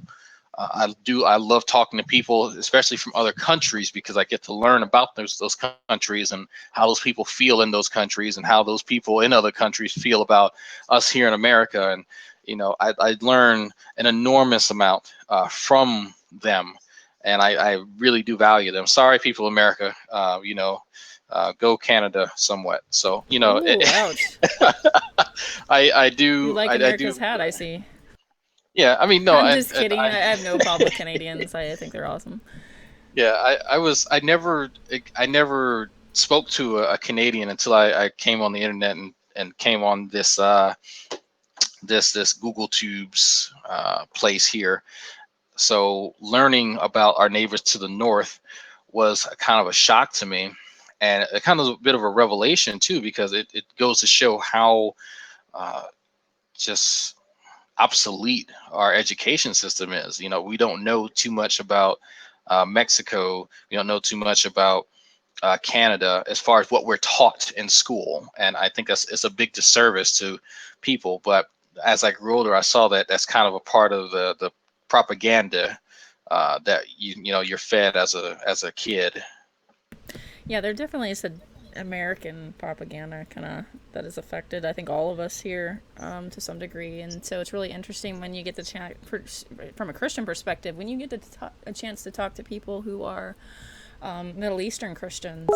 I love talking to people, especially from other countries, because I get to learn about those countries and how those people feel in those countries and how those people in other countries feel about us here in America. And I learn an enormous amount from them, and I really do value them. Sorry, people of America, go Canada somewhat. So Ooh, ouch. I You do like I America's do. hat, I see. Yeah, I mean, no, I'm and, just and kidding. I have no problem with Canadians. I think they're awesome. yeah, I never spoke to a Canadian until I came on the internet and came on this Google Tubes place here. So learning about our neighbors to the north was a kind of a shock to me, and a kind of a bit of a revelation too, because it goes to show how uh, just obsolete our education system is. We don't know too much about Mexico. We don't know too much about Canada as far as what we're taught in school, and I think it's a big disservice to people. But as I grew older, I saw that that's kind of a part of the propaganda that you're fed as a kid. Yeah, there definitely is a American propaganda kind of that has affected, I think, all of us here to some degree. And so it's really interesting when you get the chat from a Christian perspective, when you get a chance to talk to people who are Middle Eastern Christians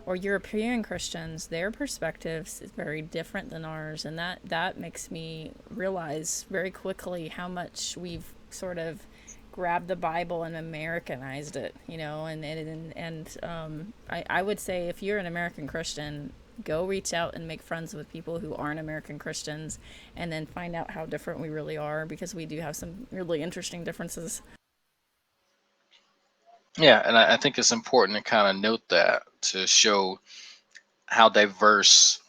or European Christians, their perspectives is very different than ours, and that makes me realize very quickly how much we've sort of grabbed the Bible and Americanized it, I would say if you're an American Christian, go reach out and make friends with people who aren't American Christians, and then find out how different we really are, because we do have some really interesting differences. Yeah, and I think it's important to kind of note that to show how diverse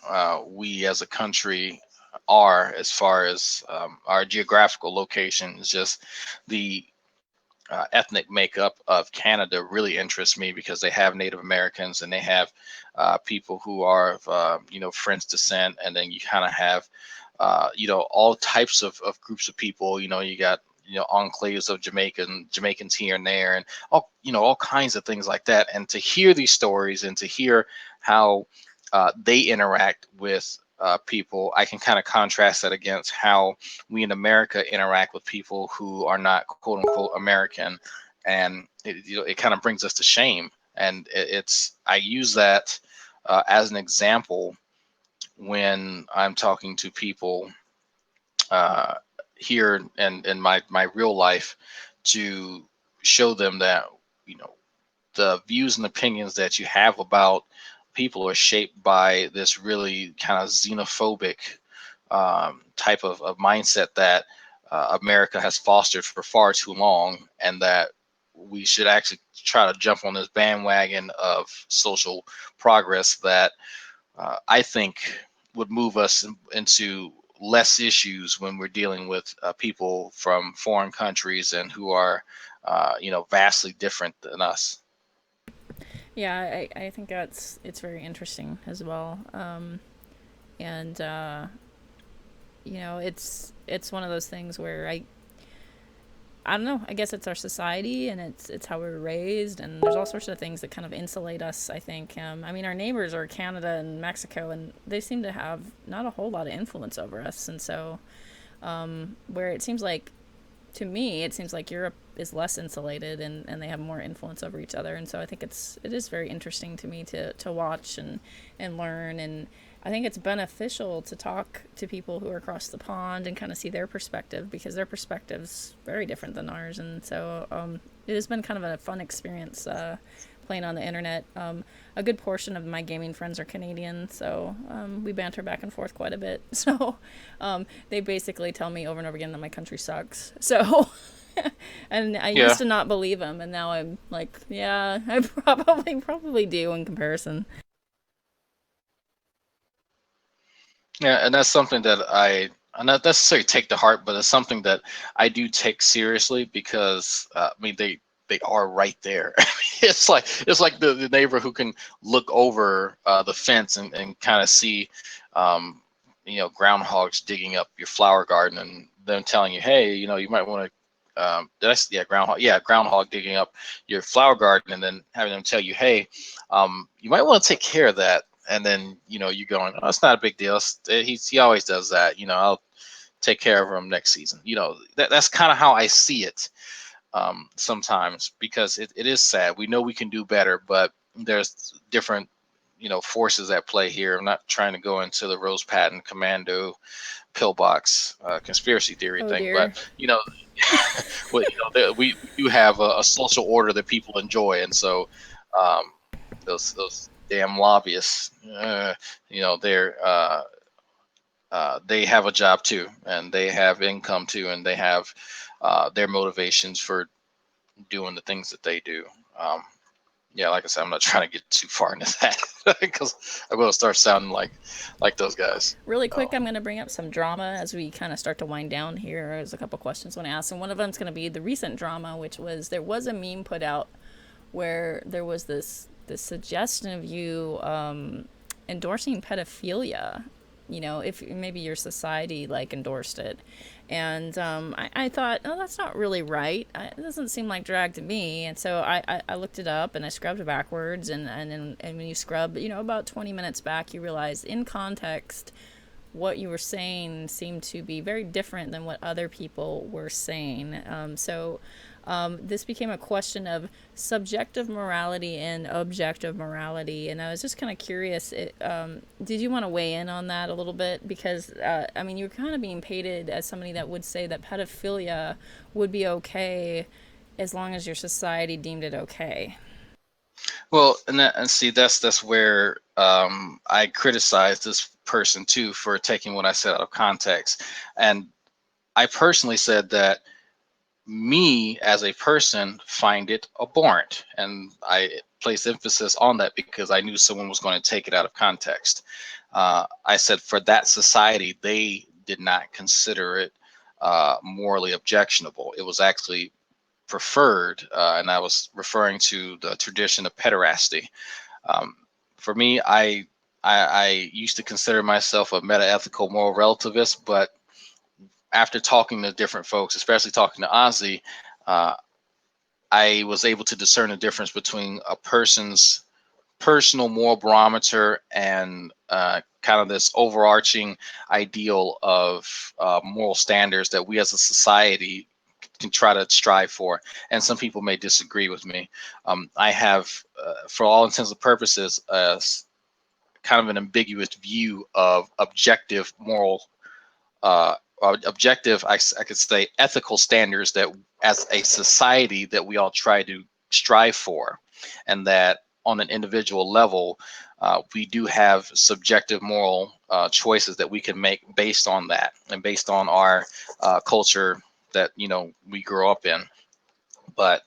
we as a country are as far as our geographical location. Is just the ethnic makeup of Canada really interests me, because they have Native Americans and they have people who are of French descent, and then you kind of have all types of groups of people. You got enclaves of Jamaicans here and there, and all kinds of things like that. And to hear these stories and to hear how they interact with people, I can kind of contrast that against how we in America interact with people who are not quote unquote American, and it kind of brings us to shame. And I use that as an example when I'm talking to people uh, here and in my real life, to show them that you know the views and opinions that you have about people are shaped by this really kind of xenophobic type of mindset that America has fostered for far too long, and that we should actually try to jump on this bandwagon of social progress that I think would move us into less issues when we're dealing with people from foreign countries and who are, vastly different than us. Yeah, I think it's very interesting as well. And it's one of those things where I don't know. I guess it's our society, and it's how we were raised, and there's all sorts of things that kind of insulate us. I think. I mean, our neighbors are Canada and Mexico, and they seem to have not a whole lot of influence over us. And so, where it seems like, to me, it seems like Europe is less insulated, and they have more influence over each other. And so I think it is very interesting to me to watch and learn. And I think it's beneficial to talk to people who are across the pond and kind of see their perspective, because their perspective's very different than ours. And so it has been kind of a fun experience playing on the internet. A good portion of my gaming friends are Canadian, so we banter back and forth quite a bit. So they basically tell me over and over again that my country sucks. So, and I Yeah, used to not believe them, and now I'm like, yeah, I probably do in comparison. yeah, and that's something that I not necessarily take to heart, but it's something that I do take seriously, because I mean they are right there. It's like the neighbor who can look over the fence and kind of see, groundhogs digging up your flower garden, and them telling you, hey, you might want to groundhog. Yeah, groundhog digging up your flower garden and then having them tell you, hey, you might want to take care of that. And then, you're going, oh, it's not a big deal. He always does that. I'll take care of him next season. That's kind of how I see it sometimes, because it is sad. We know we can do better, but there's different, forces at play here. I'm not trying to go into the Rose Patent Commando pillbox conspiracy theory Oh thing, but dear. well, we do have a social order that people enjoy, and so um, those damn lobbyists, they're they have a job too, and they have income too, and they have their motivations for doing the things that they do. Yeah, like I said, I'm not trying to get too far into that because I'm going to start sounding like those guys. Really Oh, quick, I'm going to bring up some drama as we kind of start to wind down here. There's a couple questions I want to ask, and one of them is going to be the recent drama, which was there was a meme put out where there was this suggestion of you endorsing pedophilia. If maybe your society like endorsed it, and I thought, oh, that's not really right. It doesn't seem like drag to me. And so I looked it up and I scrubbed backwards, and when you scrub, about 20 minutes back, you realize in context what you were saying seemed to be very different than what other people were saying. This became a question of subjective morality and objective morality. And I was just kind of curious, did you want to weigh in on that a little bit? Because, you're kind of being painted as somebody that would say that pedophilia would be okay as long as your society deemed it okay. well, and see, that's where I criticize this person too for taking what I said out of context, and I personally said that me as a person find it abhorrent, and I place emphasis on that because I knew someone was going to take it out of context. I said for that society, they did not consider it morally objectionable. It was actually preferred, and I was referring to the tradition of pederasty. Um, for me, I used to consider myself a meta-ethical moral relativist, but after talking to different folks, especially talking to Ozzy, uh, I was able to discern the difference between a person's personal moral barometer and kind of this overarching ideal of moral standards that we as a society can try to strive for. And some people may disagree with me. I have, for all intents and purposes, kind of an ambiguous view of objective moral objective, I could say, ethical standards that as a society that we all try to strive for, and that on an individual level, we do have subjective moral choices that we can make based on that and based on our culture that we grow up in. But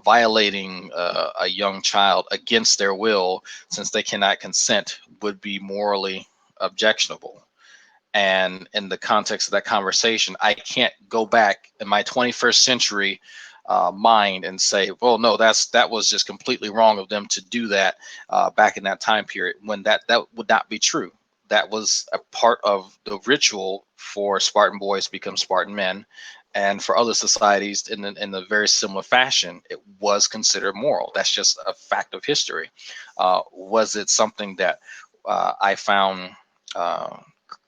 violating a young child against their will, since they cannot consent, would be morally objectionable. And in the context of that conversation, I can't go back in my 21st century mind and say, well, no, that was just completely wrong of them to do that back in that time period, when that would not be true. That was a part of the ritual for Spartan boys to become Spartan men. And for other societies in a very similar fashion, it was considered moral. That's just a fact of history. Was it something that I found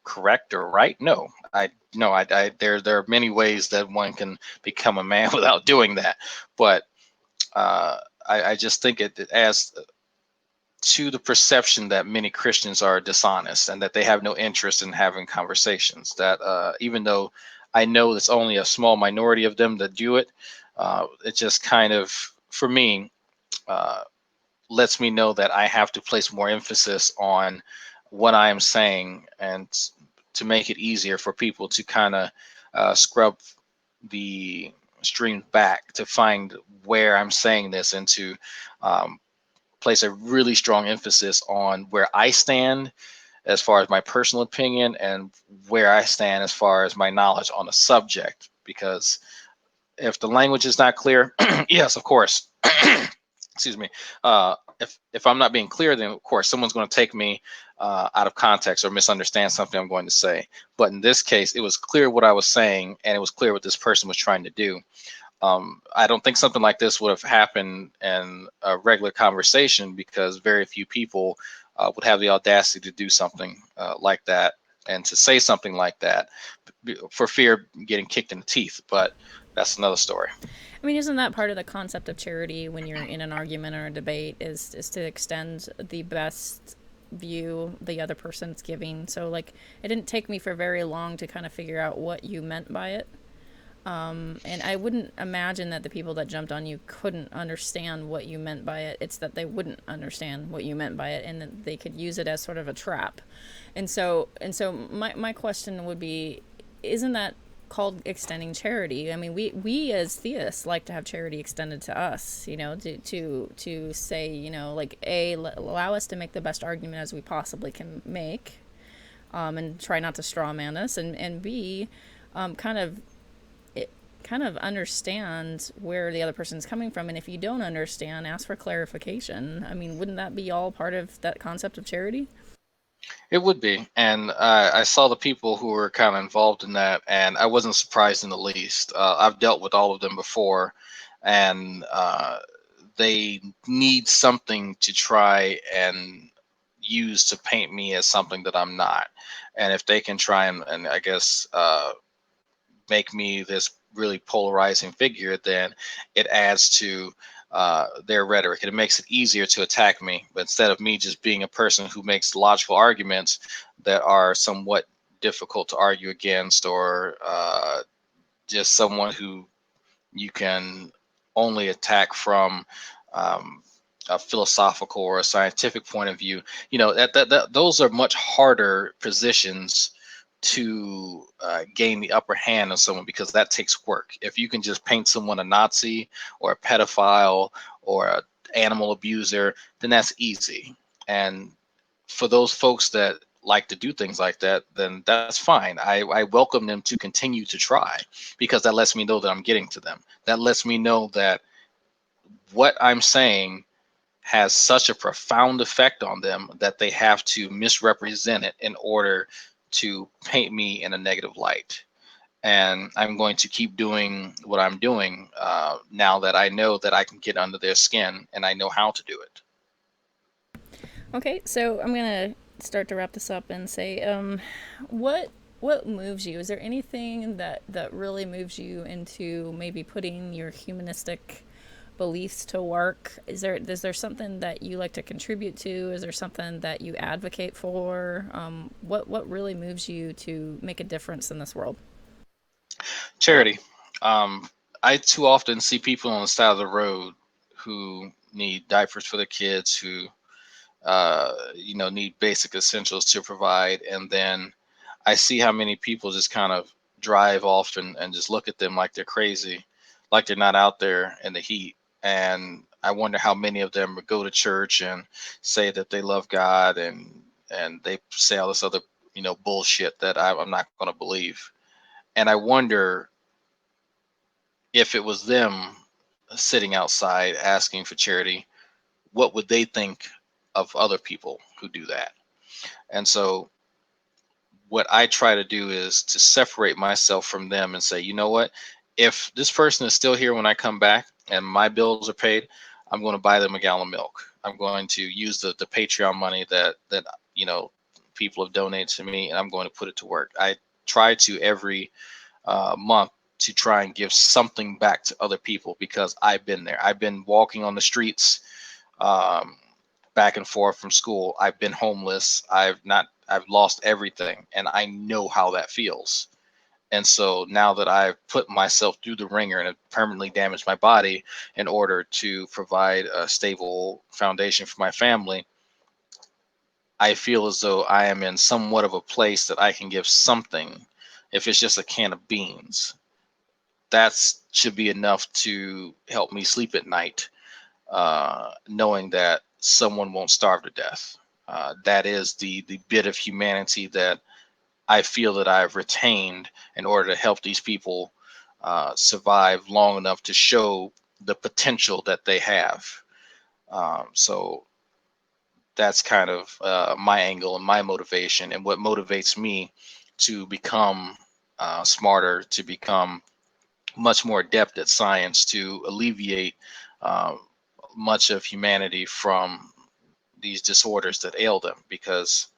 correct or right? No, there are many ways that one can become a man without doing that. But I just think it adds to the perception that many Christians are dishonest and that they have no interest in having conversations. That even though I know it's only a small minority of them that do it, it just kind of, for me, uh, lets me know that I have to place more emphasis on what I am saying, and to make it easier for people to kind of scrub the stream back to find where I'm saying this, and to um, place a really strong emphasis on where I stand as far as my personal opinion and where I stand as far as my knowledge on the subject. Because if the language is not clear, yes, of course, excuse me, if I'm not being clear, then of course someone's going to take me out of context or misunderstand something I'm going to say. But in this case, it was clear what I was saying, and it was clear what this person was trying to do. I don't think something like this would have happened in a regular conversation, because very few people would have the audacity to do something like that and to say something like that for fear of getting kicked in the teeth. But that's another story. I mean, isn't that part of the concept of charity when you're in an argument or a debate is to extend the best view the other person's giving? So like, it didn't take me for very long to kind of figure out what you meant by it. And I wouldn't imagine that the people that jumped on you couldn't understand what you meant by it. It's that they wouldn't understand what you meant by it, and that they could use it as sort of a trap. And so my question would be, isn't that called extending charity? I mean, we as theists like to have charity extended to us, to say, like, allow us to make the best argument as we possibly can make, and try not to straw man us, and B, kind of understand where the other person's coming from, and if you don't understand, ask for clarification. I mean, wouldn't that be all part of that concept of charity? It would be. And I saw the people who were kind of involved in that, and I wasn't surprised in the least. I've dealt with all of them before, and they need something to try and use to paint me as something that I'm not. And if they can try and I guess make me this really polarizing figure, then it adds to their rhetoric, and it makes it easier to attack me. But instead of me just being a person who makes logical arguments that are somewhat difficult to argue against, or just someone who you can only attack from um, a philosophical or a scientific point of view, that those are much harder positions to gain the upper hand on someone, because that takes work. If you can just paint someone a Nazi or a pedophile or a animal abuser, then that's easy. And for those folks that like to do things like that, then that's fine. I welcome them to continue to try, because that lets me know that I'm getting to them. That lets me know that what I'm saying has such a profound effect on them that they have to misrepresent it in order to paint me in a negative light. And I'm going to keep doing what I'm doing now that I know that I can get under their skin and I know how to do it. Okay, so I'm gonna start to wrap this up and say, what what moves you? Is there anything that really moves you into maybe putting your humanistic beliefs to work? Is there something that you like to contribute to? Is there something that you advocate for? What really moves you to make a difference in this world? Charity. Um, I too often see people on the side of the road who need diapers for their kids, who need basic essentials to provide. And then I see how many people just kind of drive off and just look at them like they're crazy, like they're not out there in the heat. And I wonder how many of them would go to church and say that they love God, and they say all this other bullshit that I'm not going to believe. And I wonder if it was them sitting outside asking for charity, what would they think of other people who do that? And so what I try to do is to separate myself from them and say, you know what? If this person is still here when I come back and my bills are paid, I'm going to buy them a gallon of milk. I'm going to use the Patreon money that people have donated to me, and I'm going to put it to work. I try to every month to try and give something back to other people, because I've been there. I've been walking on the streets, um, back and forth from school. I've been homeless. I've lost everything, and I know how that feels. And so now that I've put myself through the ringer and have permanently damaged my body in order to provide a stable foundation for my family, I feel as though I am in somewhat of a place that I can give something. If it's just a can of beans, that should be enough to help me sleep at night, knowing that someone won't starve to death. That is the bit of humanity that I feel that I've retained in order to help these people survive long enough to show the potential that they have. So that's kind of my angle and my motivation, and what motivates me to become smarter, to become much more adept at science, to alleviate uh, much of humanity from these disorders that ail them. Because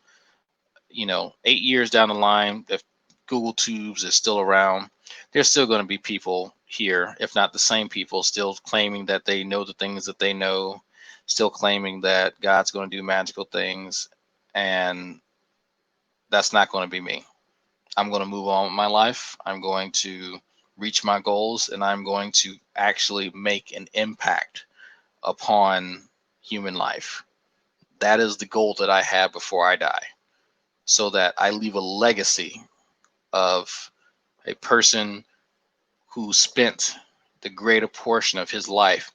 8 years down the line, if Google Tubes is still around, there's still going to be people here, if not the same people, still claiming that they know the things that they know, still claiming that God's going to do magical things. And that's not going to be me. I'm going to move on with my life. I'm going to reach my goals, and I'm going to actually make an impact upon human life. That is the goal that I have before I die, so that I leave a legacy of a person who spent the greater portion of his life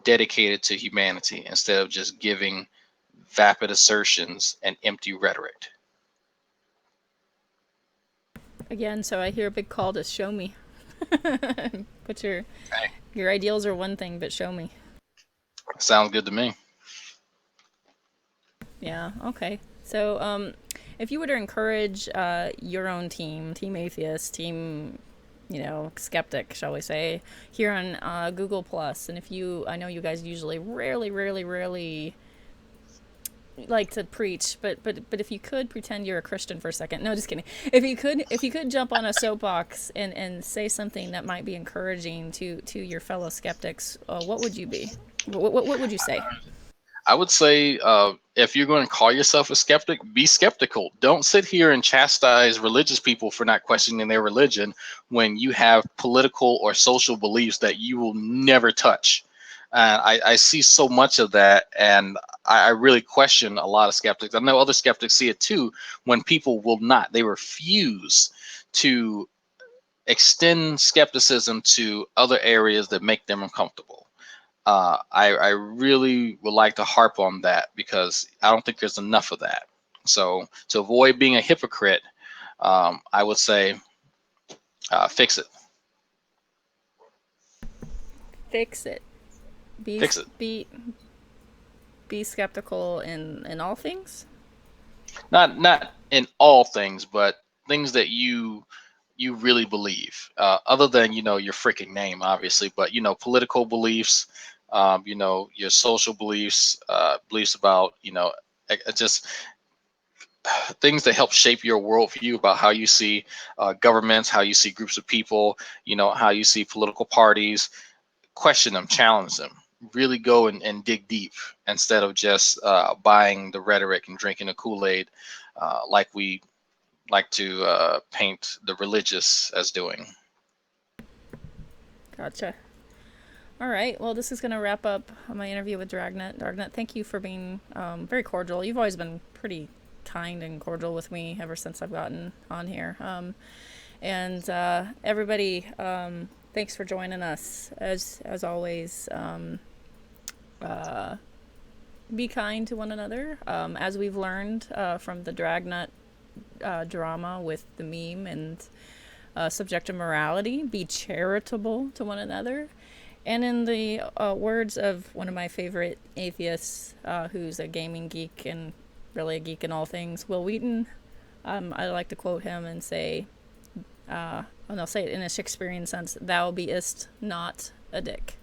dedicated to humanity instead of just giving vapid assertions and empty rhetoric. Again, so I hear a big call to show me. But Okay. your ideals are one thing, but show me. Sounds good to me. Yeah. Okay. So, if you were to encourage your own team atheist, team, skeptic, shall we say, here on Google Plus, and if you, I know you guys usually rarely like to preach, but if you could pretend you're a Christian for a second, no, just kidding. If you could jump on a soapbox and say something that might be encouraging to your fellow skeptics, what would you be? What would you say? I would say if you're going to call yourself a skeptic, be skeptical. Don't sit here and chastise religious people for not questioning their religion when you have political or social beliefs that you will never touch. I see so much of that, and I really question a lot of skeptics. I know other skeptics see it too, when people will not, they refuse to extend skepticism to other areas that make them uncomfortable. I really would like to harp on that because I don't think there's enough of that. So to avoid being a hypocrite, I would say fix it. Fix it. Be Fix it. be be skeptical in all things. Not in all things, but things that you really believe. Other than your freaking name, obviously, but political beliefs, your social beliefs, beliefs about just things that help shape your worldview about how you see governments, how you see groups of people, how you see political parties. Question them, challenge them, really go and dig deep instead of just buying the rhetoric and drinking the Kool-Aid like we like to paint the religious as doing. Gotcha. All right. Well, this is going to wrap up my interview with Dragnet. Dragnet, thank you for being very cordial. You've always been pretty kind and cordial with me ever since I've gotten on here. And everybody, thanks for joining us. As always, be kind to one another. As we've learned from the Dragnet drama with the meme and subjective morality, be charitable to one another. And in the words of one of my favorite atheists, who's a gaming geek and really a geek in all things, Will Wheaton, I like to quote him and say, and I'll say it in a Shakespearean sense, thou beest not a dick.